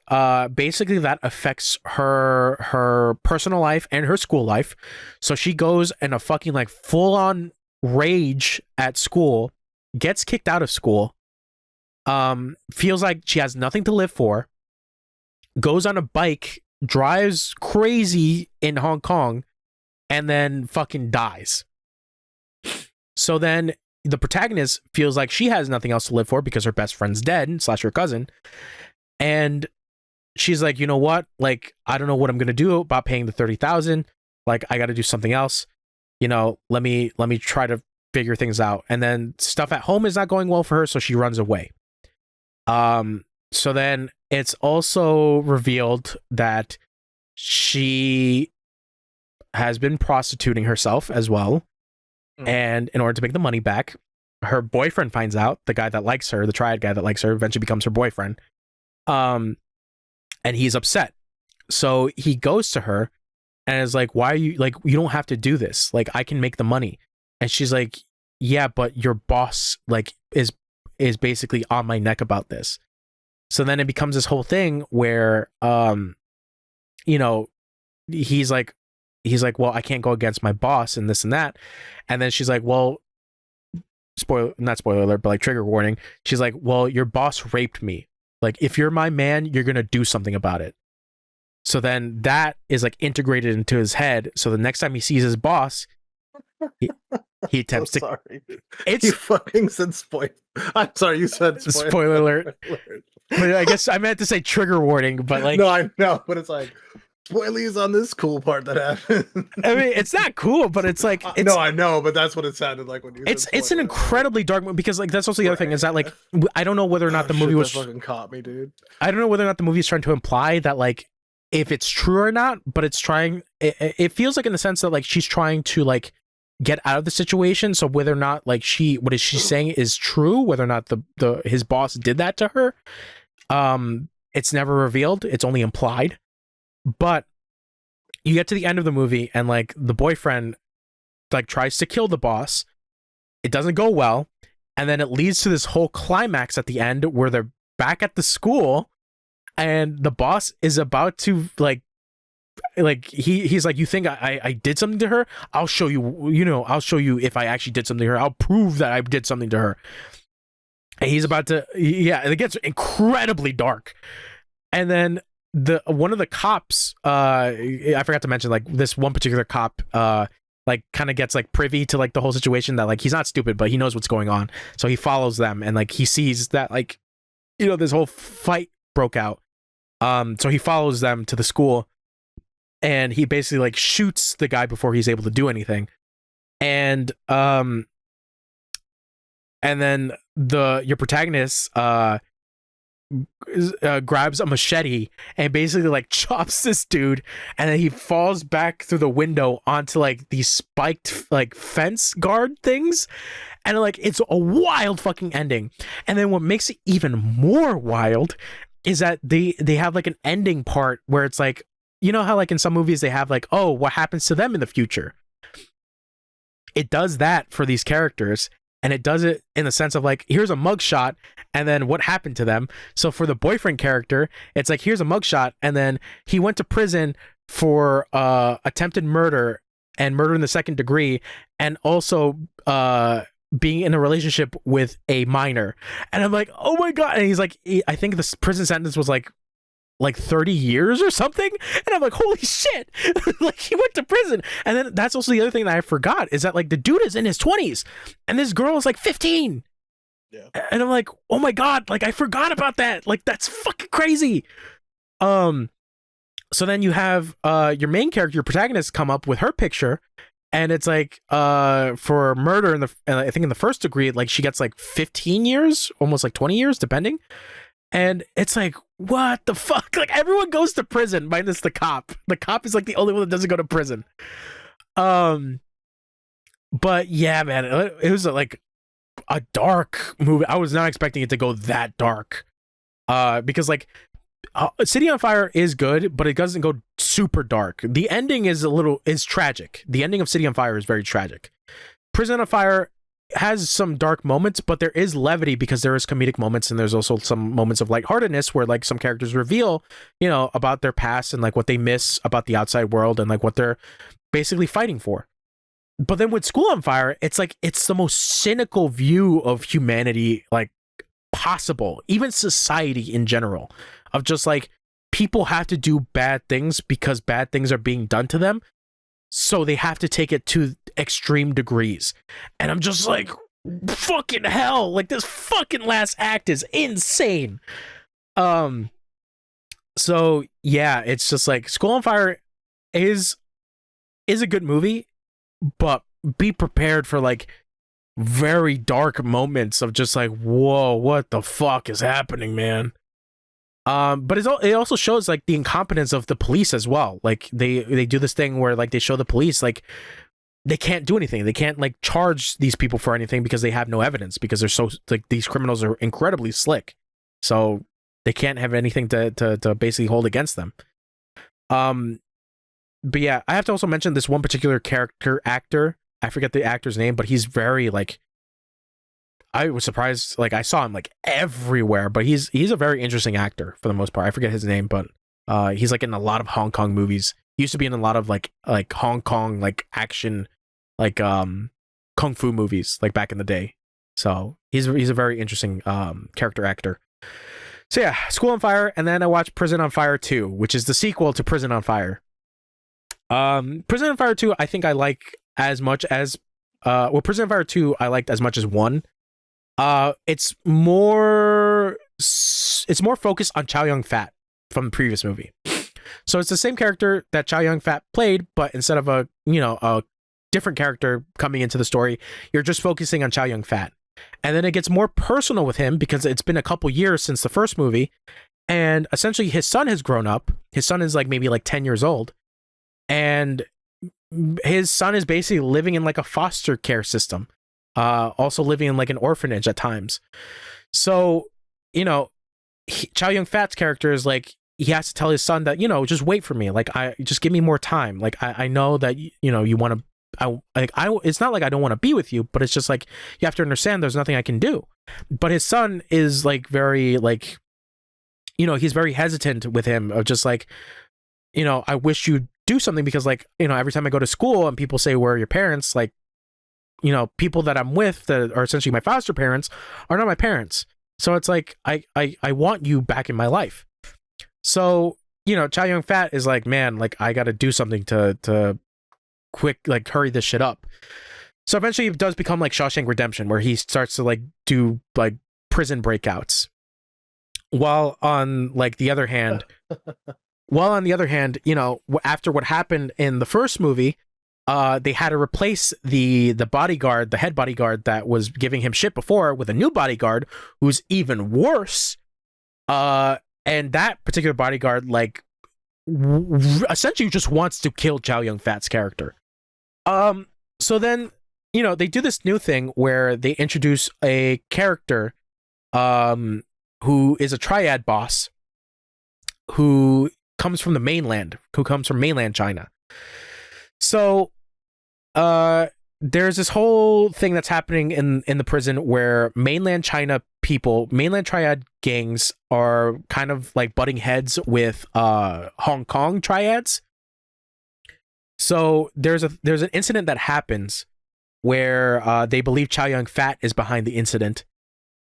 basically that affects her personal life and her school life. So she goes in a fucking like full-on rage at school, gets kicked out of school, feels like she has nothing to live for, goes on a bike, drives crazy in Hong Kong, and then fucking dies. So then the protagonist feels like she has nothing else to live for because her best friend's dead, / her cousin. And she's like, you know what? Like, I don't know what I'm gonna do about paying the 30,000. Like, I got to do something else. Let me try to figure things out. And then stuff at home is not going well for her, so she runs away. So then it's also revealed that she has been prostituting herself as well. And in order to make the money back, her boyfriend finds out, the guy that likes her, the triad guy that likes her, eventually becomes her boyfriend. And he's upset. So he goes to her and is like, why are you, like, you don't have to do this. Like, I can make the money. And she's like, yeah, but your boss, like, is basically on my neck about this. So then it becomes this whole thing where, you know, he's like, well, I can't go against my boss and this and that. And then she's like, well, not spoiler alert, but like trigger warning. She's like, well, your boss raped me. Like, if you're my man, you're going to do something about it. So then that is like integrated into his head. So the next time he sees his boss, he attempts to. Sorry. It's You fucking said spoiler. I'm sorry, you said spoiler alert. But I guess I meant to say trigger warning, but like, no, I know, but it's like spoilies on this cool part that happened. I mean, it's not cool, but it's like, it's, no, I know, but that's what it sounded like when you. It's said an spoiler. incredibly dark movie, because like that's also the other thing is that like I don't know whether or not the movie Shit, was. that fucking caught me, dude. I don't know whether or not the movie is trying to imply that like if it's true or not, but it's trying. It feels like in the sense that like she's trying to like get out of the situation. So whether or not like what is she saying is true, whether or not the his boss did that to her, it's never revealed. It's only implied. But you get to the end of the movie and like the boyfriend like tries to kill the boss. It doesn't go well, and then it leads to this whole climax at the end where they're back at the school and the boss is about to like he's like, you think I did something to her? I'll show you, you know, I'll show you if I actually did something to her. I'll prove that I did something to her. And he's about to, yeah, it gets incredibly dark. And then one of the cops, I forgot to mention, like this one particular cop, like kind of gets like privy to like the whole situation, that like he's not stupid, but he knows what's going on. So he follows them and like he sees that like, you know, this whole fight broke out. So he follows them to the school and he basically like shoots the guy before he's able to do anything. And then your protagonist grabs a machete and basically like chops this dude, and then he falls back through the window onto like these spiked like fence guard things, and like it's a wild fucking ending. And then what makes it even more wild is that they have like an ending part where it's like, you know how like in some movies they have like, oh, what happens to them in the future? It does that for these characters. And it does it in the sense of like, here's a mugshot, and then what happened to them. So for the boyfriend character, it's like, here's a mugshot, and then he went to prison for attempted murder and murder in the second degree, and also being in a relationship with a minor. And I'm like, oh my god! And he's like, I think the prison sentence was like 30 years or something, and I'm like, holy shit. Like, he went to prison. And then that's also the other thing that I forgot, is that like the dude is in his 20s and this girl is like 15. Yeah. And I'm like, oh my god, like I forgot about that. Like, that's fucking crazy. So then you have your main character, your protagonist, come up with her picture, and it's like for murder I think in the first degree, like she gets like 15 years, almost like 20 years depending. And it's like, what the fuck? Like, everyone goes to prison minus the cop. The cop is like the only one that doesn't go to prison. But yeah, man, it was like a dark movie. I was not expecting it to go that dark. Because like City on Fire is good, but it doesn't go super dark. The ending is tragic. The ending of City on Fire is very tragic. Prison on Fire has some dark moments, but there is levity because there is comedic moments, and there's also some moments of lightheartedness where like some characters reveal, you know, about their past and like what they miss about the outside world and like what they're basically fighting for. But then with School on Fire, it's like it's the most cynical view of humanity like possible, even society in general, of just like people have to do bad things because bad things are being done to them. So they have to take it to extreme degrees. And I'm just like, fucking hell, like this fucking last act is insane. So yeah, it's just like School on Fire is a good movie, but be prepared for like very dark moments of just like, whoa, what the fuck is happening, man? But it also shows like the incompetence of the police as well. Like they do this thing where like they show the police like they can't do anything. They can't like charge these people for anything because they have no evidence, because they're so like these criminals are incredibly slick. So they can't have anything to basically hold against them. But yeah, I have to also mention this one particular character actor. I forget the actor's name, but he's very like, I was surprised. Like I saw him like everywhere, but he's a very interesting actor for the most part. I forget his name, but he's like in a lot of Hong Kong movies. He used to be in a lot of like Hong Kong like action, like kung fu movies like back in the day. So he's a very interesting character actor. So yeah, School on Fire, and then I watched Prison on Fire 2, which is the sequel to Prison on Fire. Prison on Fire 2 I think I like as much as Prison on Fire 2 I liked as much as 1. It's more focused on Chow Yun-fat from the previous movie. So it's the same character that Chow Yun-fat played, but instead of a different character coming into the story, you're just focusing on Chow Yun-fat. And then it gets more personal with him because it's been a couple years since the first movie, and essentially his son has grown up. His son is like maybe like 10 years old, and his son is basically living in like a foster care system, also living in like an orphanage at times. So, Chow Yun-fat's character is like, he has to tell his son that, just wait for me. Like, just give me more time. Like, I know that, you want to, it's not like I don't want to be with you, but it's just like, you have to understand there's nothing I can do. But his son is like very like, he's very hesitant with him of just like, I wish you'd do something, because like, every time I go to school and people say, where are your parents? Like, people that I'm with that are essentially my foster parents are not my parents. So it's like, I want you back in my life. So, Chow Yun-fat is like, man, like I got to do something to quick, like hurry this shit up. So eventually it does become like Shawshank Redemption, where he starts to like do like prison breakouts. While on the other hand, after what happened in the first movie, they had to replace the bodyguard, the head bodyguard that was giving him shit before, with a new bodyguard who's even worse. And that particular bodyguard, like, essentially just wants to kill Chow Yun-fat's character. So then, they do this new thing where they introduce a character, who is a triad boss, who comes from mainland China. So, there's this whole thing that's happening in the prison where mainland China people, mainland triad gangs are kind of like butting heads with Hong Kong triads. So there's an incident that happens where they believe Chow Yun-fat is behind the incident.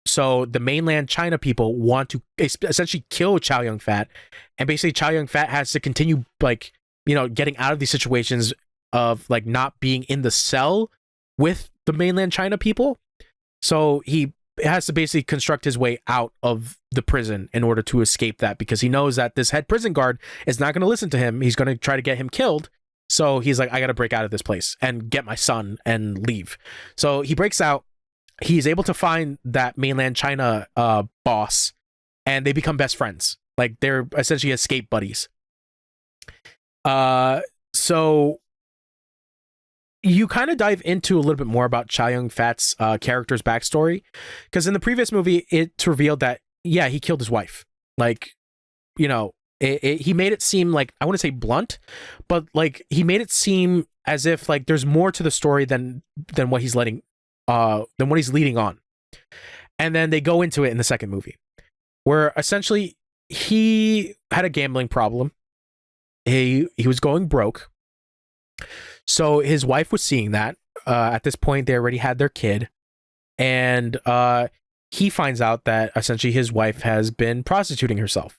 So the mainland China people want to essentially kill Chow Yun-fat, and basically Chow Yun-fat has to continue like, getting out of these situations of like not being in the cell with the mainland China people. So he has to basically construct his way out of the prison in order to escape that, because he knows that this head prison guard is not going to listen to him. He's going to try to get him killed. So he's like, I got to break out of this place and get my son and leave. So he breaks out. He's able to find that mainland China boss, and they become best friends. Like, they're essentially escape buddies. So you kind of dive into a little bit more about Chow Yun-fat's character's backstory, because in the previous movie, it's revealed that, yeah, he killed his wife. Like, he made it seem like, I want to say blunt, but like he made it seem as if like there's more to the story than what he's leading on. And then they go into it in the second movie, where essentially he had a gambling problem. He was going broke. So his wife was seeing that. At this point, they already had their kid, and he finds out that essentially his wife has been prostituting herself.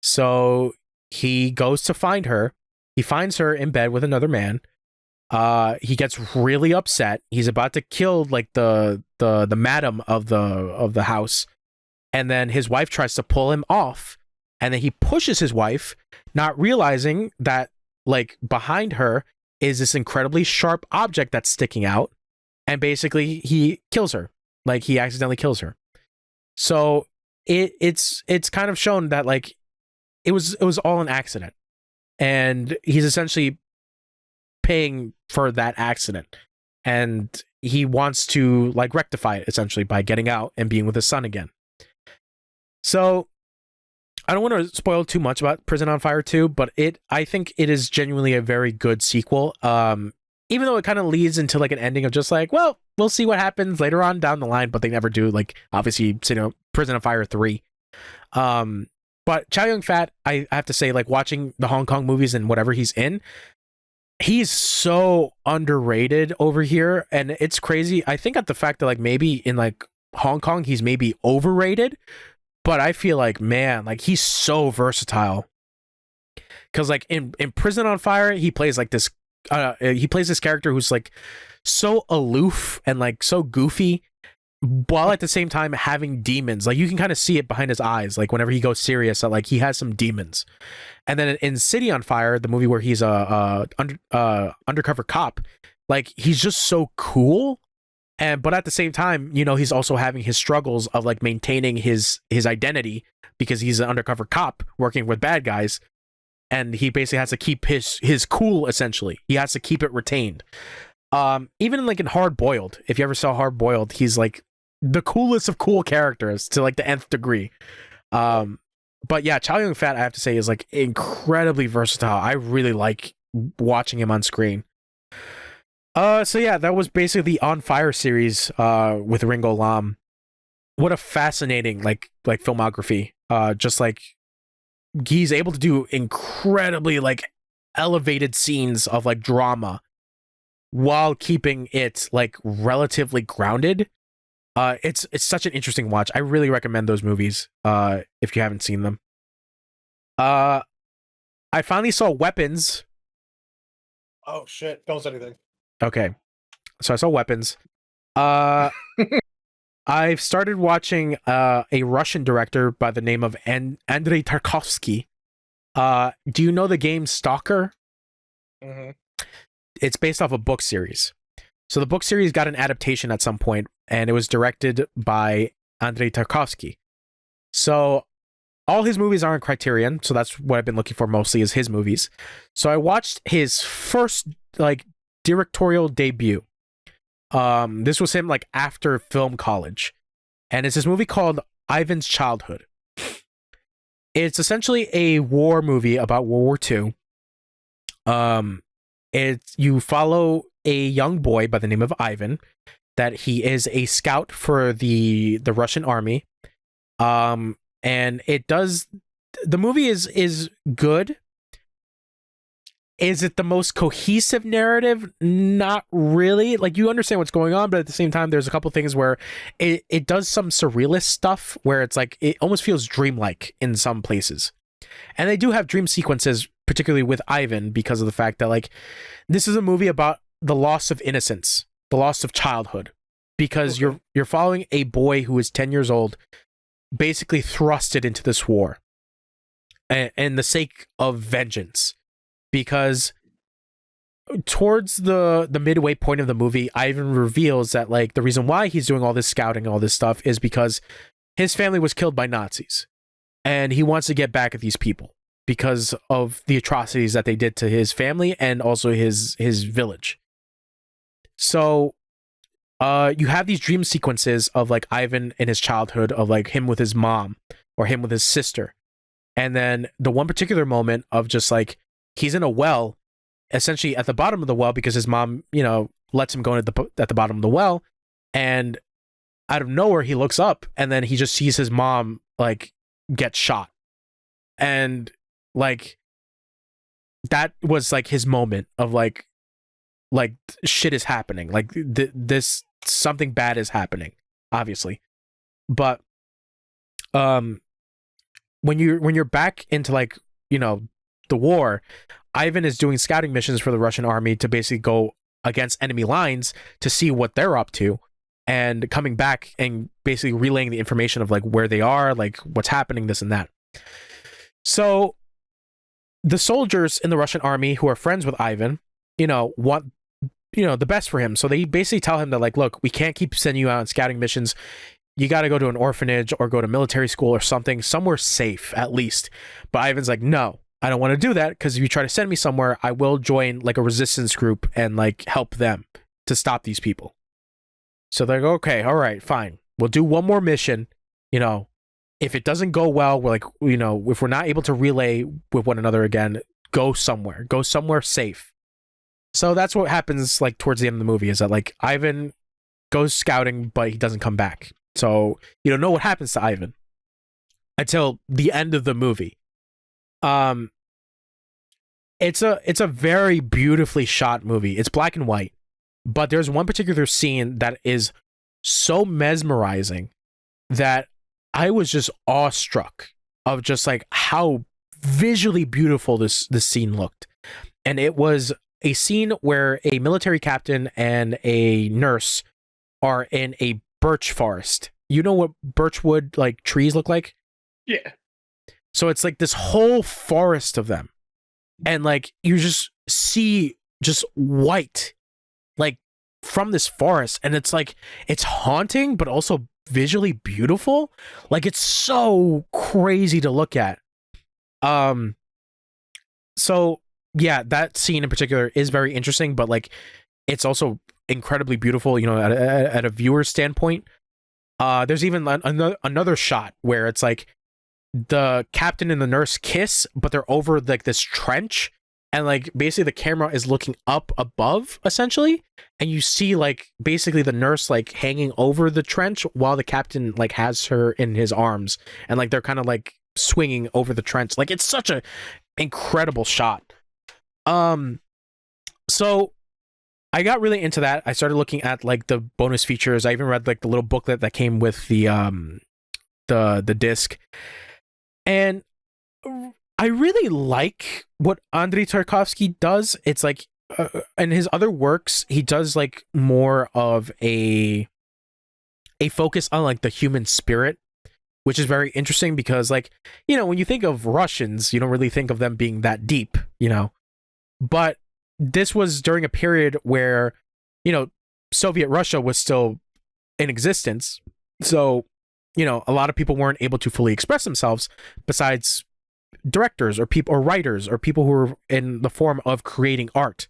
So he goes to find her. He finds her in bed with another man. He gets really upset. He's about to kill like the madam of the house, and then his wife tries to pull him off, and then he pushes his wife, not realizing that like behind her is this incredibly sharp object that's sticking out, and basically he kills her. Like, he accidentally kills her. So it's kind of shown that like it was all an accident, and he's essentially paying for that accident, and he wants to like rectify it essentially by getting out and being with his son again. So I don't want to spoil too much about Prison on Fire 2, but I think it is genuinely a very good sequel. Even though it kind of leads into like an ending of just like, well, we'll see what happens later on down the line, but they never do. Like obviously, Prison on Fire 3. But Chow Yun-fat, I have to say, like watching the Hong Kong movies and whatever he's in, he's so underrated over here, and it's crazy. I think at the fact that like maybe in like Hong Kong he's maybe overrated, but I feel like, man, like he's so versatile. Because like in Prison on Fire, he plays like this. He plays this character who's like so aloof and like so goofy, while at the same time having demons. Like you can kind of see it behind his eyes. Like whenever he goes serious, that like he has some demons. And then in City on Fire, the movie where he's a undercover cop, like he's just so cool. But at the same time, he's also having his struggles of like maintaining his identity, because he's an undercover cop working with bad guys, and he basically has to keep his cool. Essentially, he has to keep it retained. Even like in Hard Boiled, if you ever saw Hard Boiled, he's like the coolest of cool characters to like the nth degree. But yeah, Chow Yun-fat, I have to say, is like incredibly versatile. I really like watching him on screen. So yeah, that was basically the On Fire series with Ringo Lam. What a fascinating like filmography. Just like he's able to do incredibly like elevated scenes of like drama while keeping it like relatively grounded. It's such an interesting watch. I really recommend those movies if you haven't seen them. I finally saw Weapons. Oh shit, don't say anything. Okay. So I saw Weapons. I've started watching a Russian director by the name of Andrei Tarkovsky. Do you know the game Stalker? Mm-hmm. It's based off a book series. So the book series got an adaptation at some point, and it was directed by Andrei Tarkovsky. So all his movies are on Criterion, so that's what I've been looking for mostly, is his movies. So I watched his first like directorial debut. This was him like after film college, and it's this movie called Ivan's Childhood. It's essentially a war movie about World War II. You follow a young boy by the name of Ivan, that he is a scout for the Russian army. And the movie is good. Is it the most cohesive narrative? Not really. Like, you understand what's going on, but at the same time, there's a couple things where it does some surrealist stuff where it's like, it almost feels dreamlike in some places. And they do have dream sequences, particularly with Ivan, because of the fact that like this is a movie about the loss of innocence, the loss of childhood, because you're following a boy who is 10 years old, basically thrusted into this war and the sake of vengeance. Because towards the midway point of the movie, Ivan reveals that like the reason why he's doing all this scouting and all this stuff is because his family was killed by Nazis, and he wants to get back at these people because of the atrocities that they did to his family and also his village. So you have these dream sequences of like Ivan in his childhood, of like him with his mom or him with his sister. And then the one particular moment of just like, he's in a well, essentially at the bottom of the well, because his mom, lets him go at the bottom of the well. And out of nowhere, he looks up, and then he just sees his mom like get shot. And like, that was like his moment of like shit is happening. Like this, something bad is happening, obviously. But when you're back into like, the war, Ivan is doing scouting missions for the Russian army to basically go against enemy lines to see what they're up to, and coming back and basically relaying the information of like where they are, like what's happening, this and that. So the soldiers in the Russian army who are friends with Ivan, want the best for him. So they basically tell him that like, look, we can't keep sending you out on scouting missions. you got to go to an orphanage or go to military school or something, somewhere safe at least. But Ivan's like, no, I don't want to do that, because if you try to send me somewhere, I will join like a resistance group and like help them to stop these people. So they're like, okay, all right, fine. We'll do one more mission. You know, if it doesn't go well, we're like, you know, if we're not able to relay with one another again, go somewhere safe. So that's what happens like towards the end of the movie, is that like Ivan goes scouting, but he doesn't come back. So you don't know what happens to Ivan until the end of the movie. It's a very beautifully shot movie. It's black and white, but there's one particular scene that is so mesmerizing that I was just awestruck of just like how visually beautiful this scene looked. And it was a scene where a military captain and a nurse are in a birch forest. You know what birchwood like trees look like? Yeah. So it's like this whole forest of them. And like you just see just white like from this forest, and it's like it's haunting but also visually beautiful. Like it's so crazy to look at. So yeah, that scene in particular is very interesting, but like it's also incredibly beautiful, you know, at a viewer standpoint. There's even another shot where it's like the captain and the nurse kiss, but they're over like this trench, and like basically the camera is looking up above essentially, and you see like basically the nurse like hanging over the trench while the captain like has her in his arms, and like they're kind of like swinging over the trench. Like it's such a incredible shot. So I got really into that. I started looking at like the bonus features. I even read like the little booklet that came with the disc. And I really like what Andrei Tarkovsky does. It's like in his other works, he does like more of a focus on like the human spirit, which is very interesting because like, you know, when you think of Russians, you don't really think of them being that deep, you know. But this was during a period where, you know, Soviet Russia was still in existence. So, you know, a lot of people weren't able to fully express themselves besides directors or people or writers or people who were in the form of creating art,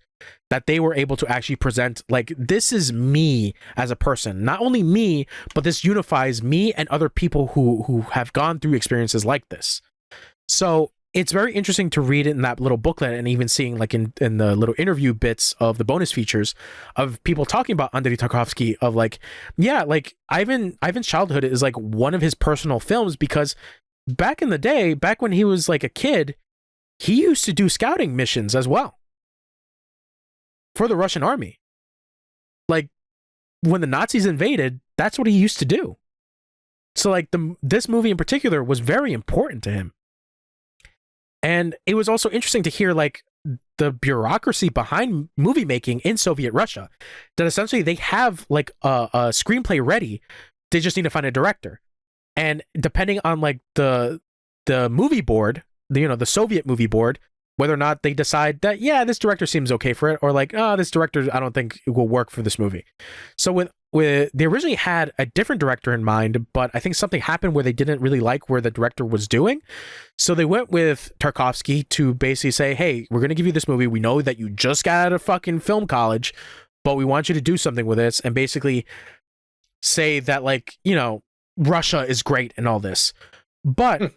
that they were able to actually present like, this is me as a person, not only me, but this unifies me and other people who have gone through experiences like this. So it's very interesting to read it in that little booklet, and even seeing like in the little interview bits of the bonus features of people talking about Andrei Tarkovsky, of like, yeah, like Ivan's childhood is like one of his personal films, because back in the day, back when he was like a kid, he used to do scouting missions as well for the Russian army. Like when the Nazis invaded, that's what he used to do. So like this movie in particular was very important to him. And it was also interesting to hear like the bureaucracy behind movie making in Soviet Russia, that essentially they have like a screenplay ready. They just need to find a director. And depending on like the movie board, the Soviet movie board, whether or not they decide that, yeah, this director seems okay for it, or like, oh, this director, I don't think it will work for this movie. So with they originally had a different director in mind, but I think something happened where they didn't really like where the director was doing. So they went with Tarkovsky to basically say, hey, we're going to give you this movie. We know that you just got out of fucking film college, but we want you to do something with this, and basically say that, like, you know, Russia is great and all this. But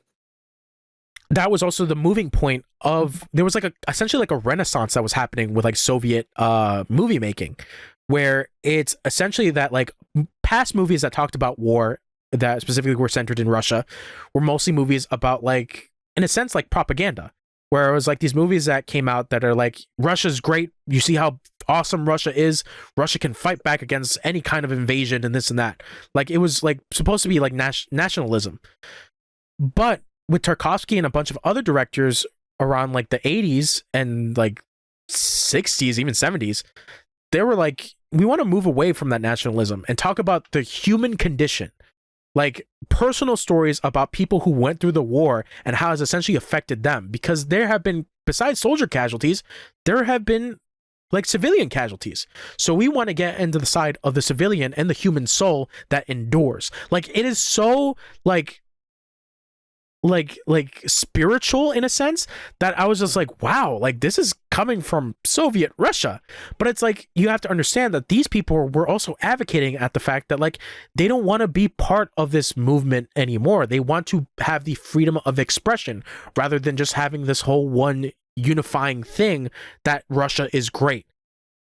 that was also the moving point of, there was like essentially like a renaissance that was happening with like Soviet movie making, where it's essentially that like past movies that talked about war that specifically were centered in Russia were mostly movies about, like, in a sense, like propaganda, where it was like these movies that came out that are like, Russia's great, you see how awesome Russia is, Russia can fight back against any kind of invasion and this and that. Like it was like supposed to be like nationalism. But with Tarkovsky and a bunch of other directors around like the 80s and like 60s, even 70s, they were like, we want to move away from that nationalism and talk about the human condition, like personal stories about people who went through the war and how it's essentially affected them. Because there have been, besides soldier casualties, there have been like civilian casualties. So we want to get into the side of the civilian and the human soul that endures. Like it is so like spiritual in a sense that I was just like, wow, like this is coming from Soviet Russia. But it's like you have to understand that these people were also advocating at the fact that like they don't want to be part of this movement anymore. They want to have the freedom of expression rather than just having this whole one unifying thing that Russia is great.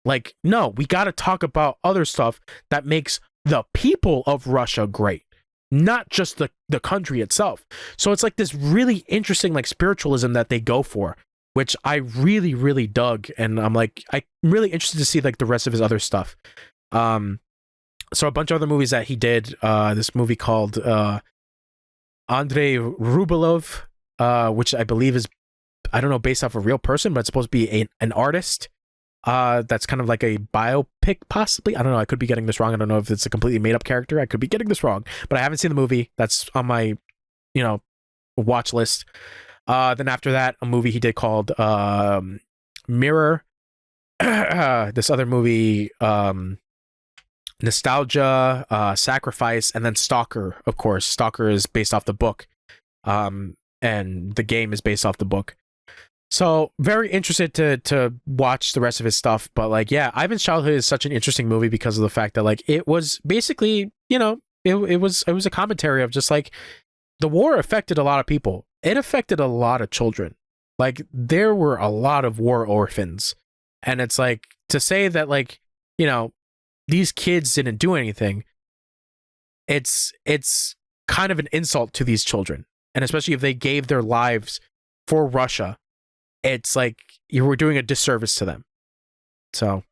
Like, no, we got to talk about other stuff that makes the people of Russia great, not just the country itself. So it's like this really interesting like spiritualism that they go for, which I really, really dug. And I'm really interested to see like the rest of his other stuff. So a bunch of other movies that he did, this movie called Andrei Rublev, which I believe is, I don't know, based off a real person, but it's supposed to be an artist. That's kind of like a biopic, possibly. I don't know. I could be getting this wrong. I don't know if it's a completely made up character. I could be getting this wrong, but I haven't seen the movie. That's on my, watch list. Then after that, a movie he did called Mirror. This other movie, Nostalgia, Sacrifice, and then Stalker. Of course, Stalker is based off the book, and the game is based off the book. So very interested to watch the rest of his stuff. But like, yeah, Ivan's Childhood is such an interesting movie because of the fact that like it was basically, it was a commentary of just like the war affected a lot of people. It affected a lot of children. Like there were a lot of war orphans. And it's like to say that like, these kids didn't do anything. It's kind of an insult to these children. And especially if they gave their lives for Russia, it's like you were doing a disservice to them. So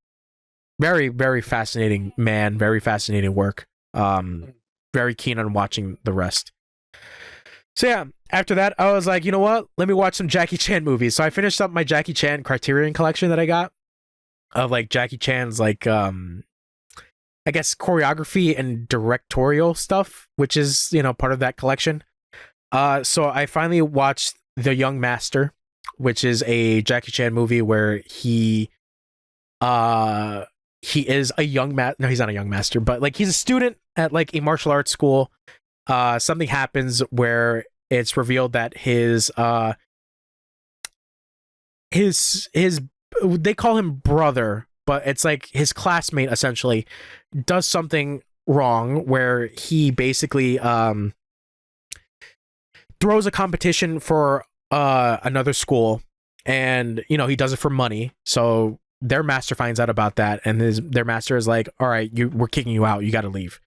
very, very fascinating man, very fascinating work. Very keen on watching the rest. So yeah, after that, I was like, you know what? Let me watch some Jackie Chan movies. So I finished up my Jackie Chan Criterion collection that I got of like Jackie Chan's like, I guess choreography and directorial stuff, which is, part of that collection. So I finally watched The Young Master, which is a Jackie Chan movie where he is a young no, he's not a young master, but like he's a student at like a martial arts school. Something happens where it's revealed that his they call him brother, but it's like his classmate essentially does something wrong where he basically throws a competition for another school, and he does it for money. So their master finds out about that, and their master is like, all right, we're kicking you out, you got to leave.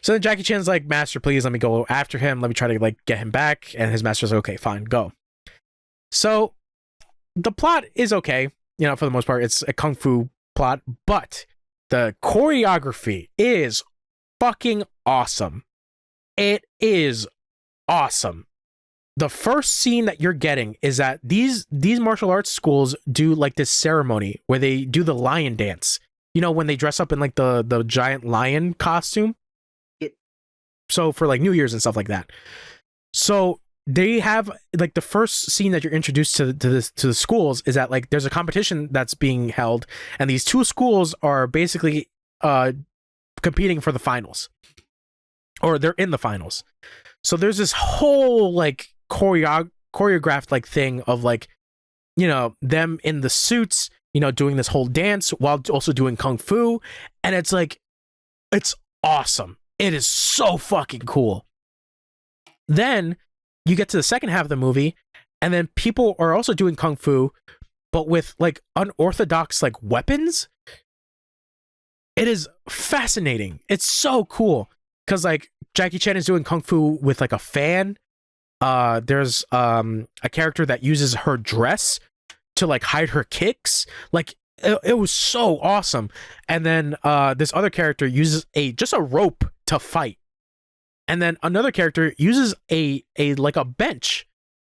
So then Jackie Chan's like, master, please let me go after him, let me try to like get him back. And his master's like, okay, fine, go. So the plot is okay, for the most part. It's a kung fu plot, but the choreography is fucking awesome. It is awesome. The first scene that you're getting is that these martial arts schools do like this ceremony where they do the lion dance. When they dress up in like the giant lion costume. Yep. So for like New Year's and stuff like that. So they have like the first scene that you're introduced to the schools is that like there's a competition that's being held, and these two schools are basically competing for the finals, or they're in the finals. So there's this whole like choreographed like thing of like, them in the suits, doing this whole dance while also doing kung fu. And it's like, it's awesome. It is so fucking cool. Then you get to the second half of the movie, and then people are also doing kung fu, but with like unorthodox like weapons. It is fascinating. It's so cool. Because like Jackie Chan is doing kung fu with like a fan. There's a character that uses her dress to like hide her kicks. Like it was so awesome. And then this other character uses just a rope to fight. And then another character uses a like a bench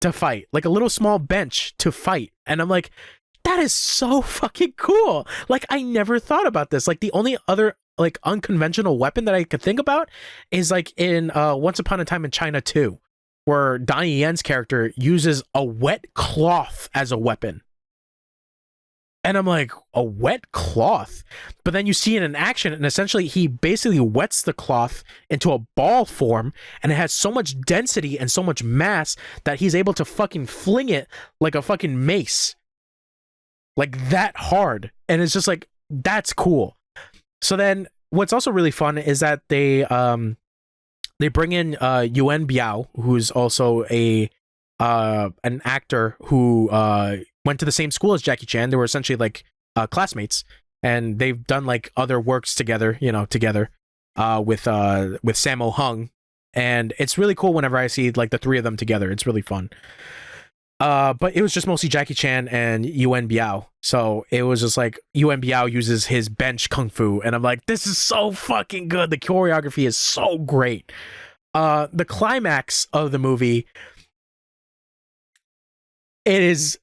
to fight, like a little small bench to fight. And I'm like, that is so fucking cool. Like I never thought about this. Like the only other like unconventional weapon that I could think about is like in Once Upon a Time in China 2, where Donnie Yen's character uses a wet cloth as a weapon. And I'm like, a wet cloth? But then you see it in action, and essentially he basically wets the cloth into a ball form, and it has so much density and so much mass that he's able to fucking fling it like a fucking mace. Like that hard. And it's just like, that's cool. So then what's also really fun is that they bring in Yuen Biao, who's also an actor who went to the same school as Jackie Chan. They were essentially like classmates, and they've done like other works together, together with Sammo Hung, and it's really cool whenever I see like the three of them together. It's really fun. But it was just mostly Jackie Chan and Yuen Biao. So it was just like Yuen Biao uses his bench kung fu, and I'm like, this is so fucking good. The choreography is so great. The climax of the movie, it is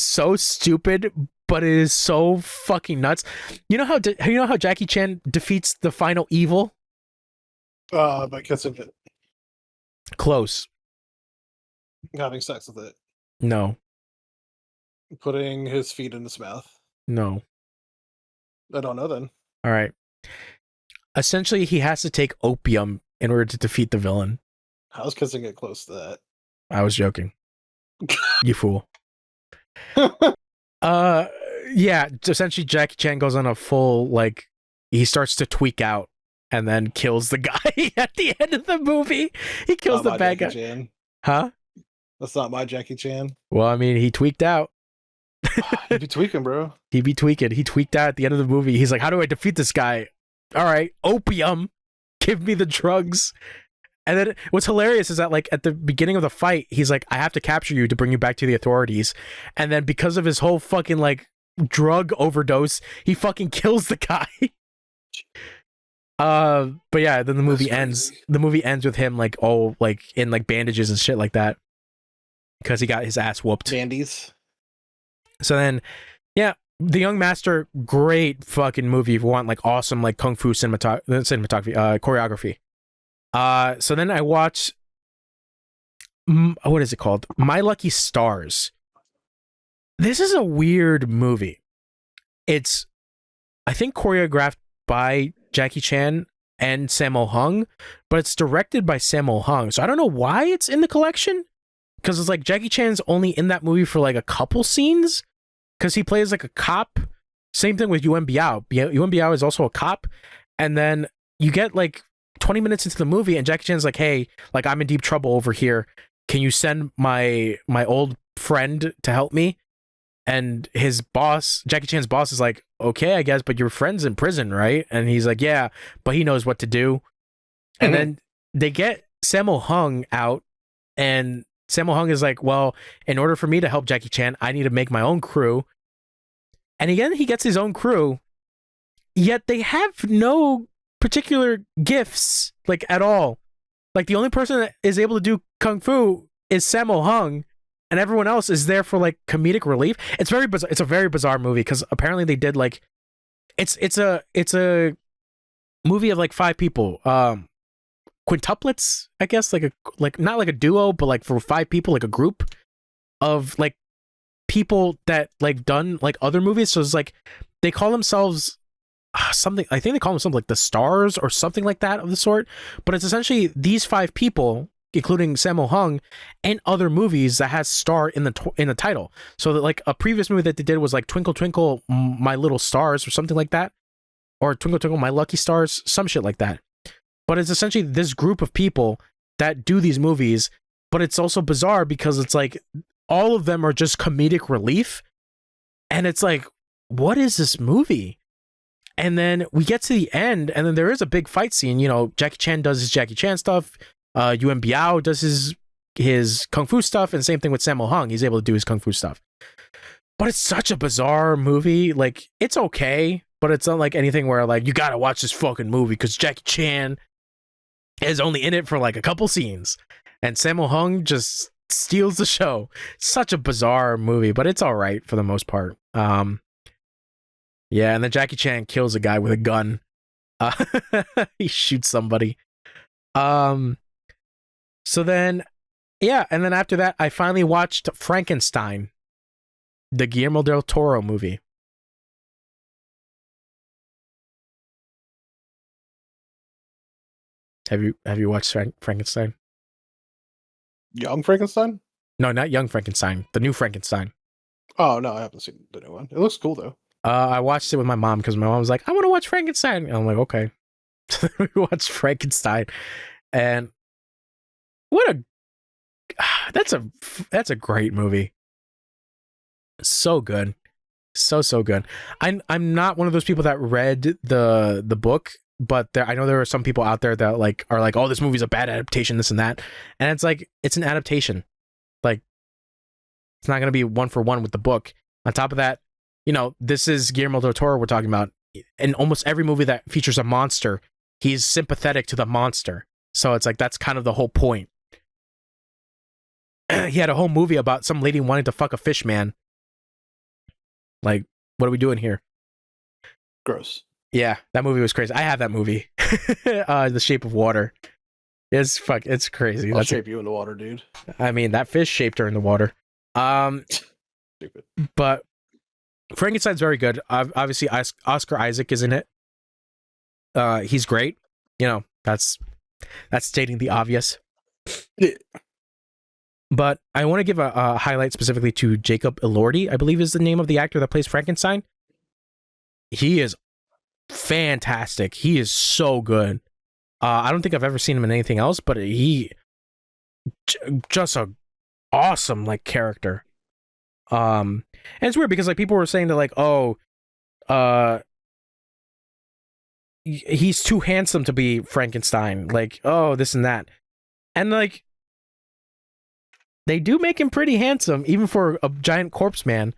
so stupid, but it is so fucking nuts. You know how Jackie Chan defeats the final evil? By kissing it, Close. having sex with it, No. putting his feet in his mouth. No. I don't know then. All right. Essentially, he has to take opium in order to defeat the villain. How's kissing it close to that? I was joking. You fool. Yeah, essentially Jackie Chan goes on a full, like, he starts to tweak out and then kills the guy at the end of the movie. He kills the bad guy. Chan. Huh? That's not my Jackie Chan. Well, I mean, he tweaked out. You be tweaking, bro. He be tweaking. He tweaked out at the end of the movie. He's like, how do I defeat this guy? All right, opium. Give me the drugs. And then what's hilarious is that, like, at the beginning of the fight, he's like, I have to capture you to bring you back to the authorities. And then because of his whole fucking, like, drug overdose, he fucking kills the guy. But yeah, then the movie ends. The movie ends with him, like, all, like, in, like, bandages and shit like that. Because he got his ass whooped. Bandies. So then, yeah, The Young Master, great fucking movie if you want, like, awesome, like, kung fu cinematography, choreography. So then I watched, what is it called? My Lucky Stars. This is a weird movie. It's, I think, choreographed by Jackie Chan and Sammo Hung, but it's directed by Sammo Hung. So I don't know why it's in the collection, because it's like Jackie Chan's only in that movie for like a couple scenes, because he plays like a cop. Same thing with Yuen Biao. Yuen Biao is also a cop, and then you get like 20 minutes into the movie and Jackie Chan's like, hey, like, I'm in deep trouble over here. Can you send my old friend to help me? And his boss, Jackie Chan's boss, is like, okay, I guess, but your friend's in prison, right? And he's like, yeah, but he knows what to do. And then they get Sammo Hung out, and Sammo Hung is like, well, in order for me to help Jackie Chan, I need to make my own crew. And again, he gets his own crew, yet they have no particular gifts, like, at all. Like, the only person that is able to do kung fu is Sammo Hung, and everyone else is there for like comedic relief. It's very bizarre. It's a very bizarre movie because apparently they did like, it's a movie of like 5 people, quintuplets, I guess, like not like a duo, but like for 5 people, like a group of like people that like done like other movies. So it's like they call themselves something, I think they call themselves like the Stars or something like that of the sort. But it's essentially these 5 people, including Sammo Hung, and other movies that has star in the title. So that like a previous movie that they did was like Twinkle Twinkle My Little Stars or something like that, or Twinkle Twinkle My Lucky Stars, some shit like that. But it's essentially this group of people that do these movies, but it's also bizarre because it's like all of them are just comedic relief, and it's like, what is this movie? And then we get to the end, and then there is a big fight scene. You know, Jackie Chan does his Jackie Chan stuff. Yuen Biao does his kung fu stuff, and same thing with Sammo Hung. He's able to do his kung fu stuff. But it's such a bizarre movie. Like, it's okay, but it's not like anything where like you gotta watch this fucking movie because Jackie Chan is only in it for like a couple scenes, and Sammo Hung just steals the show. Such a bizarre movie, but it's all right for the most part. Yeah, and then Jackie Chan kills a guy with a gun. He shoots somebody. So then, yeah, and then after that, I finally watched Frankenstein, the Guillermo del Toro movie. Have you watched Frankenstein? Young Frankenstein? No, not Young Frankenstein. The new Frankenstein. Oh no, I haven't seen the new one. It looks cool though. I watched it with my mom because my mom was like, "I want to watch Frankenstein." And I'm like, "Okay." So we watched Frankenstein, and what a that's a great movie. So good, so good. I'm not one of those people that read the book, but I know there are some people out there that like are like, "Oh, this movie's a bad adaptation, this and that," and it's like it's an adaptation. Like it's not gonna be one for one with the book. On top of that, this is Guillermo del Toro we're talking about. In almost every movie that features a monster, he's sympathetic to the monster. So it's like that's kind of the whole point. He had a whole movie about some lady wanting to fuck a fish man. Like, what are we doing here? Gross. Yeah, that movie was crazy. I have that movie, The Shape of Water. It's crazy. I'll shape you in the water, dude. I mean, that fish shaped her in the water. Stupid. But Frankenstein's very good. Obviously, Oscar Isaac is in it. He's great. That's stating the obvious. Yeah. But I want to give a highlight specifically to Jacob Elordi, I believe is the name of the actor that plays Frankenstein. He is fantastic. He is so good. I don't think I've ever seen him in anything else, but he just a awesome like character. And it's weird because like people were saying that like, oh, he's too handsome to be Frankenstein. Like, oh, this and that. And like they do make him pretty handsome, even for a giant corpse man.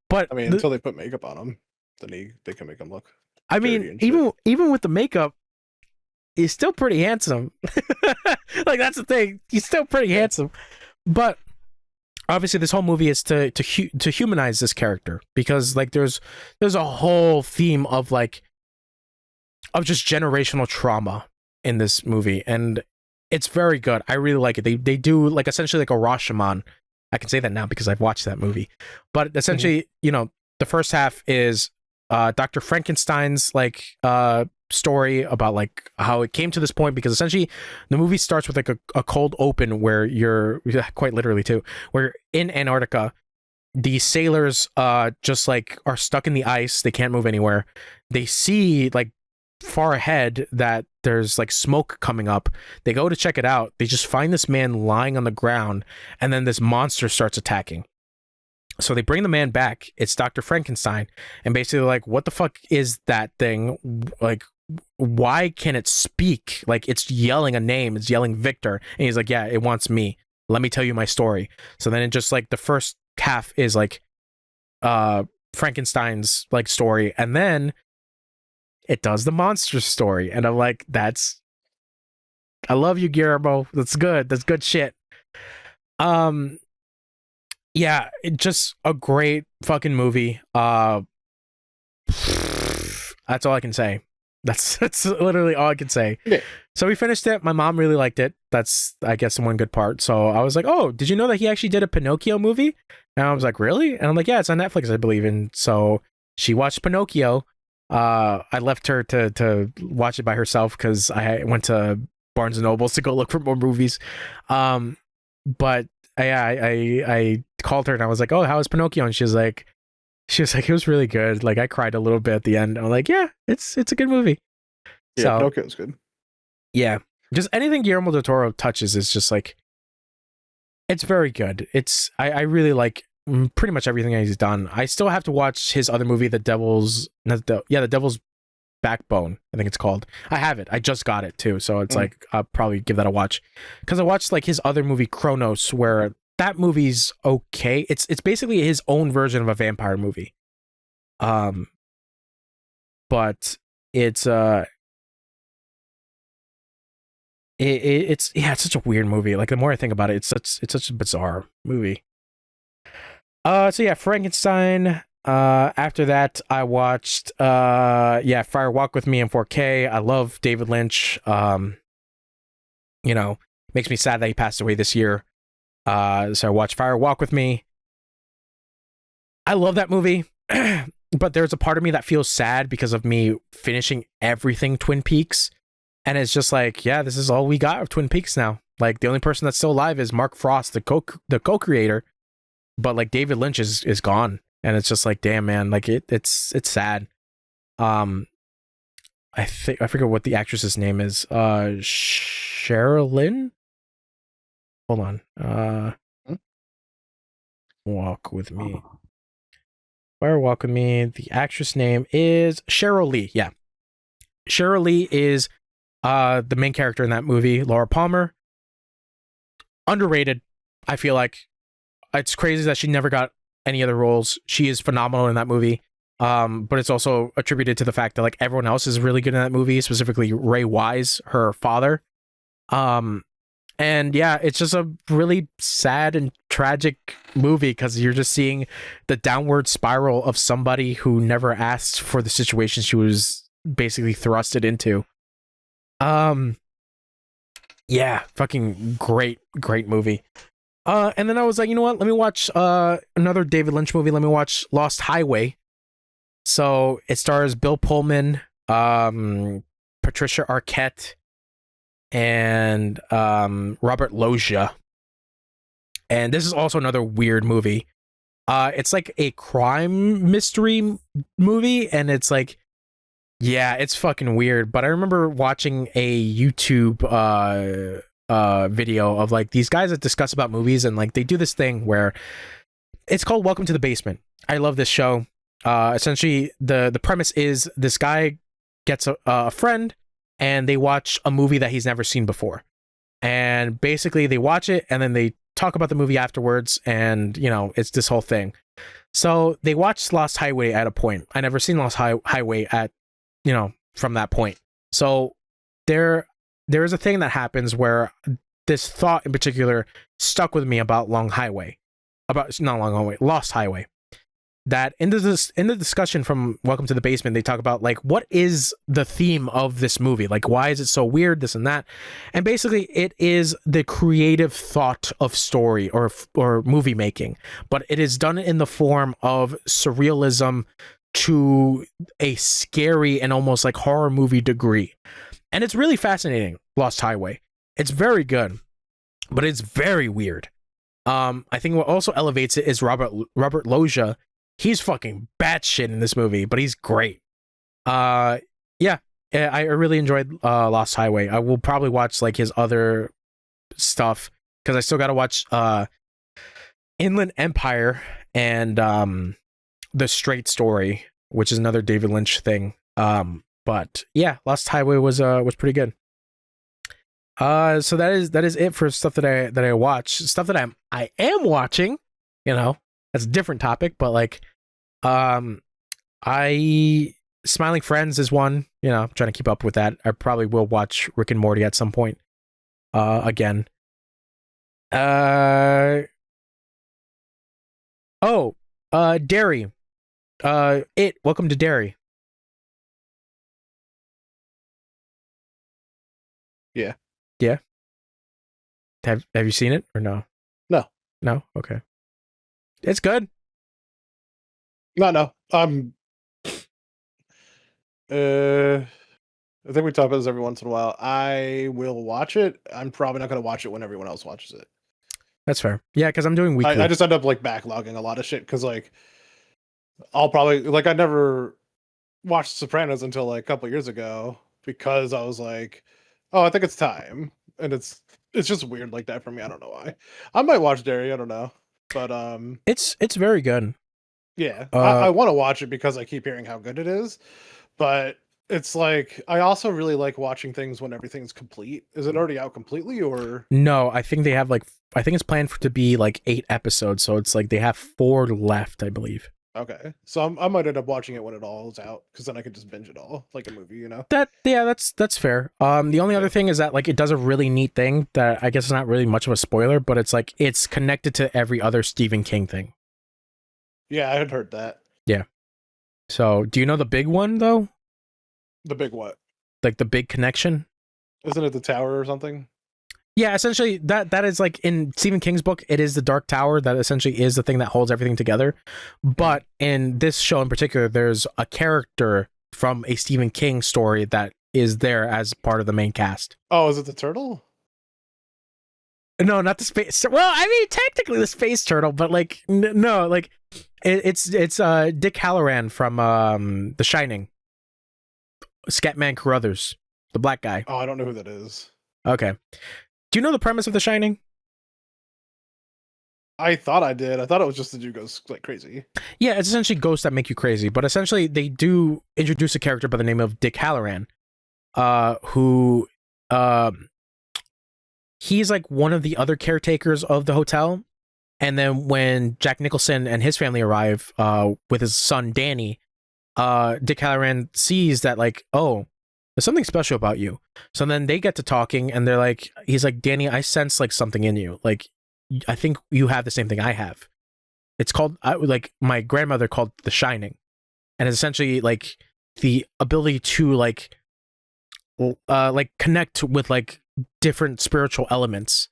But I mean, until they put makeup on him, then they can make him look. I mean, even with the makeup, he's still pretty handsome. Like that's the thing. He's still pretty handsome. But obviously, this whole movie is to humanize this character because like there's a whole theme of just generational trauma in this movie, and it's very good. I really like it. They do like essentially like a Rashomon. I can say that now because I've watched that movie. But essentially, the first half is Dr. Frankenstein's story about like how it came to this point, because essentially the movie starts with like a cold open where you're quite literally too, where in Antarctica the sailors just like are stuck in the ice. They can't move anywhere. They see like far ahead that there's like smoke coming up. They go to check it out. They just find this man lying on the ground, and then this monster starts attacking. So they bring the man back. It's Dr. Frankenstein, and basically like, what the fuck is that thing? Like, why can it speak? Like, it's yelling a name. It's yelling Victor, and he's like, yeah, it wants me. Let me tell you my story. So then it just like the first half is like Frankenstein's like story, and then it does the monster story, and I'm like, I love you, Guillermo. That's good. That's good shit. Yeah, just a great fucking movie. That's all I can say. That's literally all I can say. Yeah. So we finished it. My mom really liked it. That's, I guess, the one good part. So I was like, oh, did you know that he actually did a Pinocchio movie? And I was like, really? And I'm like, yeah, it's on Netflix, I believe. And so she watched Pinocchio. I left her to watch it by herself because I went to Barnes and Nobles to go look for more movies. But I called her and I was like, oh, how was Pinocchio? And she was like, it was really good. Like, I cried a little bit at the end. I'm like, yeah, it's a good movie. Yeah, so, Pinocchio's good. Yeah, just anything Guillermo del Toro touches is just like, it's very good. I really like pretty much everything that he's done. I still have to watch his other movie, The Devil's Backbone, I think it's called. I have it. I just got it too, so it's like I'll probably give that a watch. Because I watched like his other movie, Kronos, where that movie's okay. It's basically his own version of a vampire movie. But it's it's such a weird movie. Like the more I think about it, it's such a bizarre movie. So yeah, Frankenstein. After that, I watched Fire Walk with Me in 4K. I love David Lynch. Makes me sad that he passed away this year. So I watched Fire Walk with Me. I love that movie, but there's a part of me that feels sad because of me finishing everything Twin Peaks. And it's just like, yeah, this is all we got of Twin Peaks now. Like the only person that's still alive is Mark Frost, the co-creator, but like David Lynch is gone, and it's just like, damn, man, like it's sad. I forget what the actress's name is. Sherilyn. Hold on. Walk with me. Fire Walk with Me. The actress name is Cheryl Lee. Yeah, Cheryl Lee is the main character in that movie. Laura Palmer. Underrated. I feel like it's crazy that she never got any other roles. She is phenomenal in that movie. But it's also attributed to the fact that like everyone else is really good in that movie, specifically Ray Wise, her father. And yeah, it's just a really sad and tragic movie because you're just seeing the downward spiral of somebody who never asked for the situation she was basically thrusted into. Yeah, fucking great movie. And then I was like, you know what? Let me watch another David Lynch movie. Let me watch Lost Highway. So it stars Bill Pullman, Patricia Arquette, and Robert Loggia. And this is also another weird movie. It's like a crime mystery movie, and it's like, yeah, it's fucking weird. But I remember watching a YouTube video of like these guys that discuss about movies, and like they do this thing where it's called Welcome to the Basement. I love this show. Essentially the premise is this guy gets a friend and they watch a movie that he's never seen before, and basically they watch it and then they talk about the movie afterwards, and you know, it's this whole thing. So they watched Lost Highway at a point. I never seen Lost Highway at, you know, from that point. So there is a thing that happens where this thought in particular stuck with me about Lost Highway. That in the discussion from Welcome to the Basement, they talk about like, what is the theme of this movie? Like, why is it so weird? This and that. And basically it is the creative thought of story or movie making, but it is done in the form of surrealism to a scary and almost like horror movie degree. And it's really fascinating, Lost Highway. It's very good, but it's very weird. I think what also elevates it is Robert Loggia. He's fucking batshit in this movie, but he's great. Yeah, I really enjoyed Lost Highway. I will probably watch like his other stuff because I still got to watch Inland Empire and The Straight Story, which is another David Lynch thing. But yeah, Lost Highway was pretty good. So that is it for stuff that I watch. Stuff that I am watching, you know. That's a different topic, but like, Smiling Friends is one, you know, I'm trying to keep up with that. I probably will watch Rick and Morty at some point, again. Derry. Welcome to Derry. Yeah. Yeah. Have you seen it or no? No. No? Okay. It's good. No. I think we talk about this every once in a while. I will watch it. I'm probably not going to watch it when everyone else watches it. That's fair. Yeah, because I'm doing weekly. I just end up like backlogging a lot of shit because like I'll probably like I never watched Sopranos until like a couple years ago because I was like, oh, I think it's time, and it's just weird like that for me. I don't know why. I might watch Derry. I don't know. But it's very good. Yeah, I want to watch it because I keep hearing how good it is. But it's like I also really like watching things when everything's complete. Is it already out completely or no? I think they have like I think it's planned to be like 8 episodes, so it's like they have 4 left, I believe. Okay, so I might end up watching it when it all is out because then I could just binge it all like a movie, you know. That's fair. The only other thing is that like it does a really neat thing that I guess is not really much of a spoiler, but it's like it's connected to every other Stephen King thing. Yeah, I had heard that. Yeah. So, do you know the big one though? The big what? Like the big connection? Isn't it the tower or something? Yeah, essentially that is like in Stephen King's book, it is the Dark Tower that essentially is the thing that holds everything together. But in this show in particular, there's a character from a Stephen King story that is there as part of the main cast. Oh, is it the turtle? No, not the space. Well, I mean, technically the space turtle, but like, no, like, it's Dick Hallorann from The Shining, Scatman Carruthers, the black guy. Oh, I don't know who that is. Okay, do you know the premise of The Shining? I thought I did. I thought it was just the dude goes like crazy. Yeah, it's essentially ghosts that make you crazy, but essentially they do introduce a character by the name of Dick Hallorann, who he's like one of the other caretakers of the hotel. And then when Jack Nicholson and his family arrive with his son Danny, Dick Hallorann sees that like, oh, there's something special about you. So then they get to talking and they're like, he's like, Danny, I sense like something in you. Like, I think you have the same thing I have. It's called, like my grandmother called The Shining. And it's essentially like the ability to like connect with like different spiritual elements.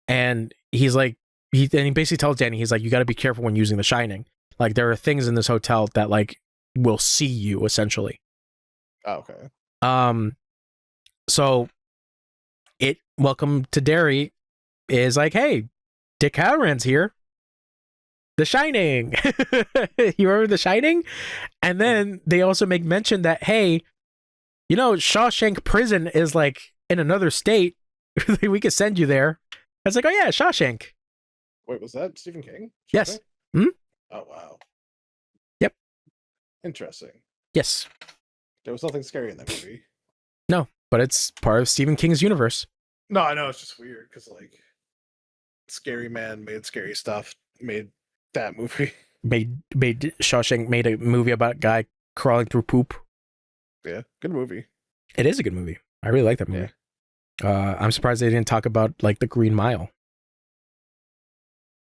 And he's like, he basically tells Danny, he's like, you got to be careful when using The Shining. Like there are things in this hotel that like will see you essentially. Oh, okay. So it Welcome to Derry is like, hey, Dick Halloran's here. The Shining. You remember The Shining? And then they also make mention that, hey, you know, Shawshank Prison is like in another state. We could send you there. I was like, oh yeah, Shawshank. Wait, was that Stephen King? Yes. Hmm? Oh, wow. Yep. Interesting. Yes. There was nothing scary in that movie. No, but it's part of Stephen King's universe. No, I know. It's just weird because, like, Scary Man made scary stuff, made that movie. Made Shawshank made a movie about a guy crawling through poop. Yeah, good movie. It is a good movie. I really like that movie. Yeah. I'm surprised they didn't talk about, like, The Green Mile.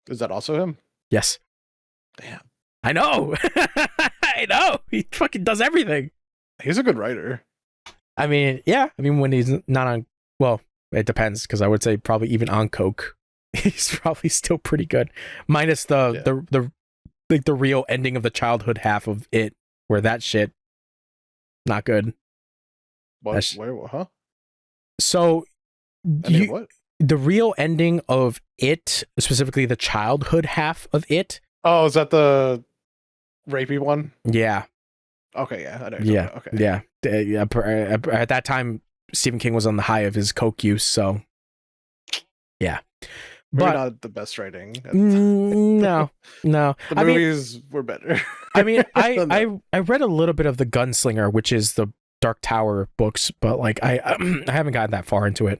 Is that also him? Yes. Damn. I know. I know. He fucking does everything. He's a good writer. I mean, yeah. I mean, when he's not on, well, it depends, because I would say probably even on coke, he's probably still pretty good. Minus the real ending of the childhood half of it, where that shit, not good. What? Where? Huh? So, what? The real ending of it, specifically the childhood half of it. Oh, is that the rapey one? Yeah. Okay, yeah. I know okay. Yeah. At that time, Stephen King was on the high of his coke use, so yeah. Maybe But not the best writing. No. The movies were better. I mean, I read a little bit of The Gunslinger, which is the Dark Tower books, but like I haven't gotten that far into it.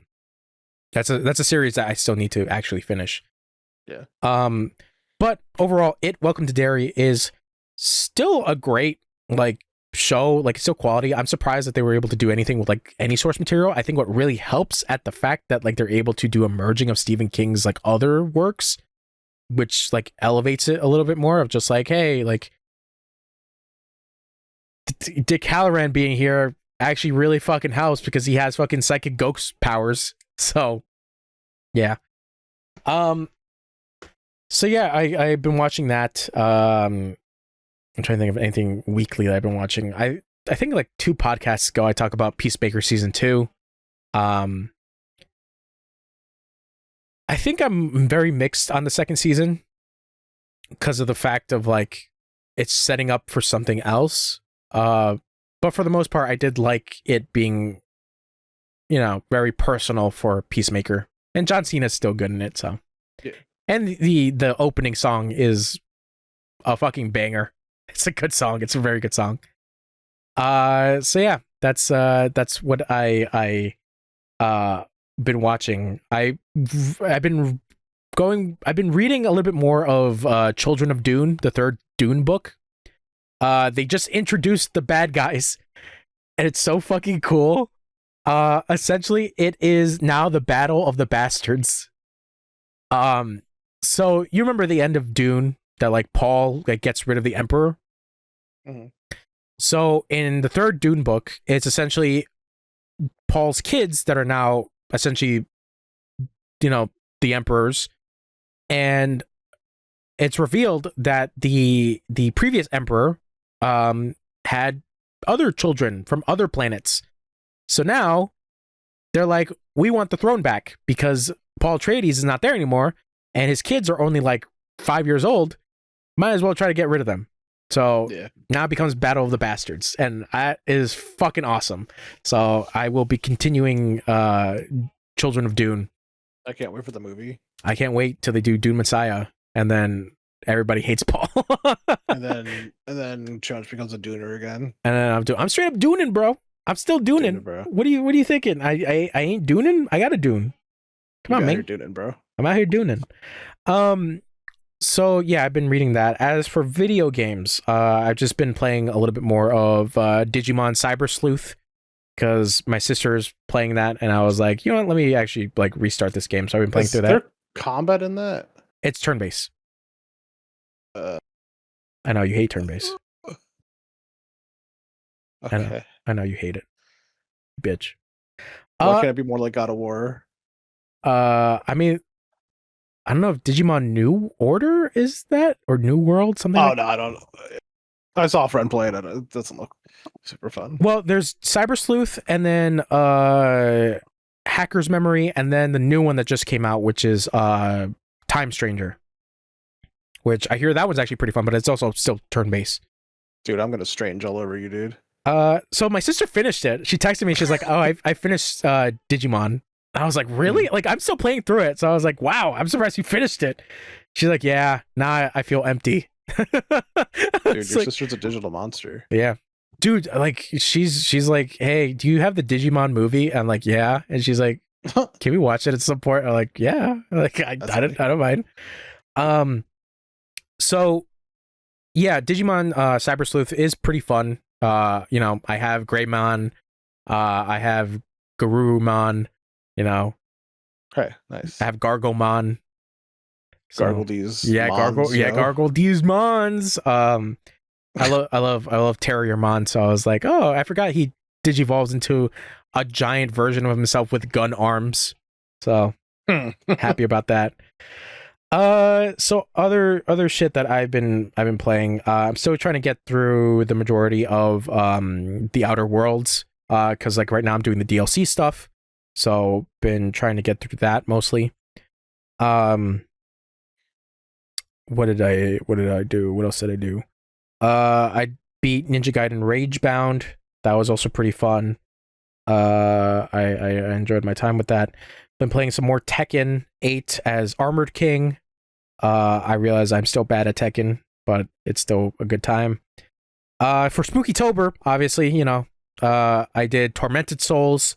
That's a series that I still need to actually finish. Yeah. But overall, Welcome to Derry is still a great like show, like still quality. I'm surprised that they were able to do anything with like any source material. I think what really helps at the fact that like they're able to do a merging of Stephen King's like other works, which like elevates it a little bit more of just like, hey, like Dick Hallorann being here actually really fucking helps because he has fucking psychic ghost powers. So yeah. So yeah, I've been watching that. I'm trying to think of anything weekly that I've been watching. I think like 2 podcasts ago I talked about Peacemaker season 2. I think I'm very mixed on the second season because of the fact of like it's setting up for something else. But for the most part, I did like it being, you know, very personal for Peacemaker, and John Cena's still good in it. So, yeah. And the opening song is a fucking banger. It's a good song. It's a very good song. So yeah, that's what I been watching. I've been reading a little bit more of Children of Dune, the 3rd Dune book. They just introduced the bad guys, and it's so fucking cool. Essentially, it is now the Battle of the Bastards. So you remember the end of Dune that like Paul like gets rid of the Emperor? Mm-hmm. So in the 3rd Dune book, it's essentially Paul's kids that are now essentially, you know, the Emperors, and it's revealed that the previous Emperor had other children from other planets, So now they're like, we want the throne back because Paul Atreides is not there anymore, and his kids are only like 5 years old. Might as well try to get rid of them. So now it becomes Battle of the Bastards, and that is fucking awesome. So I will be continuing Children of Dune. I can't wait for the movie. I can't wait till they do Dune Messiah, and then everybody hates Paul. and then Jones becomes a Dooner again. And then I'm straight up Dooning, bro. I'm still Dooning. Bro. What are you thinking? I ain't Dooning. I got a Dune. Come on, man. Dooning, bro. I'm out here Dooning. So yeah, I've been reading that. As for video games, I've just been playing a little bit more of Digimon Cyber Sleuth because my sister's playing that, and I was like, you know what? Let me actually like restart this game. So I've been playing through that. Is there combat in that? It's turn-based. I know you hate turn-based. Okay. I know you hate it, bitch. Why can't it be more like God of War? I mean, I don't know if Digimon New Order is that or New World something. Oh no, I don't know. I saw a friend play it. It doesn't look super fun. Well, there's Cyber Sleuth, and then Hacker's Memory, and then the new one that just came out, which is Time Stranger, which I hear that one's actually pretty fun, but it's also still turn-based. Dude, I'm gonna strange all over you, dude. So my sister finished it. She texted me. She's like, "Oh, I finished Digimon." I was like, "Really?" Like, I'm still playing through it. So I was like, "Wow, I'm surprised you finished it." She's like, "Yeah, now I feel empty." Dude, your like, sister's a digital monster. Yeah, dude. Like, she's like, "Hey, do you have the Digimon movie?" I'm like, "Yeah," and she's like, "Can we watch it at some point?" I'm like, "Yeah." Like, I don't mind. So yeah, Digimon Cyber Sleuth is pretty fun. You know, I have Greymon, I have Garurumon, you know. Okay, nice. I have Gargomon. Gargle these. Yeah, Gargle these mons. I love Terriermon, so I was like, oh, I forgot he digivolves into a giant version of himself with gun arms. So happy about that. So other shit that I've been playing. I'm still trying to get through the majority of the Outer Worlds. Because like right now I'm doing the DLC stuff. So been trying to get through that mostly. What did I do? What else did I do? I beat Ninja Gaiden Ragebound. That was also pretty fun. I enjoyed my time with that. Been playing some more Tekken 8 as Armored King. I realize I'm still bad at Tekken, but it's still a good time. For Spookytober, obviously, you know, I did Tormented Souls,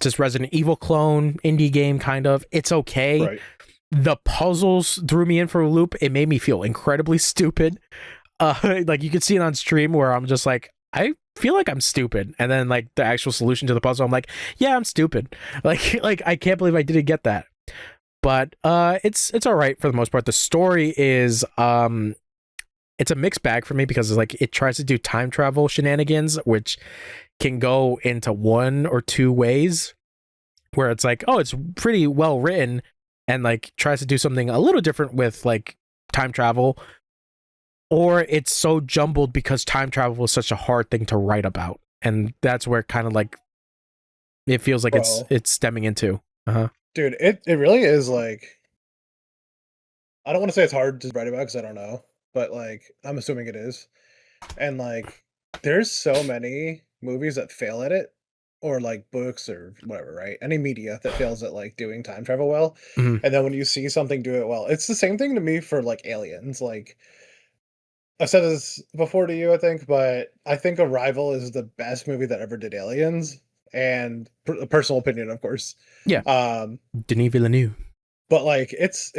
just Resident Evil clone, indie game kind of. It's okay. Right. The puzzles threw me in for a loop. It made me feel incredibly stupid. Like you could see it on stream where I'm just like, I feel like I'm stupid, and then like the actual solution to the puzzle, I'm like, yeah, I'm stupid. Like I can't believe I didn't get that. But it's all right for the most part. The story is it's a mixed bag for me because it's like it tries to do time travel shenanigans, which can go into one or two ways. Where it's like, oh, it's pretty well written, and like tries to do something a little different with like time travel, or it's so jumbled because time travel is such a hard thing to write about, and that's where kind of like it feels like it's stemming into. Dude, it really is like, I don't want to say it's hard to write about because I don't know, but like I'm assuming it is, and like there's so many movies that fail at it, or like books or whatever, right? Any media that fails at like doing time travel well. Mhm. And then when you see something do it well, it's the same thing to me for like Aliens. Like I've said this before to you, I think, but I think Arrival is the best movie that ever did Aliens, and a personal opinion, of course. Yeah. Denis Villeneuve. But like it's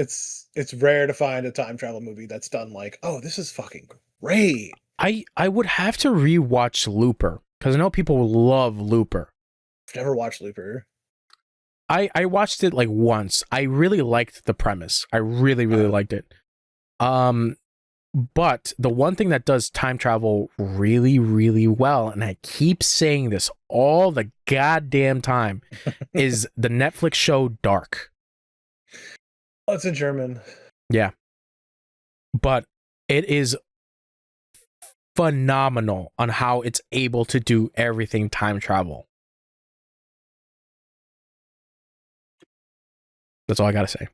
rare to find a time travel movie that's done like, oh, this is fucking great. I would have to rewatch Looper because I know people love Looper. I've never watched Looper. I watched it like once. I really liked the premise. I really liked it. But the one thing that does time travel really well, and I keep saying this all the goddamn time, is the Netflix show Dark. Oh, it's in German. Yeah. But it is phenomenal on how it's able to do everything time travel. That's all I gotta say.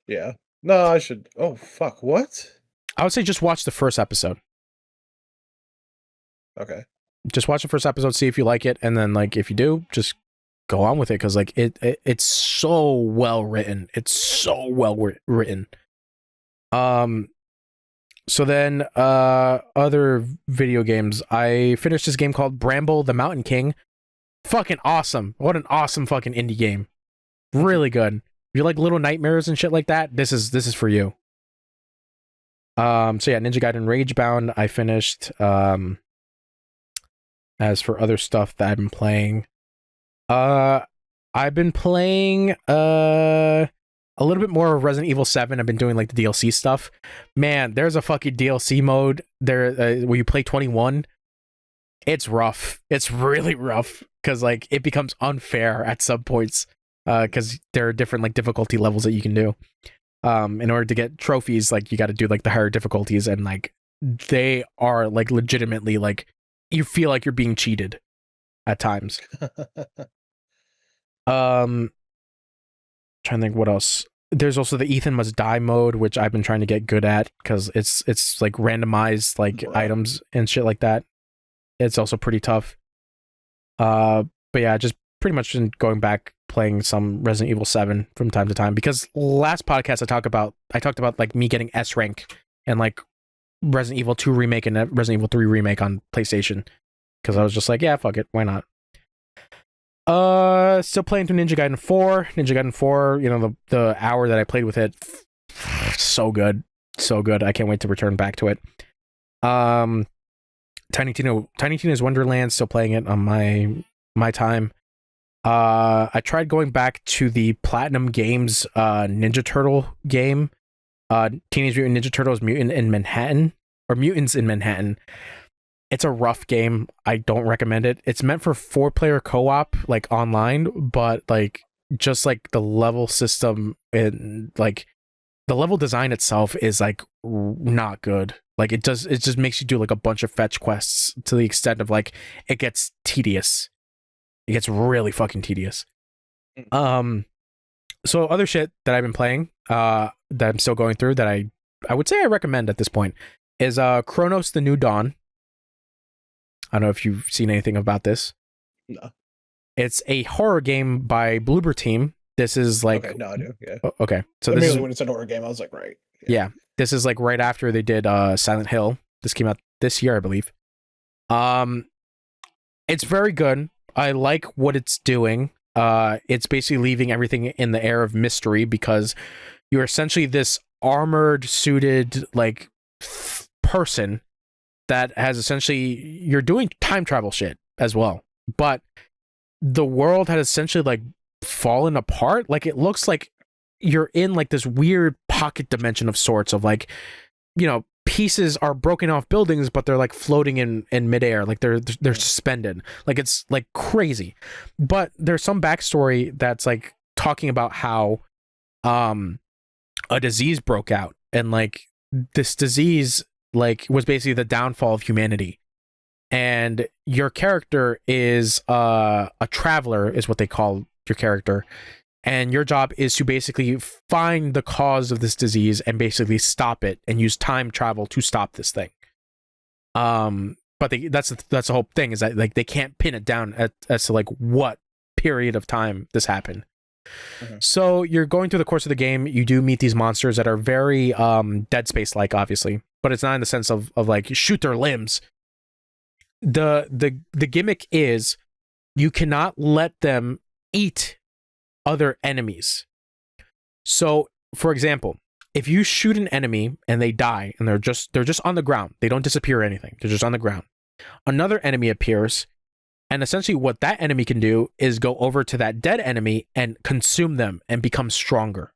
Yeah. No, I should. Oh fuck! What? I would say just watch the first episode. Okay. Just watch the first episode, see if you like it, and then like if you do, just go on with it because like it's so well written. It's so well written. So then other video games. I finished this game called Bramble the Mountain King. Fucking awesome. What an awesome fucking indie game. Really good. If you like Little Nightmares and shit like that, this is for you. So yeah, Ninja Gaiden Ragebound I finished. As for other stuff that I've been playing, I've been playing a little bit more of Resident Evil 7. I've been doing like the DLC stuff. Man, there's a fucking DLC mode there where you play 21. It's rough. It's really rough because like it becomes unfair at some points because there are different like difficulty levels that you can do. In order to get trophies, like you got to do like the higher difficulties, and like they are like legitimately like you feel like you're being cheated at times. Trying to think what else. There's also the Ethan Must Die mode, which I've been trying to get good at because it's like randomized like items and shit like that. It's also pretty tough. But yeah, just pretty much been going back playing some Resident Evil 7 from time to time because last podcast I talked about like me getting S rank and like Resident Evil 2 remake and Resident Evil 3 remake on PlayStation because I was just like, yeah, fuck it, why not? Still playing through Ninja Gaiden 4. Ninja Gaiden 4, you know, the hour that I played with it, so good. So good. I can't wait to return back to it. Tiny Tina's Wonderland, still playing it on my time. I tried going back to the Platinum Games Ninja Turtle game. Teenage Mutant Ninja Turtles Mutants in Manhattan. It's a rough game. I don't recommend it. It's meant for 4-player co-op, like online, but like just like the level system and like the level design itself is like not good. Like it just makes you do like a bunch of fetch quests to the extent of like it gets tedious. It gets really fucking tedious. So other shit that I've been playing, that I'm still going through that I would say I recommend at this point is Chronos: The New Dawn. I don't know if you've seen anything about this. No. It's a horror game by Bloober Team. This is like okay, no, I do. Yeah. Okay. So immediately this is, when it's a horror game, I was like, right. Yeah. This is like right after they did Silent Hill. This came out this year, I believe. It's very good. I like what it's doing. It's basically leaving everything in the air of mystery because you're essentially this armored, suited like person that has essentially you're doing time travel shit as well, but the world had essentially like fallen apart. Like it looks like you're in like this weird pocket dimension of sorts of like, you know, pieces are broken off buildings, but they're like floating in midair, like they're suspended. Like it's like crazy. But there's some backstory that's like talking about how a disease broke out, and like this disease like was basically the downfall of humanity. And your character is a traveler, is what they call your character. And your job is to basically find the cause of this disease and basically stop it and use time travel to stop this thing. But that's the whole thing, is that like they can't pin it down as to like what period of time this happened. Mm-hmm. So you're going through the course of the game, you do meet these monsters that are very Dead Space like, obviously, but it's not in the sense of like shoot their limbs. The gimmick is you cannot let them eat other enemies. So, for example, if you shoot an enemy and they die and they're just on the ground, they don't disappear or anything, they're just on the ground. Another enemy appears, and essentially what that enemy can do is go over to that dead enemy and consume them and become stronger.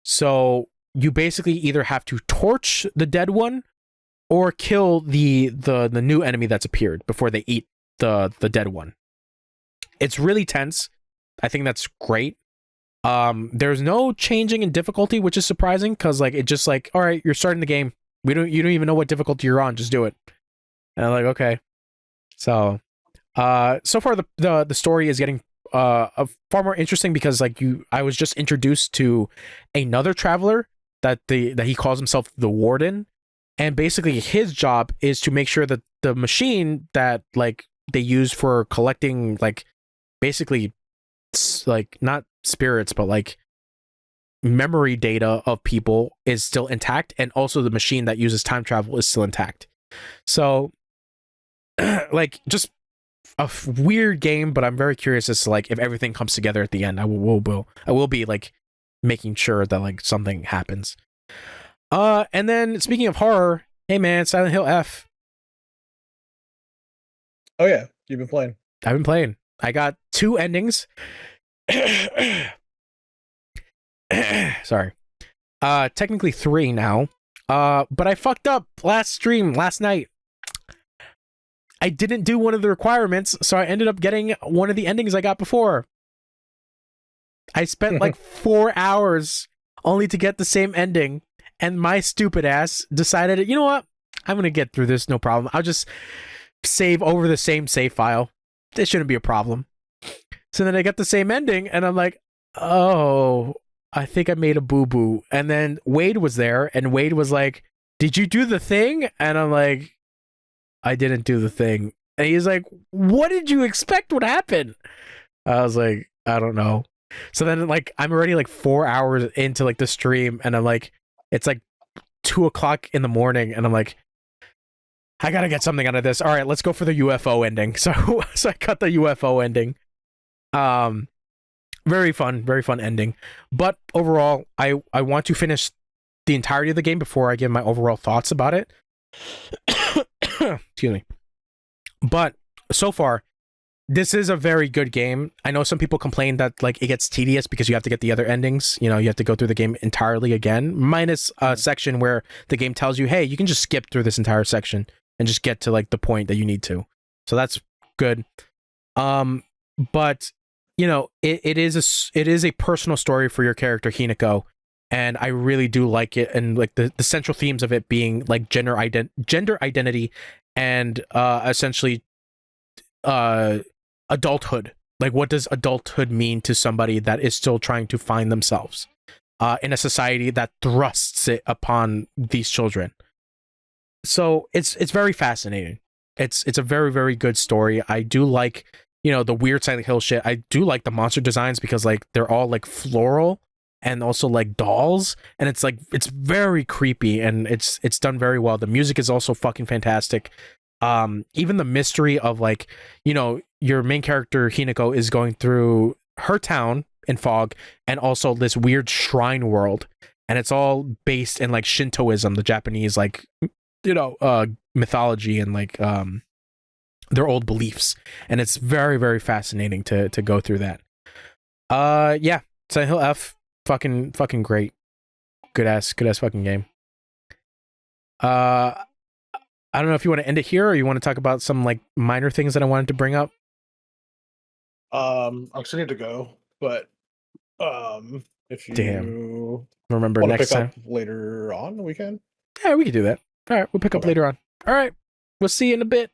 So you basically either have to torch the dead one or kill the new enemy that's appeared before they eat the dead one. It's really tense. I think that's great. There's no changing in difficulty, which is surprising because like it just like, all right, you're starting the game. You don't even know what difficulty you're on, just do it. And I'm like, okay. So so far the story is getting far more interesting because like I was just introduced to another traveler that he calls himself the Warden, and basically his job is to make sure that the machine that like they use for collecting like basically like not spirits but like memory data of people is still intact, and also the machine that uses time travel is still intact. So like just a weird game, but I'm very curious as to like if everything comes together at the end. I will be like making sure that like something happens. And then speaking of horror, hey man, Silent Hill F. Oh yeah, you've been playing. I've been playing. I got 2 endings. Sorry. Technically 3 now. But I fucked up last night. I didn't do one of the requirements, so I ended up getting one of the endings I got before. I spent like 4 hours only to get the same ending, and my stupid ass decided, you know what? I'm gonna get through this, no problem. I'll just save over the same save file. This shouldn't be a problem. So then I get the same ending, and I'm like, oh, I think I made a boo-boo. And then Wade was there, and Wade was like, did you do the thing? And I'm like, I didn't do the thing. And he's like, what did you expect would happen? I was like, I don't know. So then like I'm already like 4 hours into like the stream, and I'm like, it's like 2:00 in the morning, and I'm like, I gotta get something out of this. All right, let's go for the UFO ending. So I cut the UFO ending. Very fun ending. But overall, I want to finish the entirety of the game before I give my overall thoughts about it. Excuse me. But so far, this is a very good game. I know some people complain that like it gets tedious because you have to get the other endings. You know, you have to go through the game entirely again, minus a section where the game tells you, hey, you can just skip through this entire section and just get to like the point that you need to. So that's good. But you know, it is a personal story for your character Hinako, and I really do like it, and like the central themes of it being like gender identity and essentially adulthood. Like, what does adulthood mean to somebody that is still trying to find themselves in a society that thrusts it upon these children? So it's very fascinating. It's a very, very good story. I do like, you know, the weird Silent Hill shit. I do like the monster designs because like they're all like floral and also like dolls, and it's like it's very creepy, and it's done very well. The music is also fucking fantastic. Even the mystery of like, you know, your main character Hinako is going through her town in fog and also this weird shrine world, and it's all based in like Shintoism, the Japanese like, you know, mythology and like their old beliefs, and it's very, very fascinating to go through that. Yeah, Silent Hill F, fucking great. Good ass fucking game. I don't know if you want to end it here or you want to talk about some like minor things that I wanted to bring up. I actually need to go, but if you remember want to next pick time up later on, we can. Yeah, we can do that. All right, we'll pick up later on. All right, we'll see you in a bit.